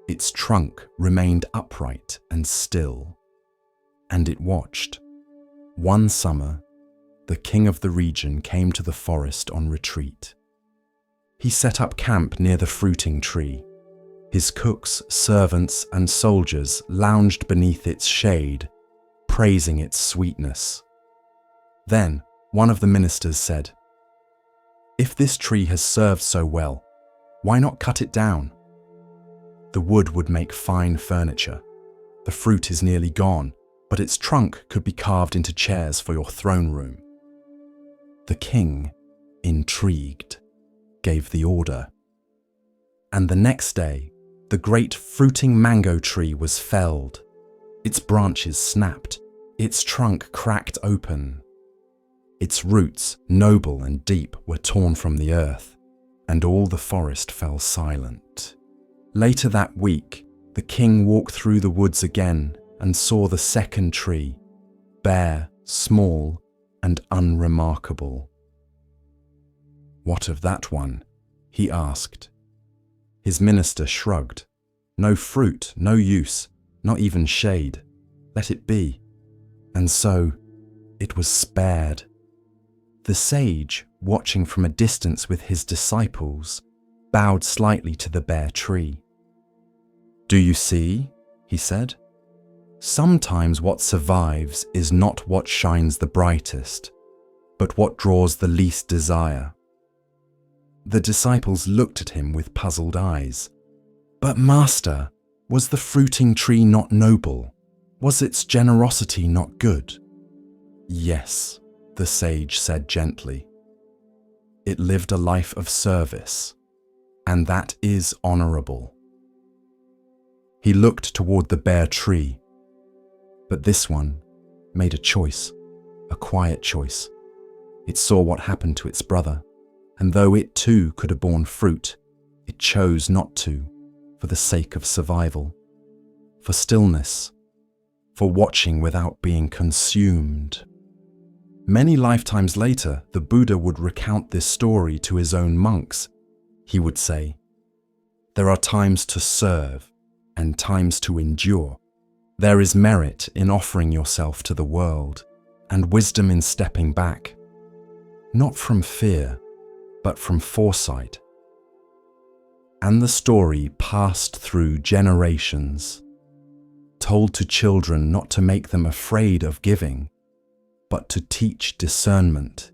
Its trunk remained upright and still. And it watched. One summer, the king of the region came to the forest on retreat. He set up camp near the fruiting tree. His cooks, servants, and soldiers lounged beneath its shade, praising its sweetness. Then one of the ministers said, If this tree has served so well, why not cut it down? The wood would make fine furniture. The fruit is nearly gone, but its trunk could be carved into chairs for your throne room. The king, intrigued, gave the order. And the next day, the great fruiting mango tree was felled. Its branches snapped, its trunk cracked open. Its roots, noble and deep, were torn from the earth, and all the forest fell silent. Later that week, the king walked through the woods again and saw the second tree, bare, small, and unremarkable. "What of that one?" he asked. His minister shrugged. "No fruit, no use, not even shade. Let it be." And so it was spared. The sage, watching from a distance with his disciples, bowed slightly to the bare tree. "Do you see?" he said. "Sometimes what survives is not what shines the brightest, but what draws the least desire." The disciples looked at him with puzzled eyes. "But Master, was the fruiting tree not noble? Was its generosity not good?" "Yes," the sage said gently. "It lived a life of service, and that is honorable." He looked toward the bare tree, but this one made a choice, a quiet choice. It saw what happened to its brother, and though it too could have borne fruit, it chose not to, for the sake of survival, for stillness, for watching without being consumed. Many lifetimes later, the Buddha would recount this story to his own monks. He would say, "There are times to serve and times to endure. There is merit in offering yourself to the world, and wisdom in stepping back, not from fear, but from foresight." And the story passed through generations, told to children not to make them afraid of giving, but to teach discernment,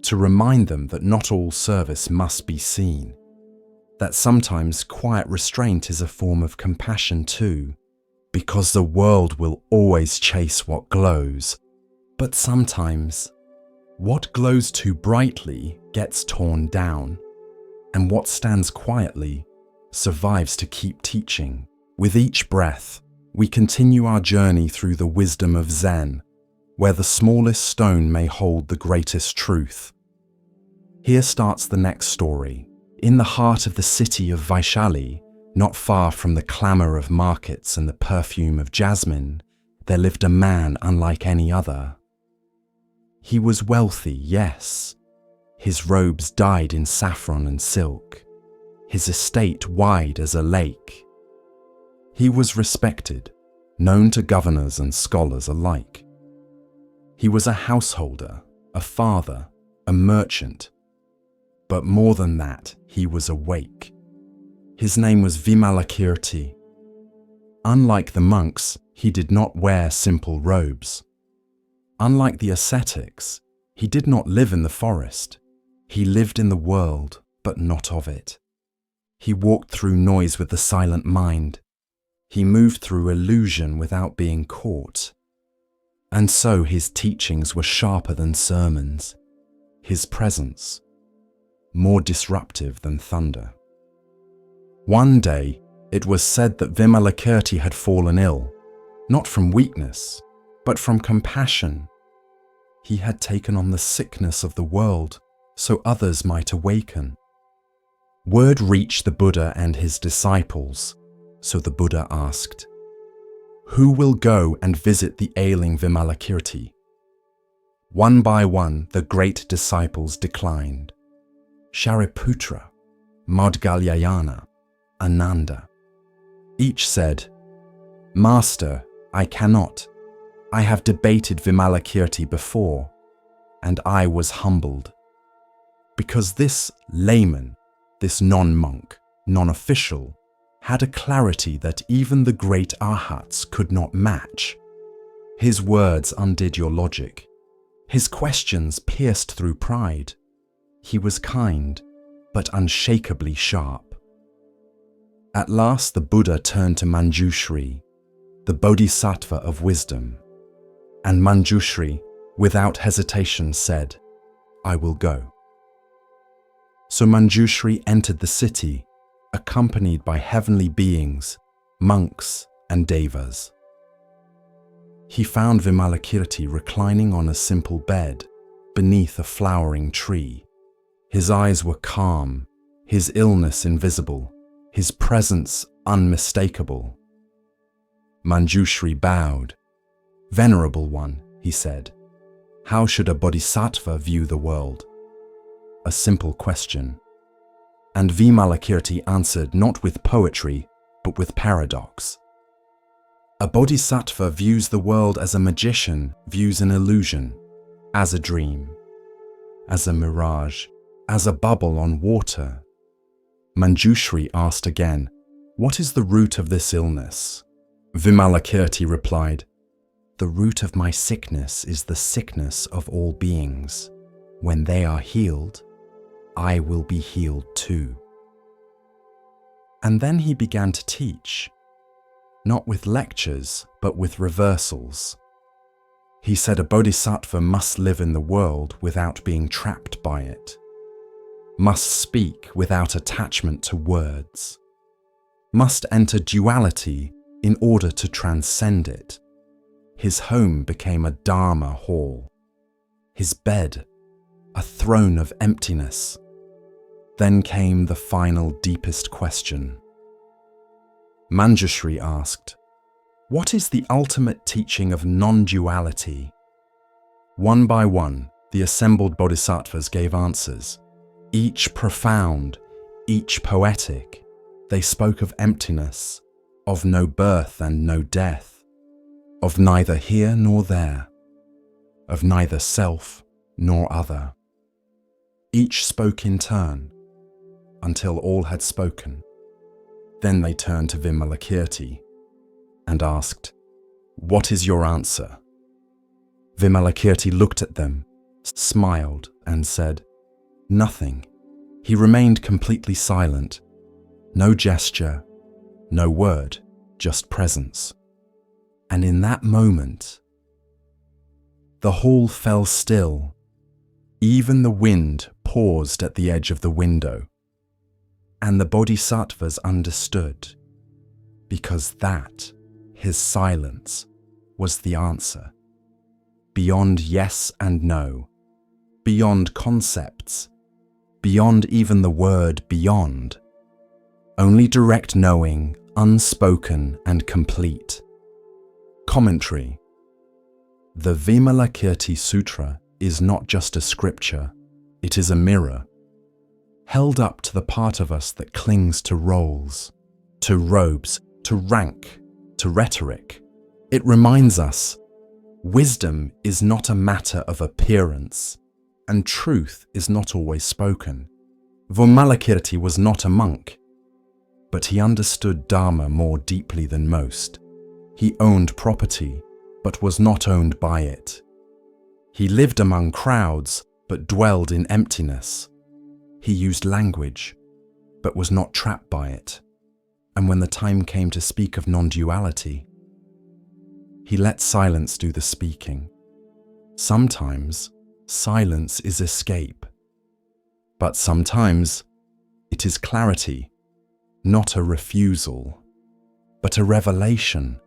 to remind them that not all service must be seen, that sometimes quiet restraint is a form of compassion too, because the world will always chase what glows, but sometimes what glows too brightly gets torn down, and what stands quietly survives to keep teaching. With each breath, we continue our journey through the wisdom of Zen, where the smallest stone may hold the greatest truth. Here starts the next story. In the heart of the city of Vaishali, not far from the clamour of markets and the perfume of jasmine, there lived a man unlike any other. He was wealthy, yes. His robes dyed in saffron and silk, his estate wide as a lake. He was respected, known to governors and scholars alike. He was a householder, a father, a merchant. But more than that, he was awake. His name was Vimalakirti. Unlike the monks, he did not wear simple robes. Unlike the ascetics, he did not live in the forest. He lived in the world, but not of it. He walked through noise with a silent mind. He moved through illusion without being caught. And so his teachings were sharper than sermons, his presence more disruptive than thunder. One day, it was said that Vimalakirti had fallen ill, not from weakness, but from compassion. He had taken on the sickness of the world so others might awaken. Word reached the Buddha and his disciples, so the Buddha asked, "Who will go and visit the ailing Vimalakirti?" One by one, the great disciples declined. Shariputra, Maudgalyayana, Ananda. Each said, "Master, I cannot. I have debated Vimalakirti before, and I was humbled." Because this layman, this non-monk, non-official, had a clarity that even the great arhats could not match. His words undid your logic. His questions pierced through pride. He was kind, but unshakably sharp. At last the Buddha turned to Manjushri, the Bodhisattva of wisdom, and Manjushri, without hesitation, said, "I will go." So Manjushri entered the city, accompanied by heavenly beings, monks, and devas. He found Vimalakirti reclining on a simple bed beneath a flowering tree. His eyes were calm, his illness invisible, his presence unmistakable. Manjushri bowed. "Venerable one," he said, "how should a bodhisattva view the world?" A simple question. And Vimalakirti answered not with poetry, but with paradox. A bodhisattva views the world as a magician views an illusion, as a dream, as a mirage, as a bubble on water. Manjushri asked again, "What is the root of this illness?" Vimalakirti replied, "The root of my sickness is the sickness of all beings. When they are healed, I will be healed too." And then he began to teach, not with lectures, but with reversals. He said a bodhisattva must live in the world without being trapped by it, must speak without attachment to words, must enter duality in order to transcend it. His home became a Dharma hall, his bed a throne of emptiness. Then came the final deepest question. Manjushri asked, "What is the ultimate teaching of non-duality?" One by one, the assembled bodhisattvas gave answers, each profound, each poetic. They spoke of emptiness, of no birth and no death, of neither here nor there, of neither self nor other. Each spoke in turn, until all had spoken. Then they turned to Vimalakirti and asked, "What is your answer?" Vimalakirti looked at them, smiled, and said, "Nothing." He remained completely silent. No gesture, no word, just presence. And in that moment, the hall fell still. Even the wind paused at the edge of the window. And the bodhisattvas understood, because that, his silence, was the answer. Beyond yes and no, beyond concepts, beyond even the word beyond. Only direct knowing, unspoken and complete. Commentary. The Vimalakirti Sutra is not just a scripture, it is a mirror, held up to the part of us that clings to roles, to robes, to rank, to rhetoric. It reminds us, wisdom is not a matter of appearance, and truth is not always spoken. Vimalakirti was not a monk, but he understood Dharma more deeply than most. He owned property, but was not owned by it. He lived among crowds, but dwelled in emptiness. He used language, but was not trapped by it. And when the time came to speak of non-duality, he let silence do the speaking. Sometimes, silence is escape. But sometimes, it is clarity, not a refusal, but a revelation.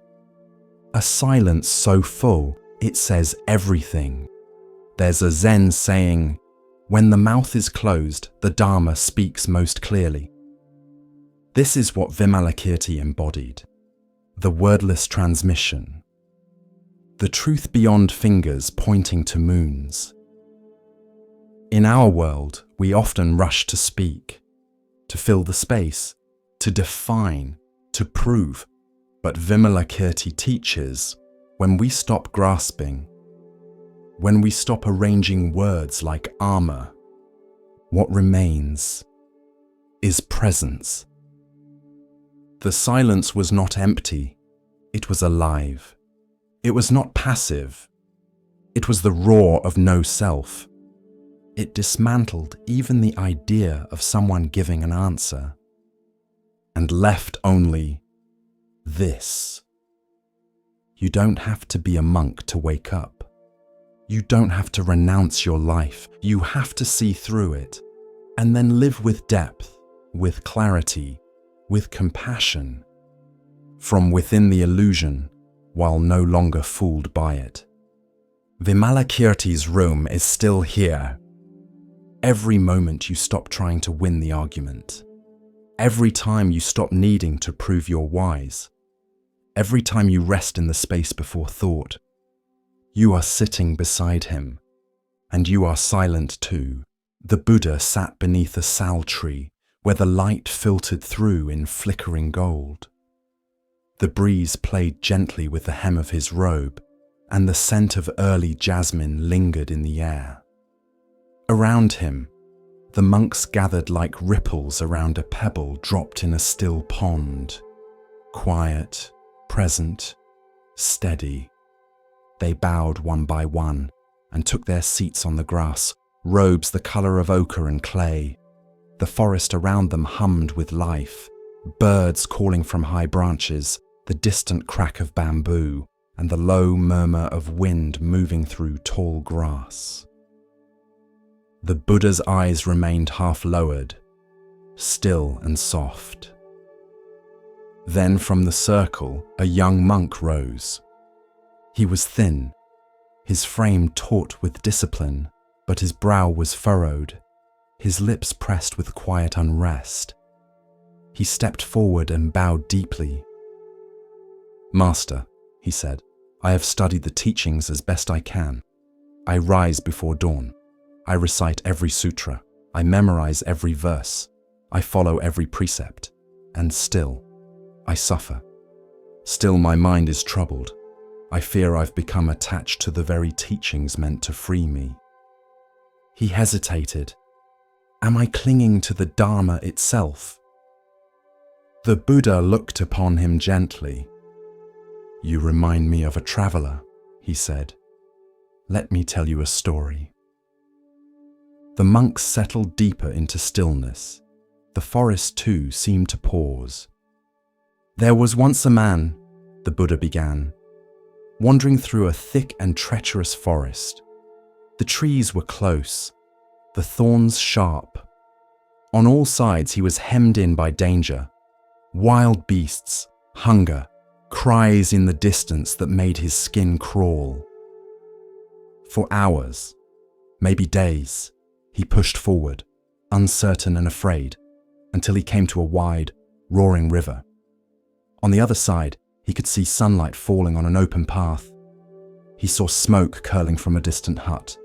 A silence so full, it says everything. There's a Zen saying, "When the mouth is closed, the Dharma speaks most clearly." This is what Vimalakirti embodied, the wordless transmission, the truth beyond fingers pointing to moons. In our world, we often rush to speak, to fill the space, to define, to prove. But Vimalakirti teaches, when we stop grasping, when we stop arranging words like armor, what remains is presence. The silence was not empty, it was alive. It was not passive, it was the roar of no self. It dismantled even the idea of someone giving an answer, and left only this. You don't have to be a monk to wake up. You don't have to renounce your life. You have to see through it, and then live with depth, with clarity, with compassion, from within the illusion, while no longer fooled by it. Vimalakirti's room is still here. Every moment you stop trying to win the argument. Every time you stop needing to prove you're wise. Every time you rest in the space before thought. You are sitting beside him, and you are silent too. The Buddha sat beneath a sal tree, where the light filtered through in flickering gold. The breeze played gently with the hem of his robe, and the scent of early jasmine lingered in the air. Around him, the monks gathered like ripples around a pebble dropped in a still pond. Quiet, present, steady. They bowed one by one and took their seats on the grass, robes the colour of ochre and clay. The forest around them hummed with life, birds calling from high branches, the distant crack of bamboo, and the low murmur of wind moving through tall grass. The Buddha's eyes remained half lowered, still and soft. Then from the circle, a young monk rose. He was thin, his frame taut with discipline, but his brow was furrowed, his lips pressed with quiet unrest. He stepped forward and bowed deeply. "Master," he said, "I have studied the teachings as best I can. I rise before dawn. I recite every sutra. I memorize every verse. I follow every precept. And still, I suffer. Still my mind is troubled. I fear I've become attached to the very teachings meant to free me." He hesitated. Am I clinging to the Dharma itself? The Buddha looked upon him gently. "You remind me of a traveler," he said. "Let me tell you a story." The monks settled deeper into stillness. The forest too seemed to pause. "There was once a man," the Buddha began, "wandering through a thick and treacherous forest. The trees were close, the thorns sharp. On all sides he was hemmed in by danger, wild beasts, hunger, cries in the distance that made his skin crawl. For hours, maybe days, he pushed forward, uncertain and afraid, until he came to a wide, roaring river. On the other side, he could see sunlight falling on an open path. He saw smoke curling from a distant hut.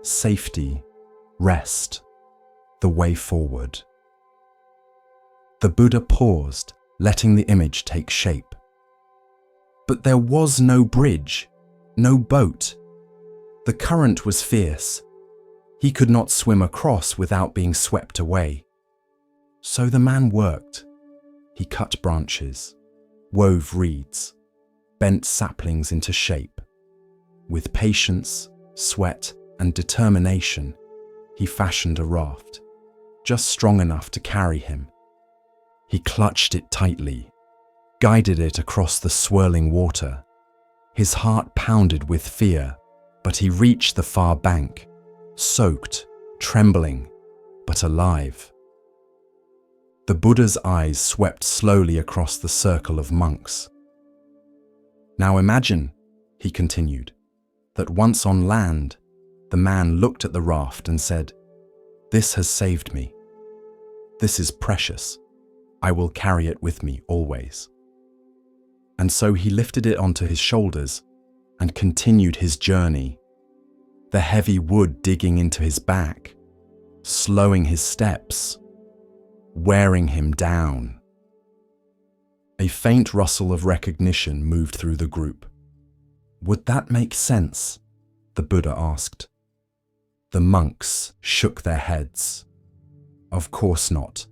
Safety, rest, the way forward." The Buddha paused, letting the image take shape. But there was no bridge, no boat. The current was fierce. He could not swim across without being swept away. So the man worked. He cut branches, wove reeds, bent saplings into shape. With patience, sweat, and determination, he fashioned a raft, just strong enough to carry him. He clutched it tightly, guided it across the swirling water. His heart pounded with fear, but he reached the far bank, soaked, trembling, but alive. The Buddha's eyes swept slowly across the circle of monks. "Now imagine," he continued, "that once on land, the man looked at the raft and said, 'This has saved me. This is precious. I will carry it with me always.' And so he lifted it onto his shoulders and continued his journey, the heavy wood digging into his back, slowing his steps, wearing him down." A faint rustle of recognition moved through the group. "Would that make sense?" the Buddha asked. The monks shook their heads. "Of course not,"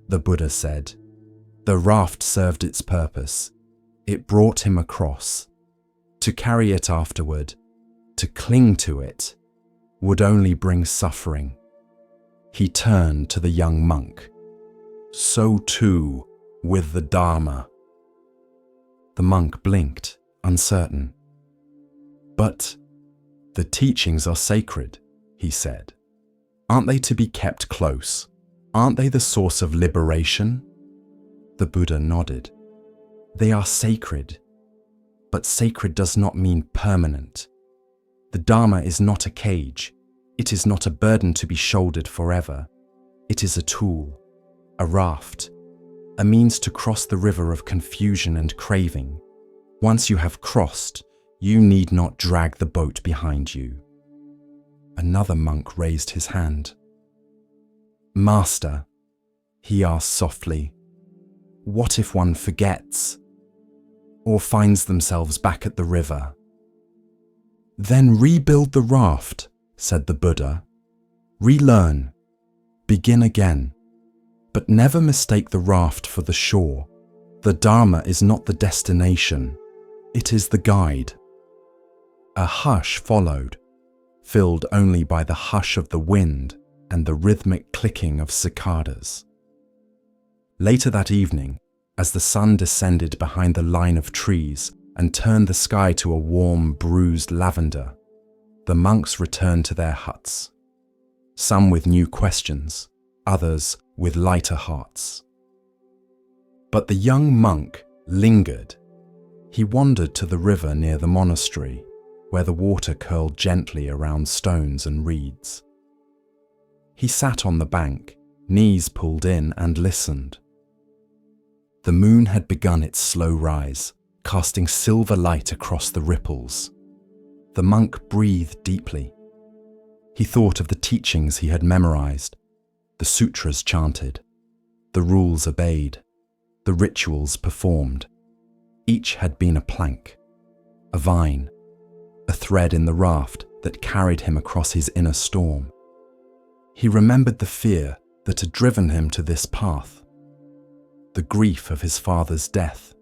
the Buddha said. "The raft served its purpose. It brought him across. To carry it afterward, to cling to it, would only bring suffering. He turned to the young monk. So too with the Dharma. The monk blinked, uncertain. But the teachings are sacred, he said. Aren't they to be kept close? Aren't they the source of liberation? The Buddha nodded. They are sacred, but sacred does not mean permanent. The Dharma is not a cage. It is not a burden to be shouldered forever. It is a tool, a raft, a means to cross the river of confusion and craving. Once you have crossed, you need not drag the boat behind you. Another monk raised his hand. Master, he asked softly, what if one forgets or finds themselves back at the river? Then rebuild the raft, said the Buddha. Relearn, begin again, but never mistake the raft for the shore. The Dharma is not the destination, it is the guide. A hush followed, filled only by the hush of the wind and the rhythmic clicking of cicadas. Later that evening, as the sun descended behind the line of trees and turned the sky to a warm, bruised lavender, the monks returned to their huts, some with new questions, others with lighter hearts. But the young monk lingered. He wandered to the river near the monastery, where the water curled gently around stones and reeds. He sat on the bank, knees pulled in, and listened. The moon had begun its slow rise, casting silver light across the ripples. The monk breathed deeply. He thought of the teachings he had memorized, the sutras chanted, the rules obeyed, the rituals performed. Each had been a plank, a vine, a thread in the raft that carried him across his inner storm. He remembered the fear that had driven him to this path, the grief of his father's death,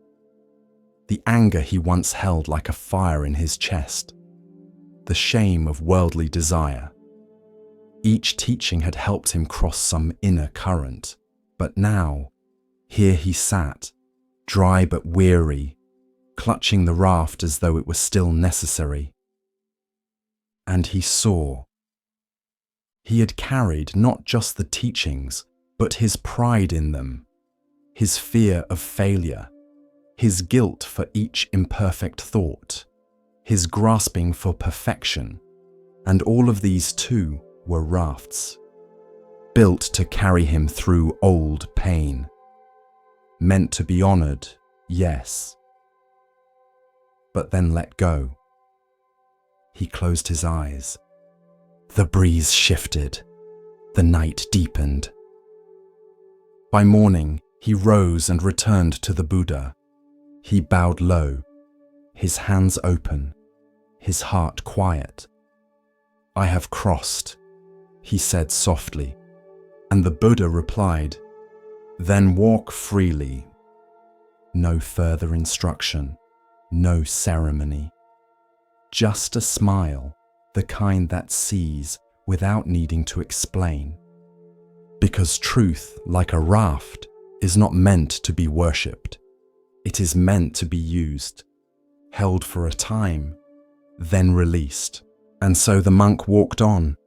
the anger he once held like a fire in his chest, the shame of worldly desire. Each teaching had helped him cross some inner current, but now, here he sat, dry but weary, clutching the raft as though it were still necessary. And he saw. He had carried not just the teachings, but his pride in them, his fear of failure, his guilt for each imperfect thought, his grasping for perfection, and all of these too were rafts, built to carry him through old pain, meant to be honored, yes, but then let go. He closed his eyes. The breeze shifted. The night deepened. By morning, he rose and returned to the Buddha. He bowed low, his hands open, his heart quiet. I have crossed, he said softly, and the Buddha replied, then walk freely. No further instruction, no ceremony. Just a smile, the kind that sees without needing to explain. Because truth, like a raft, is not meant to be worshipped. It is meant to be used, held for a time, then released. And so the monk walked on,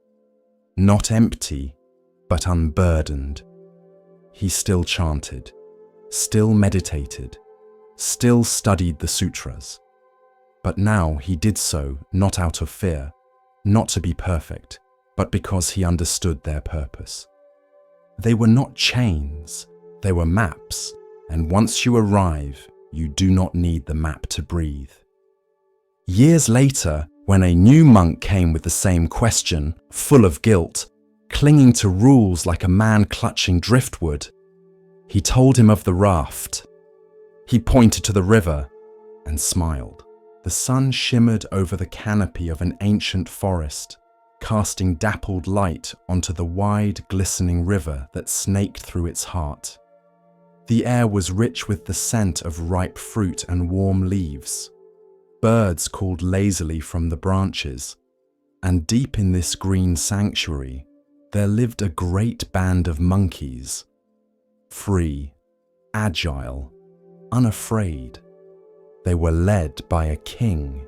not empty, but unburdened. He still chanted, still meditated, still studied the sutras. But now he did so not out of fear, not to be perfect, but because he understood their purpose. They were not chains, they were maps, and once you arrive, you do not need the map to breathe. Years later, when a new monk came with the same question, full of guilt, clinging to rules like a man clutching driftwood, he told him of the raft. He pointed to the river and smiled. The sun shimmered over the canopy of an ancient forest, casting dappled light onto the wide, glistening river that snaked through its heart. The air was rich with the scent of ripe fruit and warm leaves. Birds called lazily from the branches. And deep in this green sanctuary, there lived a great band of monkeys, free, agile, unafraid. They were led by a king,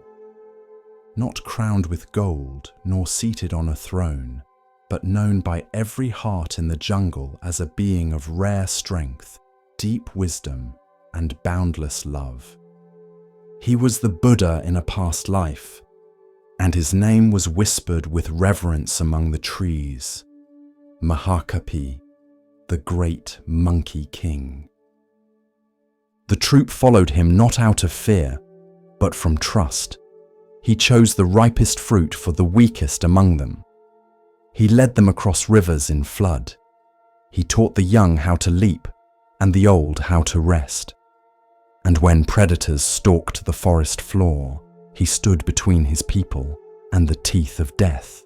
not crowned with gold nor seated on a throne, but known by every heart in the jungle as a being of rare strength, deep wisdom, and boundless love. He was the Buddha in a past life, and his name was whispered with reverence among the trees, Mahakapi, the great monkey king. The troop followed him not out of fear, but from trust. He chose the ripest fruit for the weakest among them. He led them across rivers in flood. He taught the young how to leap and the old how to rest. And when predators stalked the forest floor, he stood between his people and the teeth of death.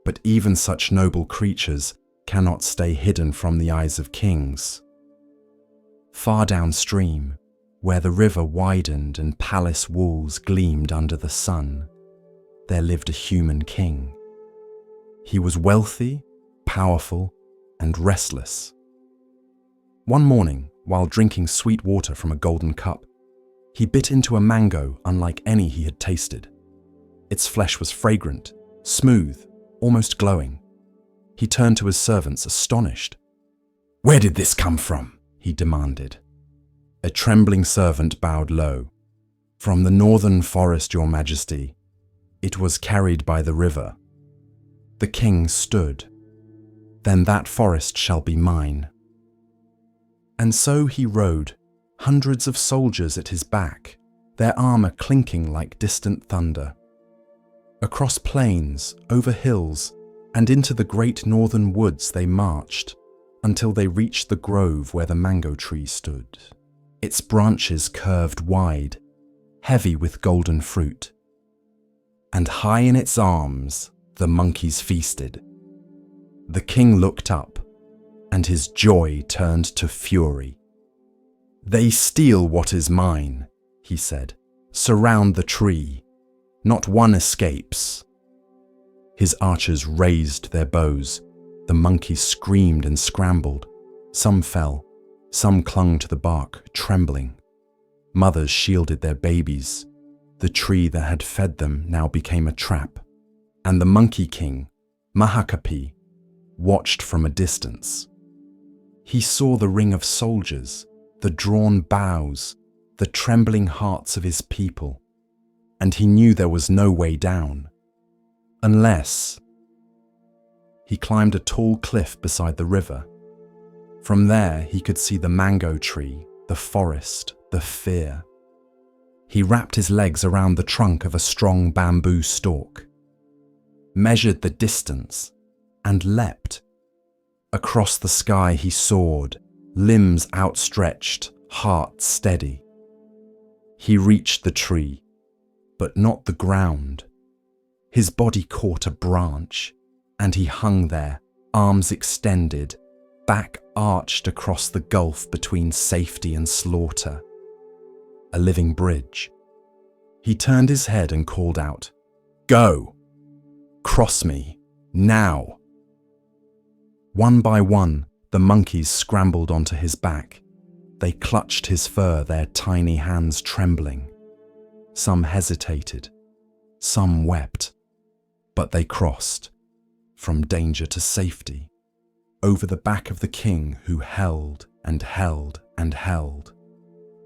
But even such noble creatures cannot stay hidden from the eyes of kings. Far downstream, where the river widened and palace walls gleamed under the sun, there lived a human king. He was wealthy, powerful, and restless. One morning, while drinking sweet water from a golden cup, he bit into a mango unlike any he had tasted. Its flesh was fragrant, smooth, almost glowing. He turned to his servants, astonished. "Where did this come from?" he demanded. A trembling servant bowed low. "From the northern forest, Your Majesty. It was carried by the river." The king stood. "Then that forest shall be mine." And so he rode, hundreds of soldiers at his back, their armor clinking like distant thunder. Across plains, over hills, and into the great northern woods they marched, until they reached the grove where the mango tree stood. Its branches curved wide, heavy with golden fruit. And high in its arms, the monkeys feasted. The king looked up, and his joy turned to fury. "They steal what is mine," he said. "Surround the tree. Not one escapes." His archers raised their bows. The monkeys screamed and scrambled. Some fell. Some clung to the bark, trembling. Mothers shielded their babies. The tree that had fed them now became a trap. And the monkey king, Mahakapi, watched from a distance. He saw the ring of soldiers, the drawn bows, the trembling hearts of his people, and he knew there was no way down. Unless he climbed a tall cliff beside the river. From there he could see the mango tree, the forest, the fear. He wrapped his legs around the trunk of a strong bamboo stalk, measured the distance, and leapt. Across the sky he soared, limbs outstretched, heart steady. He reached the tree, but not the ground. His body caught a branch, and he hung there, arms extended, back arched across the gulf between safety and slaughter. A living bridge. He turned his head and called out, "Go! Cross me, now!" One by one, the monkeys scrambled onto his back. They clutched his fur, their tiny hands trembling. Some hesitated. Some wept. But they crossed, from danger to safety, over the back of the king who held and held and held,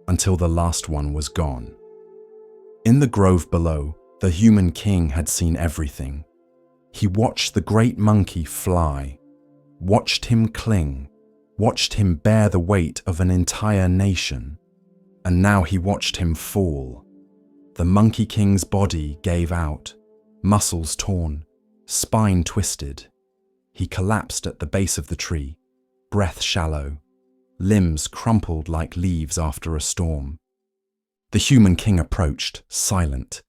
until the last one was gone. In the grove below, the human king had seen everything. He watched the great monkey fly, watched him cling, watched him bear the weight of an entire nation, and now he watched him fall. The monkey king's body gave out, muscles torn, spine twisted. He collapsed at the base of the tree, breath shallow, limbs crumpled like leaves after a storm. The human king approached, silent.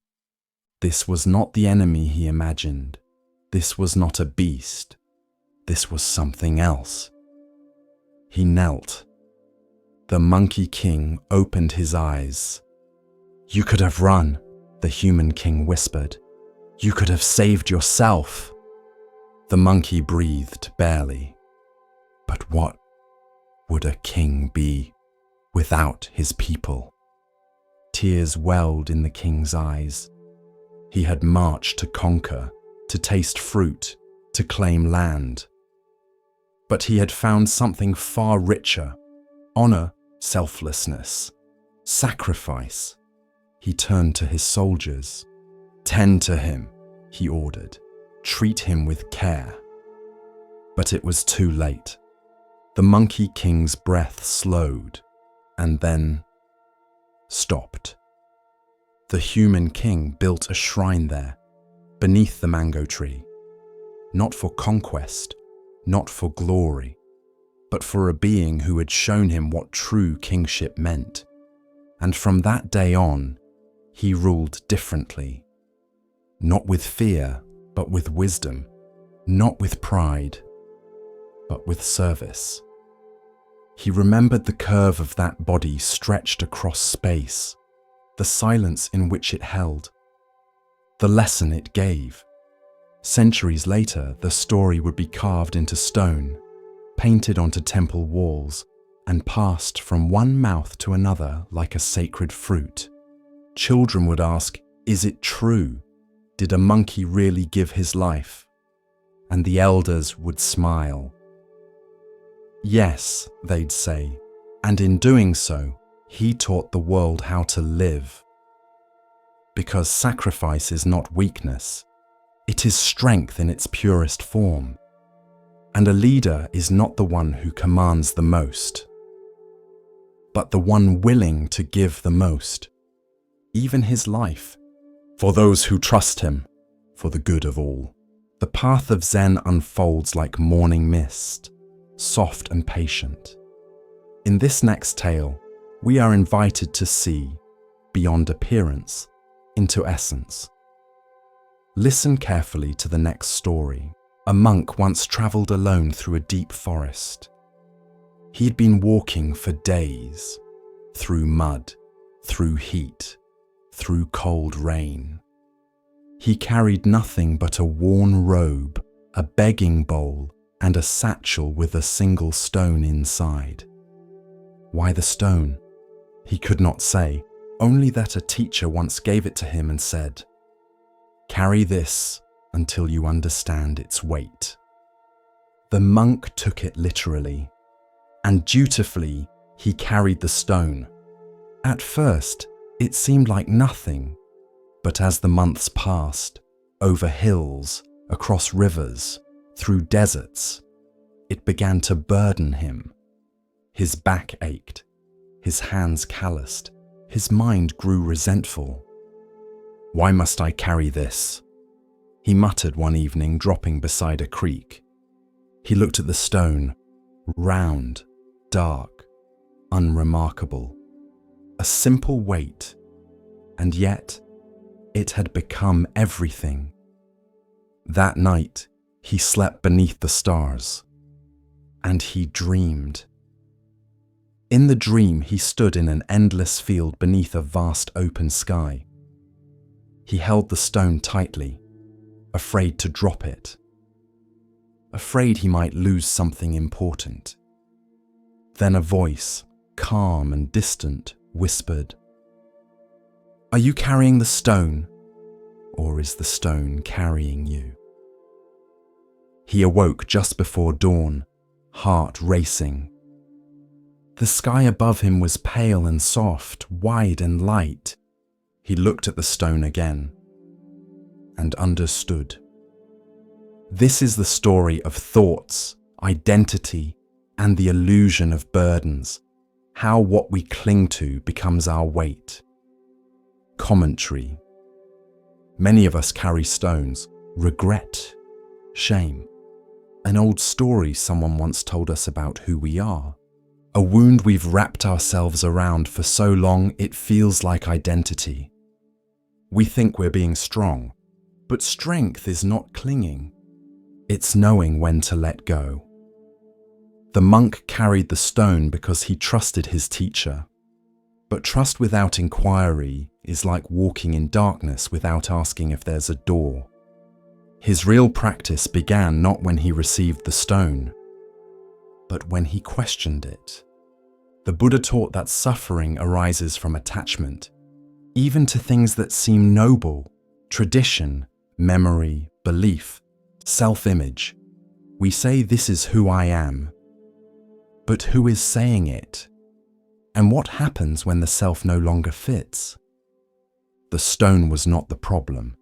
This was not the enemy he imagined. This was not a beast. This was something else. He knelt. The monkey king opened his eyes. "You could have run," the human king whispered. You could have saved yourself. The monkey breathed barely. But what would a king be without his people? Tears welled in the king's eyes. He had marched to conquer, to taste fruit, to claim land. But he had found something far richer: honor, selflessness, sacrifice. He turned to his soldiers. "Tend to him," he ordered. "Treat him with care." But it was too late. The Monkey King's breath slowed and then stopped. The human king built a shrine there, beneath the mango tree, not for conquest, not for glory, but for a being who had shown him what true kingship meant. And from that day on, he ruled differently. Not with fear, but with wisdom. Not with pride, but with service. He remembered the curve of that body stretched across space, the silence in which it held, the lesson it gave. Centuries later, the story would be carved into stone, painted onto temple walls, and passed from one mouth to another like a sacred fruit. Children would ask, "Is it true? Did a monkey really give his life?" And the elders would smile. "Yes," they'd say, "and in doing so, he taught the world how to live." Because sacrifice is not weakness, it is strength in its purest form. And a leader is not the one who commands the most, but the one willing to give the most, even his life, for those who trust him, for the good of all. The path of Zen unfolds like morning mist, soft and patient. In this next tale, we are invited to see, beyond appearance, into essence. Listen carefully to the next story. A monk once traveled alone through a deep forest. He had been walking for days, through mud, through heat, through cold rain. He carried nothing but a worn robe, a begging bowl, and a satchel with a single stone inside. Why the stone? He could not say, only that a teacher once gave it to him and said, "Carry this until you understand its weight." The monk took it literally, and dutifully he carried the stone. At first, it seemed like nothing, but as the months passed, over hills, across rivers, through deserts, it began to burden him. His back ached, his hands calloused, his mind grew resentful. "Why must I carry this?" he muttered one evening, dropping beside a creek. He looked at the stone, round, dark, unremarkable. A simple weight, and yet it had become everything. That night, he slept beneath the stars, and he dreamed. In the dream, he stood in an endless field beneath a vast open sky. He held the stone tightly, afraid to drop it, afraid he might lose something important. Then a voice, calm and distant, whispered, "Are you carrying the stone, or is the stone carrying you?" He awoke just before dawn, heart racing. The sky above him was pale and soft, wide and light. He looked at the stone again and understood. This is the story of thoughts, identity, and the illusion of burdens, how what we cling to becomes our weight. Commentary. Many of us carry stones, regret, shame, an old story someone once told us about who we are, a wound we've wrapped ourselves around for so long it feels like identity. We think we're being strong, but strength is not clinging. It's knowing when to let go. The monk carried the stone because he trusted his teacher. But trust without inquiry is like walking in darkness without asking if there's a door. His real practice began not when he received the stone, but when he questioned it. The Buddha taught that suffering arises from attachment, even to things that seem noble: tradition, memory, belief, self-image. We say, "This is who I am." But who is saying it? And what happens when the self no longer fits? The stone was not the problem.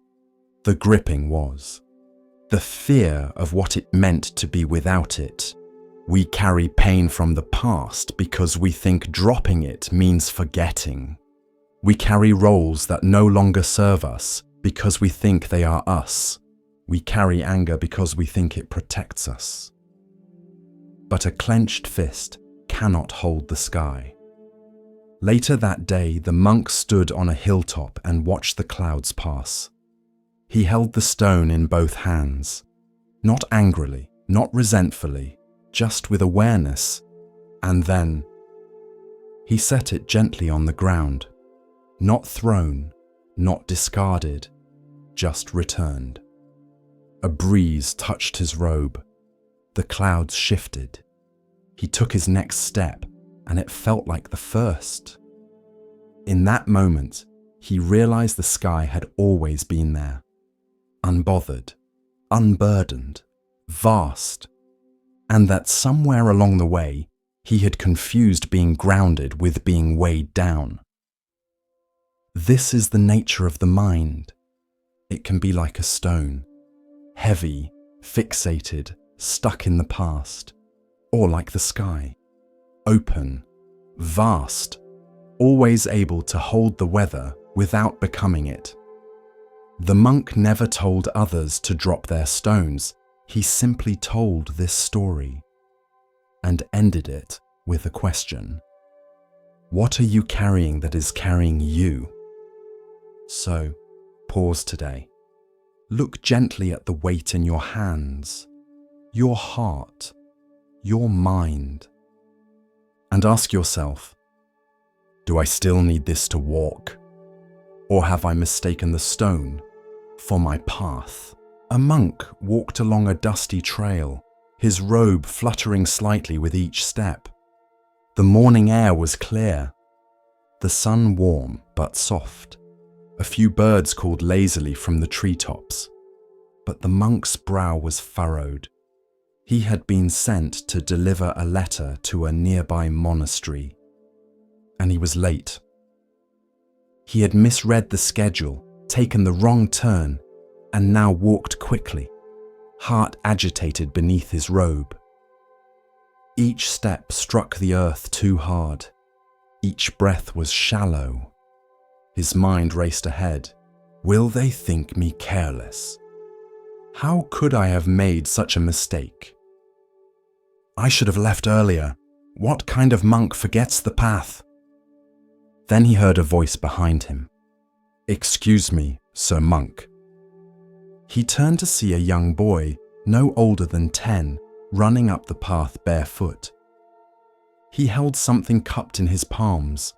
The gripping was. The fear of what it meant to be without it. We carry pain from the past because we think dropping it means forgetting. We carry roles that no longer serve us because we think they are us. We carry anger because we think it protects us. But a clenched fist cannot hold the sky. Later that day, the monk stood on a hilltop and watched the clouds pass. He held the stone in both hands, not angrily, not resentfully, just with awareness, and then he set it gently on the ground, not thrown, not discarded, just returned. A breeze touched his robe. The clouds shifted. He took his next step, and it felt like the first. In that moment, he realized the sky had always been there, unbothered, unburdened, vast, and that somewhere along the way, he had confused being grounded with being weighed down. This is the nature of the mind. It can be like a stone, heavy, fixated, stuck in the past, or like the sky, open, vast, always able to hold the weather without becoming it. The monk never told others to drop their stones. He simply told this story and ended it with a question. What are you carrying that is carrying you? So, pause today. Look gently at the weight in your hands, your heart, your mind, and ask yourself, do I still need this to walk? Or have I mistaken the stone for my path? A monk walked along a dusty trail, his robe fluttering slightly with each step. The morning air was clear, the sun warm but soft. A few birds called lazily from the treetops, but the monk's brow was furrowed. He had been sent to deliver a letter to a nearby monastery, and he was late. He had misread the schedule, taken the wrong turn, and now walked quickly, heart agitated beneath his robe. Each step struck the earth too hard. Each breath was shallow. His mind raced ahead. Will they think me careless? How could I have made such a mistake? I should have left earlier. What kind of monk forgets the path? Then he heard a voice behind him. Excuse me, Sir Monk. He turned to see a young boy, no older than 10, running up the path barefoot. He held something cupped in his palms.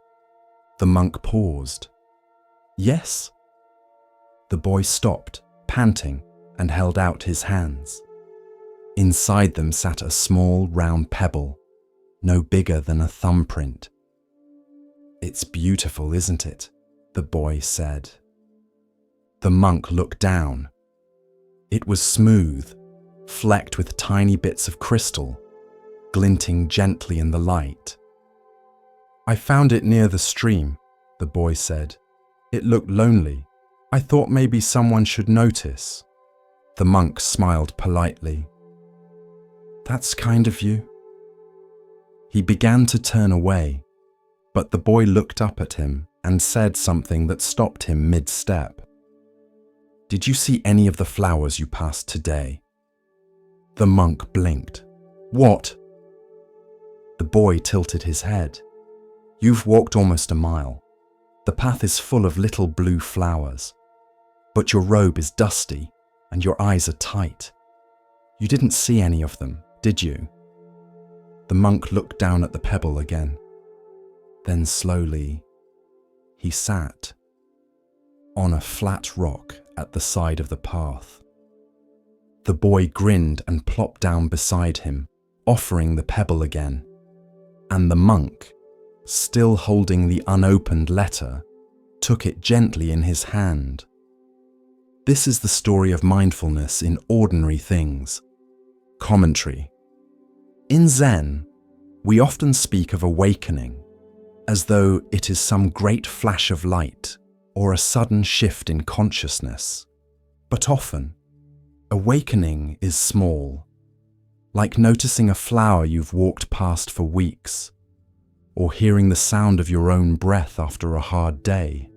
The monk paused. Yes? The boy stopped, panting, and held out his hands. Inside them sat a small, round pebble, no bigger than a thumbprint. It's beautiful, isn't it? The boy said. The monk looked down. It was smooth, flecked with tiny bits of crystal, glinting gently in the light. I found it near the stream, the boy said. It looked lonely. I thought maybe someone should notice. The monk smiled politely. That's kind of you. He began to turn away, but the boy looked up at him and said something that stopped him mid-step. Did you see any of the flowers you passed today? The monk blinked. What? The boy tilted his head. You've walked almost a mile. The path is full of little blue flowers, but your robe is dusty and your eyes are tight. You didn't see any of them, did you? The monk looked down at the pebble again. Then slowly, he sat on a flat rock at the side of the path. The boy grinned and plopped down beside him, offering the pebble again. And the monk, still holding the unopened letter, took it gently in his hand. This is the story of mindfulness in ordinary things. Commentary. In Zen, we often speak of awakening as though it is some great flash of light or a sudden shift in consciousness. But often, awakening is small, like noticing a flower you've walked past for weeks, or hearing the sound of your own breath after a hard day,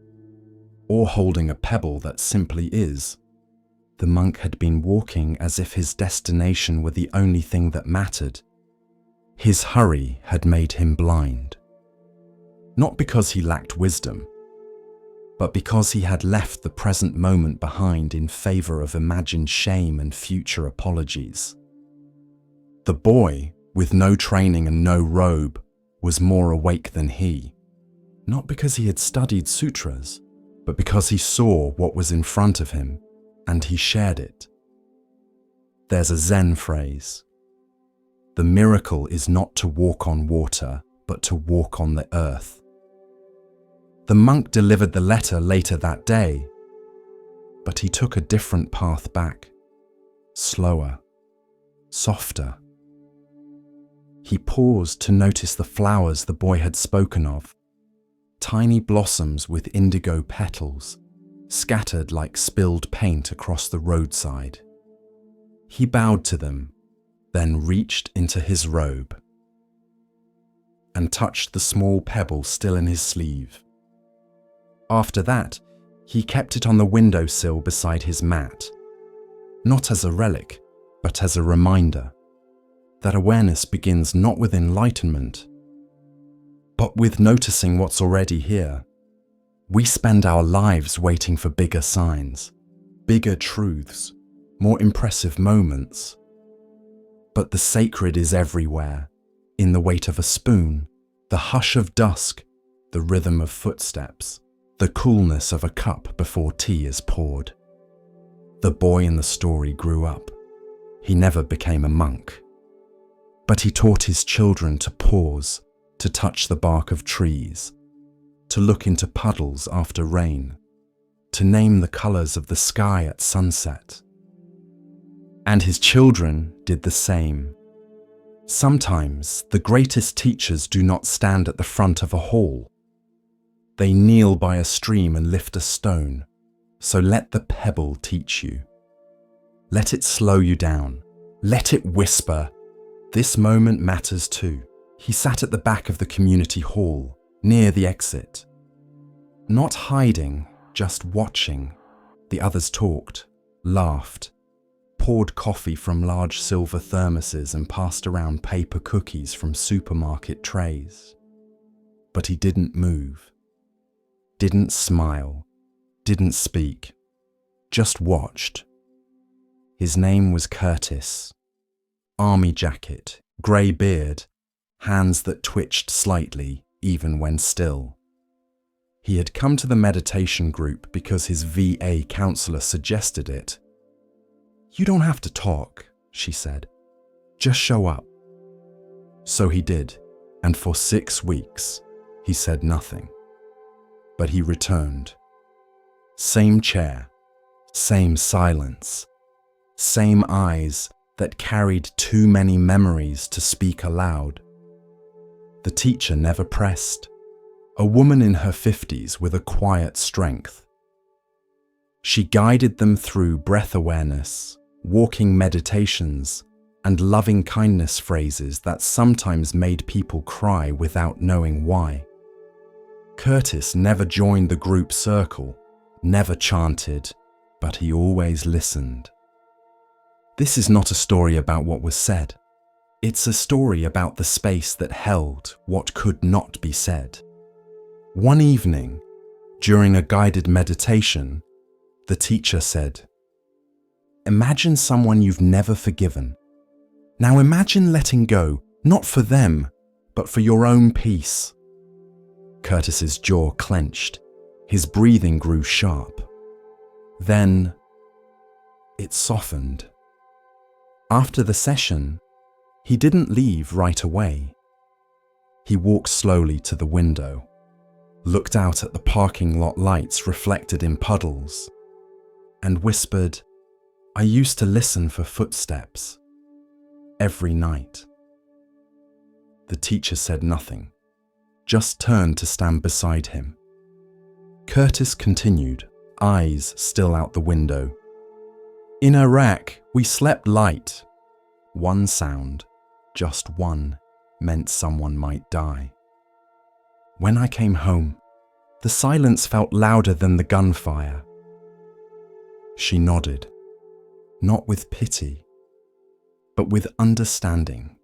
or holding a pebble that simply is. The monk had been walking as if his destination were the only thing that mattered. His hurry had made him blind. Not because he lacked wisdom, but because he had left the present moment behind in favor of imagined shame and future apologies. The boy, with no training and no robe, was more awake than he, not because he had studied sutras, but because he saw what was in front of him, and he shared it. There's a Zen phrase: the miracle is not to walk on water, but to walk on the earth. The monk delivered the letter later that day, but he took a different path back, slower, softer. He paused to notice the flowers the boy had spoken of, tiny blossoms with indigo petals, scattered like spilled paint across the roadside. He bowed to them, then reached into his robe and touched the small pebble still in his sleeve. After that, he kept it on the windowsill beside his mat, not as a relic, but as a reminder that awareness begins not with enlightenment, but with noticing what's already here. We spend our lives waiting for bigger signs, bigger truths, more impressive moments. But the sacred is everywhere, in the weight of a spoon, the hush of dusk, the rhythm of footsteps, the coolness of a cup before tea is poured. The boy in the story grew up. He never became a monk. But he taught his children to pause, to touch the bark of trees, to look into puddles after rain, to name the colors of the sky at sunset. And his children did the same. Sometimes the greatest teachers do not stand at the front of a hall. They kneel by a stream and lift a stone, so let the pebble teach you. Let it slow you down. Let it whisper, "This moment matters too." He sat at the back of the community hall, near the exit. Not hiding, just watching. The others talked, laughed, poured coffee from large silver thermoses and passed around paper cookies from supermarket trays. But he didn't move, didn't smile, didn't speak, just watched. His name was Curtis. Army jacket, grey beard, hands that twitched slightly even when still. He had come to the meditation group because his VA counselor suggested it. "You don't have to talk," she said. "Just show up." So he did, and for 6 weeks, he said nothing. But he returned. Same chair, same silence, same eyes that carried too many memories to speak aloud. The teacher never pressed, a woman in her 50s with a quiet strength. She guided them through breath awareness, walking meditations, and loving kindness phrases that sometimes made people cry without knowing why. Curtis never joined the group circle, never chanted, but he always listened. This is not a story about what was said. It's a story about the space that held what could not be said. One evening, during a guided meditation, the teacher said, "Imagine someone you've never forgiven. Now imagine letting go, not for them, but for your own peace." Curtis's jaw clenched. His breathing grew sharp. Then it softened. After the session, he didn't leave right away. He walked slowly to the window, looked out at the parking lot lights reflected in puddles, and whispered, "I used to listen for footsteps every night." The teacher said nothing, just turned to stand beside him. Curtis continued, eyes still out the window. "In Iraq, we slept light. One sound, just one, meant someone might die. When I came home, the silence felt louder than the gunfire." She nodded, not with pity, but with understanding.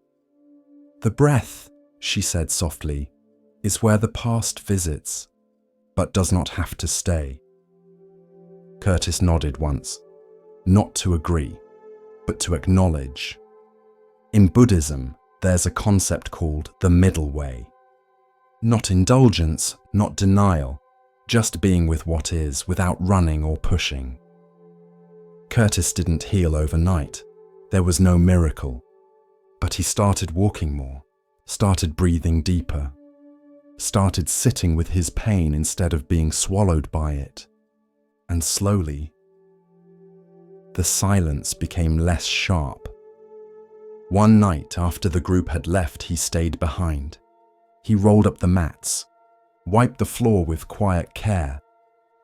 "The breath," she said softly, "is where the past visits, but does not have to stay." Curtis nodded once, not to agree, but to acknowledge. In Buddhism, there's a concept called the middle way. Not indulgence, not denial, just being with what is without running or pushing. Curtis didn't heal overnight. There was no miracle. But he started walking more, started breathing deeper, started sitting with his pain instead of being swallowed by it. And slowly, the silence became less sharp. One night after the group had left, he stayed behind. He rolled up the mats, wiped the floor with quiet care,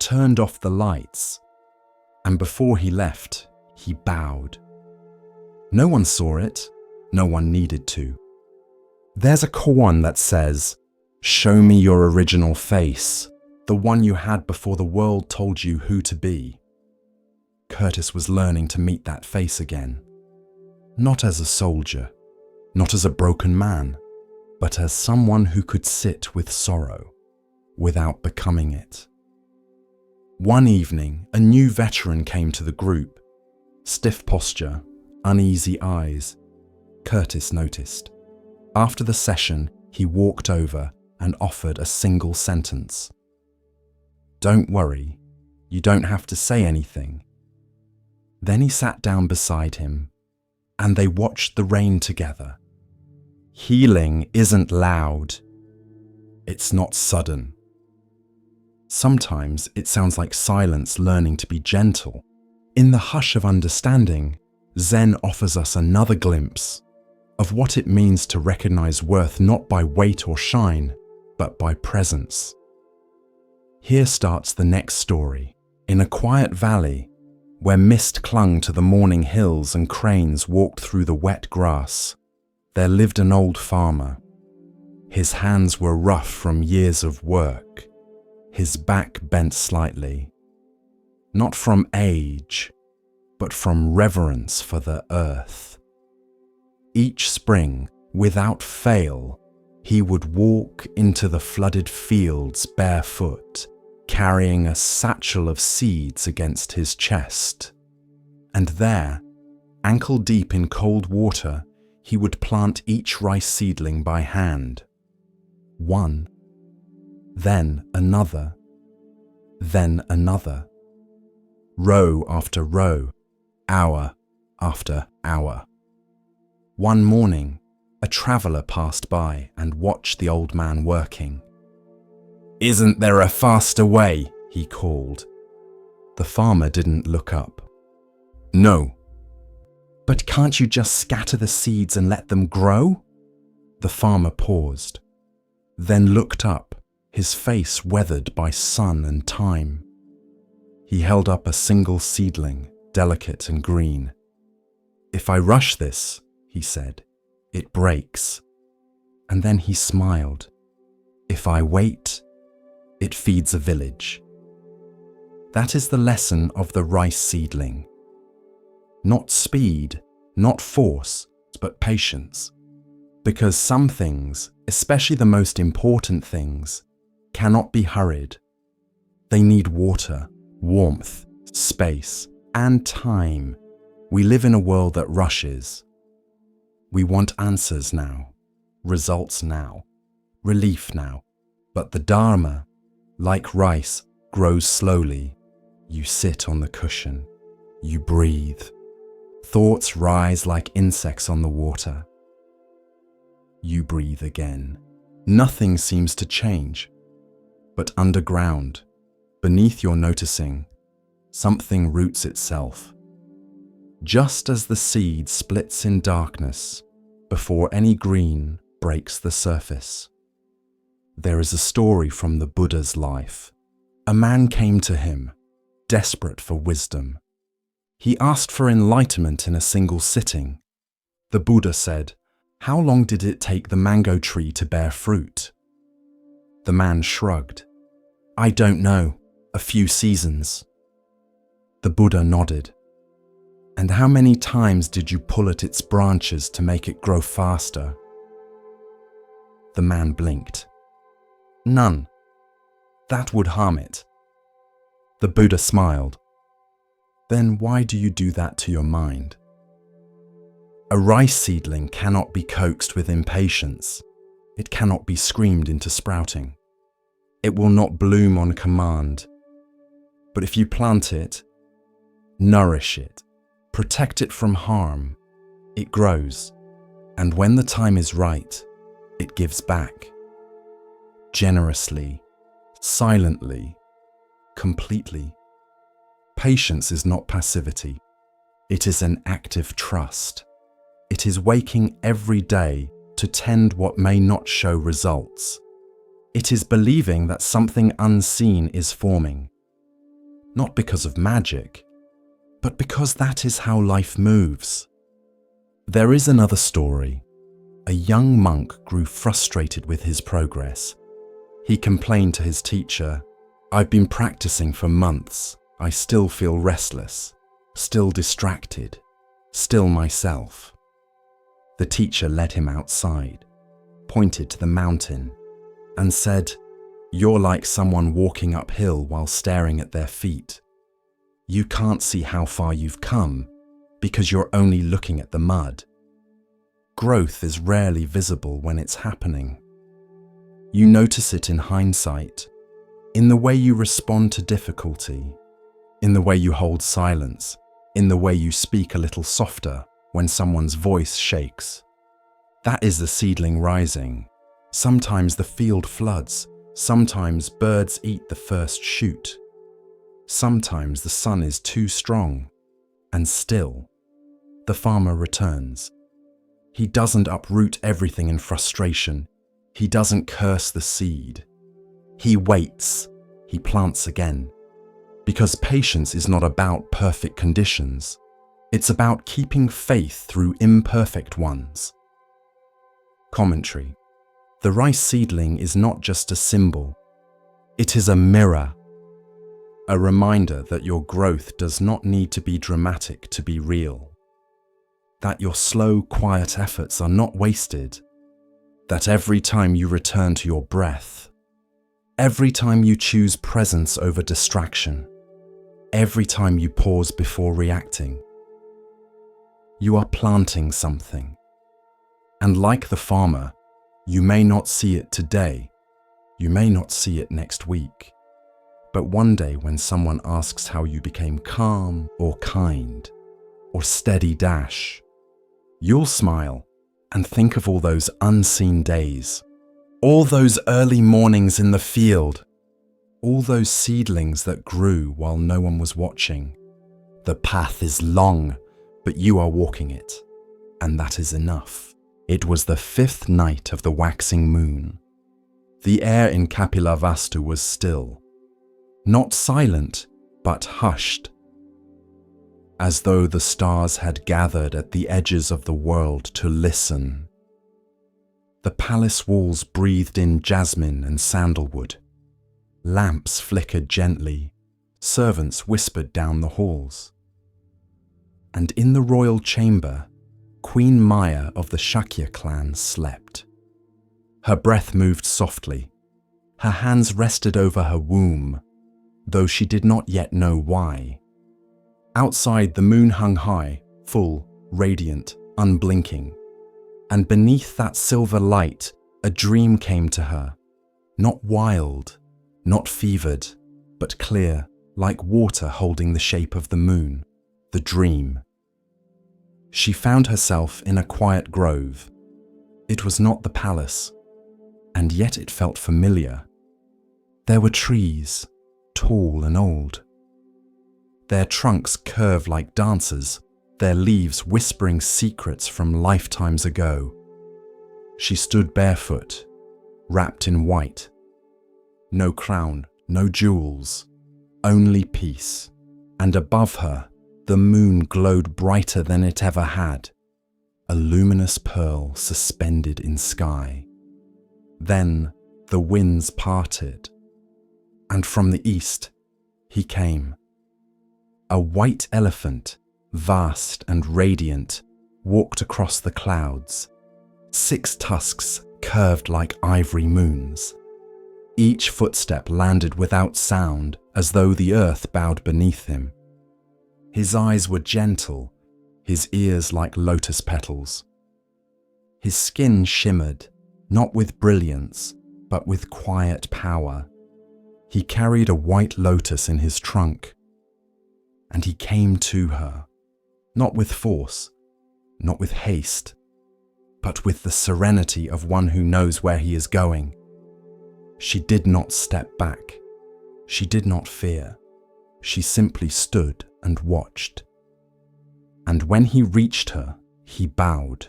turned off the lights, and before he left, he bowed. No one saw it, no one needed to. There's a koan that says, "Show me your original face, the one you had before the world told you who to be." Curtis was learning to meet that face again. Not as a soldier, not as a broken man, but as someone who could sit with sorrow without becoming it. One evening, a new veteran came to the group. Stiff posture, uneasy eyes. Curtis noticed. After the session, he walked over and offered a single sentence. "Don't worry, you don't have to say anything." Then he sat down beside him, and they watched the rain together. Healing isn't loud. It's not sudden. Sometimes it sounds like silence learning to be gentle. In the hush of understanding, Zen offers us another glimpse of what it means to recognize worth not by weight or shine, but by presence. Here starts the next story. In a quiet valley, where mist clung to the morning hills and cranes walked through the wet grass, there lived an old farmer. His hands were rough from years of work, his back bent slightly, not from age, but from reverence for the earth. Each spring, without fail, he would walk into the flooded fields barefoot, carrying a satchel of seeds against his chest. And there, ankle deep in cold water, he would plant each rice seedling by hand. One, then another, then another. Row after row, hour after hour. One morning, a traveller passed by and watched the old man working. "Isn't there a faster way?" he called. The farmer didn't look up. "No." "But can't you just scatter the seeds and let them grow?" The farmer paused, then looked up, his face weathered by sun and time. He held up a single seedling, delicate and green. "If I rush this," he said, "it breaks." And then he smiled. "If I wait, it feeds a village." That is the lesson of the rice seedling. Not speed, not force, but patience. Because some things, especially the most important things, cannot be hurried. They need water, warmth, space, and time. We live in a world that rushes. We want answers now, results now, relief now. But the Dharma, like rice, grows slowly. You sit on the cushion. You breathe. Thoughts rise like insects on the water. You breathe again. Nothing seems to change. But underground, beneath your noticing, something roots itself. Just as the seed splits in darkness before any green breaks the surface. There is a story from the Buddha's life. A man came to him, desperate for wisdom. He asked for enlightenment in a single sitting. The Buddha said, "How long did it take the mango tree to bear fruit?" The man shrugged. "I don't know, a few seasons." The Buddha nodded. "And how many times did you pull at its branches to make it grow faster?" The man blinked. "None. That would harm it." The Buddha smiled. "Then why do you do that to your mind?" A rice seedling cannot be coaxed with impatience. It cannot be screamed into sprouting. It will not bloom on command. But if you plant it, nourish it, protect it from harm, it grows, and when the time is right, it gives back. Generously, silently, completely. Patience is not passivity. It is an active trust. It is waking every day to tend what may not show results. It is believing that something unseen is forming. Not because of magic, but because that is how life moves. There is another story. A young monk grew frustrated with his progress. He complained to his teacher, "I've been practicing for months. I still feel restless, still distracted, still myself." The teacher led him outside, pointed to the mountain, and said, "You're like someone walking uphill while staring at their feet. You can't see how far you've come because you're only looking at the mud. Growth is rarely visible when it's happening. You notice it in hindsight, in the way you respond to difficulty, in the way you hold silence, in the way you speak a little softer when someone's voice shakes. That is the seedling rising. Sometimes the field floods, sometimes birds eat the first shoot. Sometimes the sun is too strong, and still, the farmer returns. He doesn't uproot everything in frustration. He doesn't curse the seed. He waits. He plants again. Because patience is not about perfect conditions. It's about keeping faith through imperfect ones. Commentary. The rice seedling is not just a symbol. It is a mirror. A reminder that your growth does not need to be dramatic to be real. That your slow, quiet efforts are not wasted. That every time you return to your breath, every time you choose presence over distraction, every time you pause before reacting, you are planting something. And like the farmer, you may not see it today, you may not see it next week, but one day when someone asks how you became calm or kind or steady dash, you'll smile and think of all those unseen days, all those early mornings in the field, all those seedlings that grew while no one was watching. The path is long, but you are walking it, and that is enough. It was the 5th night of the waxing moon. The air in Kapilavastu was still, not silent, but hushed, as though the stars had gathered at the edges of the world to listen. The palace walls breathed in jasmine and sandalwood. Lamps flickered gently, servants whispered down the halls. And in the royal chamber, Queen Maya of the Shakya clan slept. Her breath moved softly. Her hands rested over her womb, though she did not yet know why. Outside, the moon hung high, full, radiant, unblinking. And beneath that silver light, a dream came to her. Not wild, not fevered, but clear, like water holding the shape of the moon. The dream. She found herself in a quiet grove. It was not the palace, and yet it felt familiar. There were trees, tall and old. Their trunks curved like dancers, their leaves whispering secrets from lifetimes ago. She stood barefoot, wrapped in white. No crown, no jewels, only peace. And above her, the moon glowed brighter than it ever had, a luminous pearl suspended in sky. Then the winds parted, and from the east he came. A white elephant, vast and radiant, walked across the clouds, 6 tusks curved like ivory moons. Each footstep landed without sound, as though the earth bowed beneath him. His eyes were gentle, his ears like lotus petals. His skin shimmered, not with brilliance, but with quiet power. He carried a white lotus in his trunk, and he came to her, not with force, not with haste, but with the serenity of one who knows where he is going. She did not step back. She did not fear. She simply stood and watched. And when he reached her, he bowed,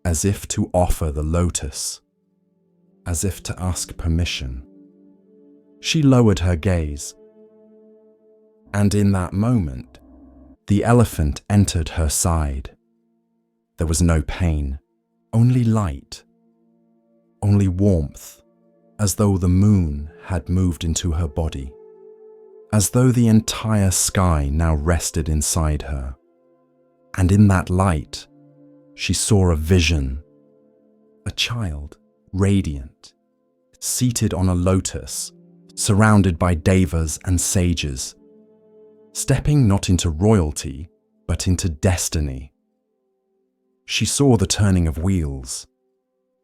as if to offer the lotus, as if to ask permission. She lowered her gaze, and in that moment, the elephant entered her side. There was no pain, only light, only warmth, as though the moon had moved into her body, as though the entire sky now rested inside her. And in that light, she saw a vision, a child, radiant, seated on a lotus, surrounded by devas and sages, stepping not into royalty, but into destiny. She saw the turning of wheels,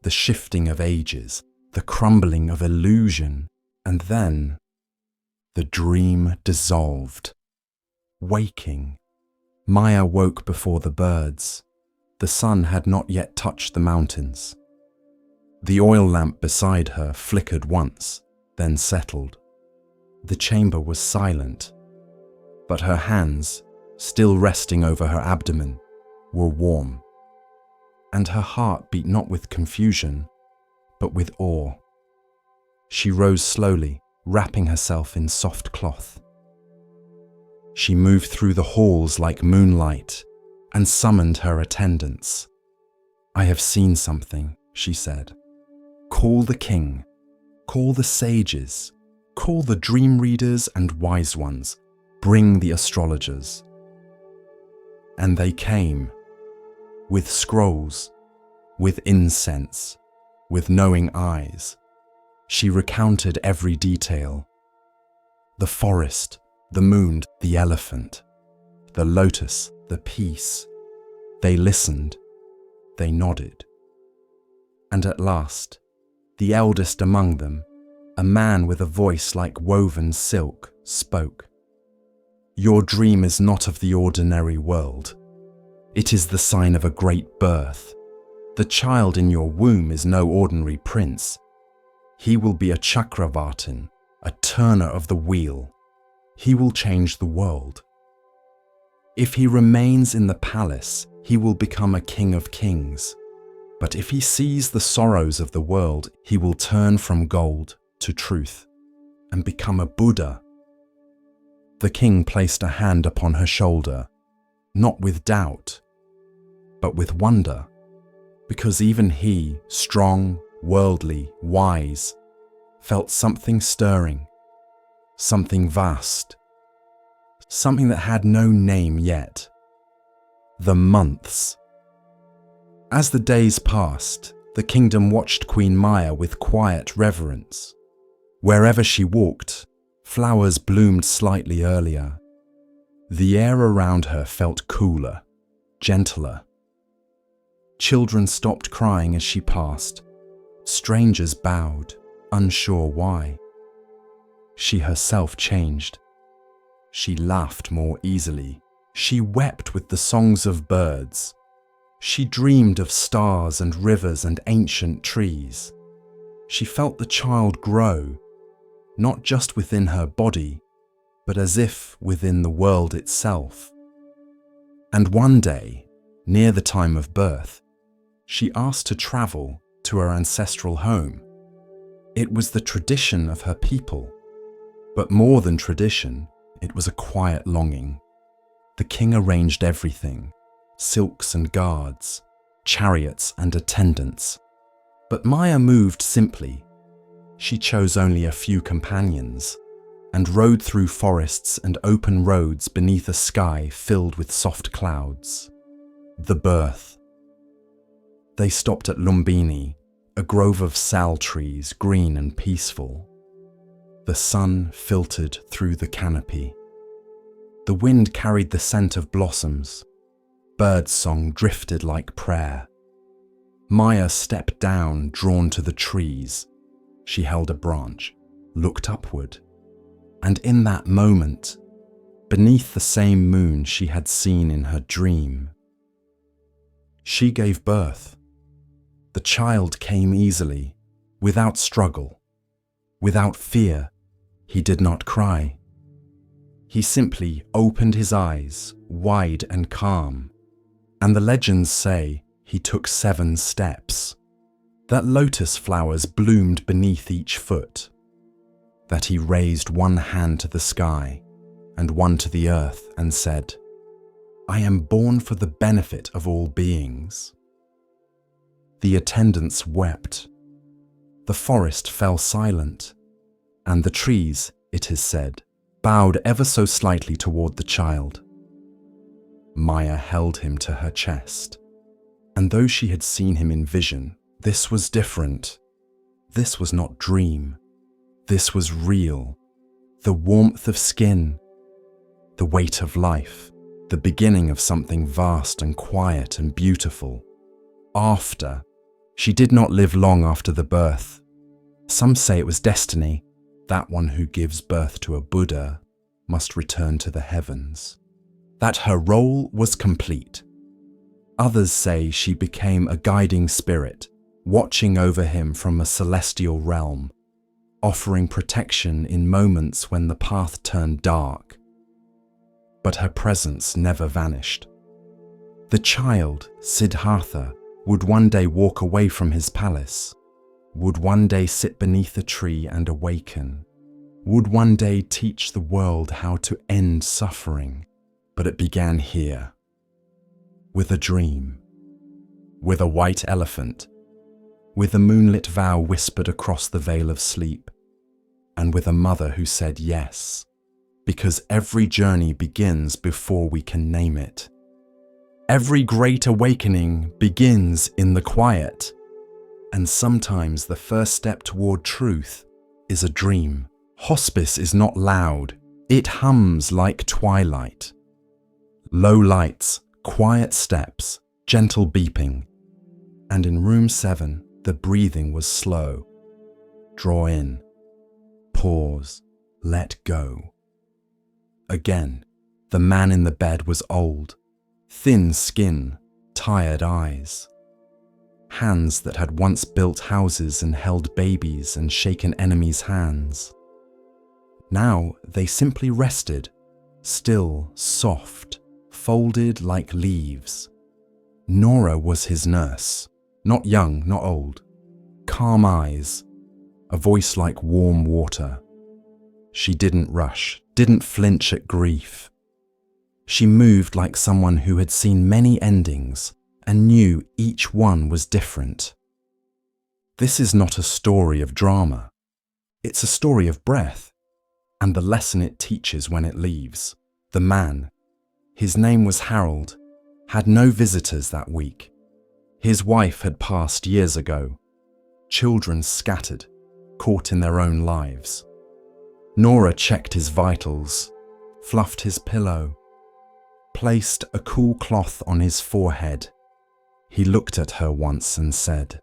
the shifting of ages, the crumbling of illusion, and then the dream dissolved. Waking, Maya woke before the birds. The sun had not yet touched the mountains. The oil lamp beside her flickered once, then settled. The chamber was silent, but her hands, still resting over her abdomen, were warm. And her heart beat not with confusion, but with awe. She rose slowly, wrapping herself in soft cloth. She moved through the halls like moonlight and summoned her attendants. "I have seen something," she said. "Call the king, call the sages, call the dream readers and wise ones, bring the astrologers." And they came, with scrolls, with incense, with knowing eyes. She recounted every detail. The forest, the moon, the elephant, the lotus, the peace. They listened, they nodded. And at last, the eldest among them, a man with a voice like woven silk, spoke. "Your dream is not of the ordinary world. It is the sign of a great birth. The child in your womb is no ordinary prince. He will be a Chakravartin, a turner of the wheel. He will change the world. If he remains in the palace, he will become a king of kings. But if he sees the sorrows of the world, he will turn from gold to truth and become a Buddha." The king placed a hand upon her shoulder, not with doubt, but with wonder, because even he, strong, worldly, wise, felt something stirring, something vast, something that had no name yet. The months. As the days passed, the kingdom watched Queen Maya with quiet reverence. Wherever she walked, flowers bloomed slightly earlier. The air around her felt cooler, gentler. Children stopped crying as she passed. Strangers bowed, unsure why. She herself changed. She laughed more easily, She wept with the songs of birds. She dreamed of stars and rivers and ancient trees. She felt the child grow, not just within her body, but as if within the world itself. And one day, near the time of birth, she asked to travel to her ancestral home. It was the tradition of her people, but more than tradition, it was a quiet longing. The king arranged everything, silks and guards, chariots and attendants. But Maya moved simply. She chose only a few companions and rode through forests and open roads beneath a sky filled with soft clouds. The birth. They stopped at Lumbini, a grove of sal trees, green and peaceful. The sun filtered through the canopy. The wind carried the scent of blossoms. Birdsong drifted like prayer. Maya stepped down, drawn to the trees. She held a branch, looked upward, and in that moment, beneath the same moon she had seen in her dream, she gave birth. The child came easily, without struggle, without fear. He did not cry. He simply opened his eyes, wide and calm, and the legends say he took 7 steps, that lotus flowers bloomed beneath each foot, that he raised one hand to the sky and one to the earth and said, "I am born for the benefit of all beings." The attendants wept. The forest fell silent, and the trees, it is said, bowed ever so slightly toward the child. Maya held him to her chest, and though she had seen him in vision, this was different. This was not dream. This was real. The warmth of skin, the weight of life, the beginning of something vast and quiet and beautiful. She did not live long after the birth. Some say it was destiny. That one who gives birth to a Buddha must return to the heavens. That her role was complete. Others say she became a guiding spirit, watching over him from a celestial realm, offering protection in moments when the path turned dark. But her presence never vanished. The child, Siddhartha, would one day walk away from his palace, would one day sit beneath a tree and awaken, would one day teach the world how to end suffering. But it began here, with a dream, with a white elephant, with a moonlit vow whispered across the veil of sleep, and with a mother who said yes, because every journey begins before we can name it. Every great awakening begins in the quiet, and sometimes the first step toward truth is a dream. Hospice is not loud, it hums like twilight. Low lights, quiet steps, gentle beeping, and in room 7, the breathing was slow. Draw in, pause, let go. Again, the man in the bed was old, thin skin, tired eyes. Hands that had once built houses and held babies and shaken enemies' hands. Now they simply rested, still, soft, folded like leaves. Nora was his nurse, not young, not old. Calm eyes, a voice like warm water. She didn't rush, didn't flinch at grief. She moved like someone who had seen many endings and knew each one was different. This is not a story of drama. It's a story of breath, and the lesson it teaches when it leaves. The man, his name was Harold, had no visitors that week. His wife had passed years ago. Children scattered, caught in their own lives. Nora checked his vitals, fluffed his pillow, placed a cool cloth on his forehead. He looked at her once and said,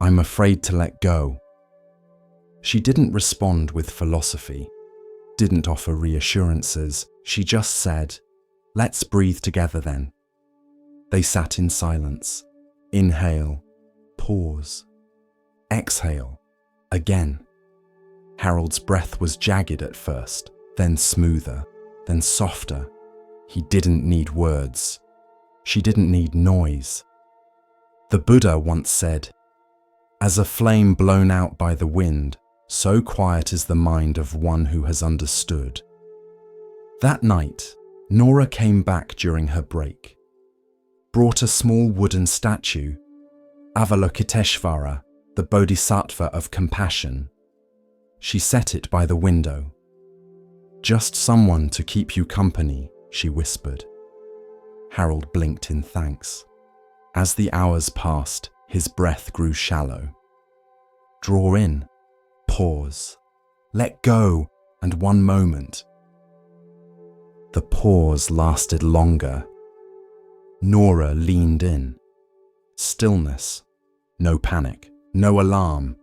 "I'm afraid to let go." She didn't respond with philosophy, didn't offer reassurances. She just said, Let's breathe together then. They sat in silence. Inhale, pause, exhale, again. Harold's breath was jagged at first, then smoother, then softer. He didn't need words. She didn't need noise. The Buddha once said, "As a flame blown out by the wind, so quiet is the mind of one who has understood." That night, Nora came back during her break, brought a small wooden statue, Avalokiteshvara, the Bodhisattva of compassion. She set it by the window. "Just someone to keep you company," she whispered. Harold blinked in thanks. As the hours passed, his breath grew shallow. Draw in, pause, let go, and one moment. The pause lasted longer. Nora leaned in. Stillness. No panic, no alarm,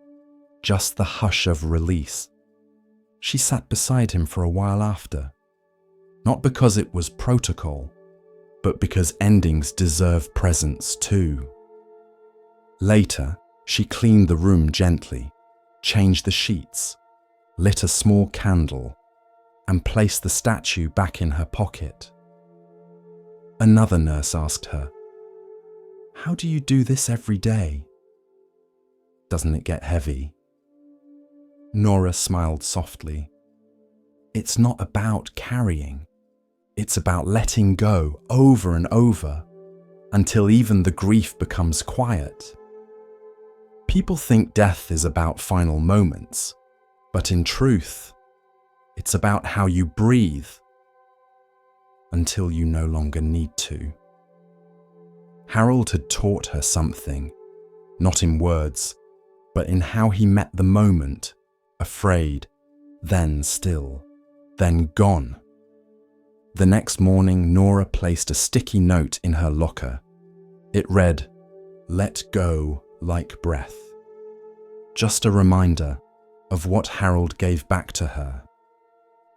just the hush of release. She sat beside him for a while after, not because it was protocol, but because endings deserve presence too. Later, she cleaned the room gently, changed the sheets, lit a small candle, and placed the statue back in her pocket. Another nurse asked her, "How do you do this every day? Doesn't it get heavy?" Nora smiled softly. "It's not about carrying. It's about letting go over and over, until even the grief becomes quiet. People think death is about final moments, but in truth, it's about how you breathe until you no longer need to." Harold had taught her something, not in words, but in how he met the moment, afraid, then still, then gone. The next morning, Nora placed a sticky note in her locker. It read, "Let go like breath." Just a reminder of what Harold gave back to her.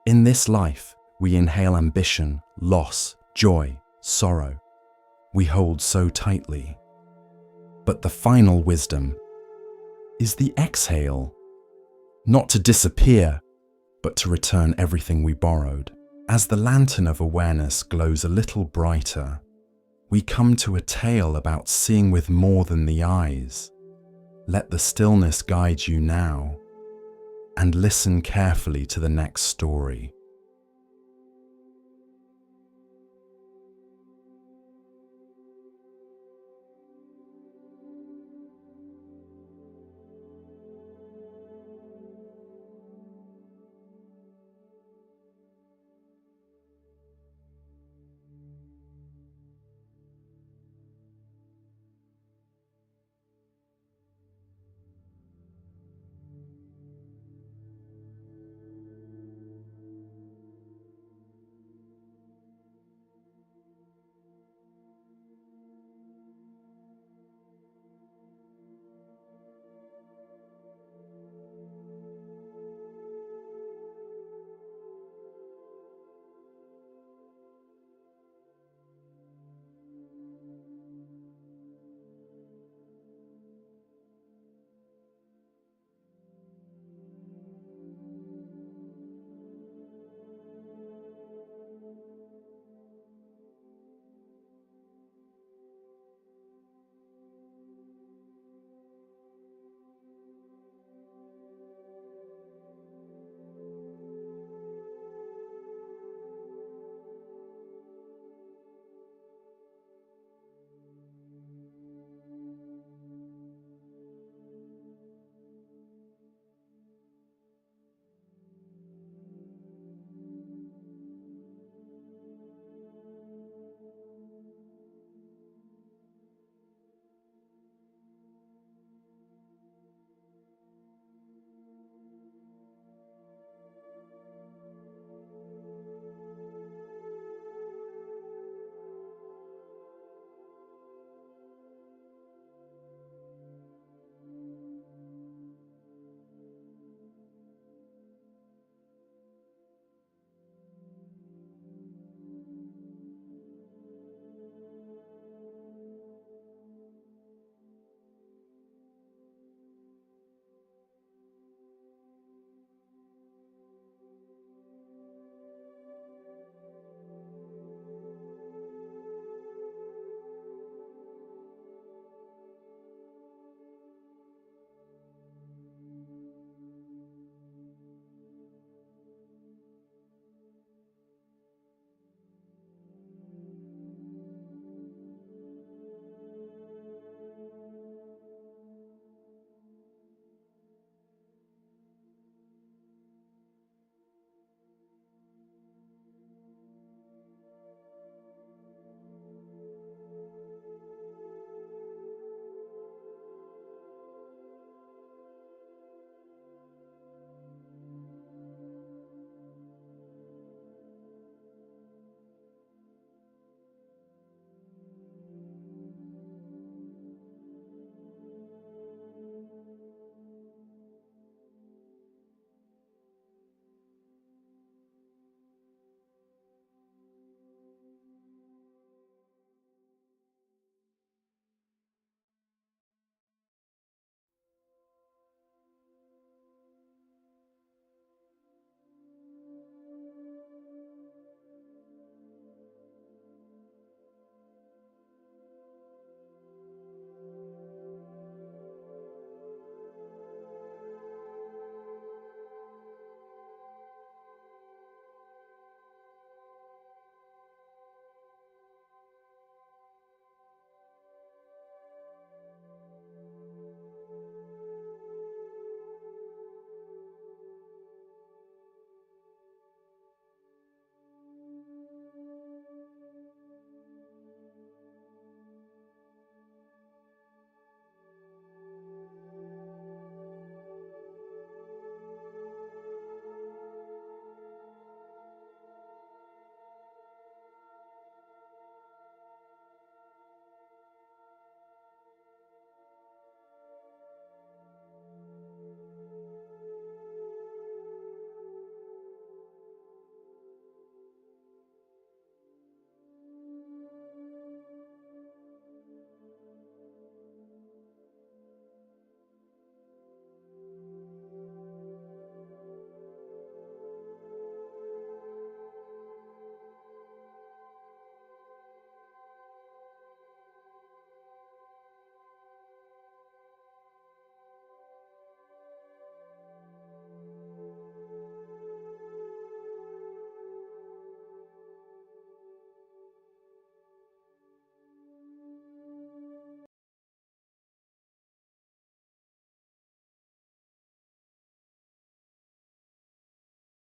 In this life, we inhale ambition, loss, joy, sorrow. We hold so tightly. But the final wisdom is the exhale. Not to disappear, but to return everything we borrowed. As the lantern of awareness glows a little brighter, we come to a tale about seeing with more than the eyes. Let the stillness guide you now, and listen carefully to the next story.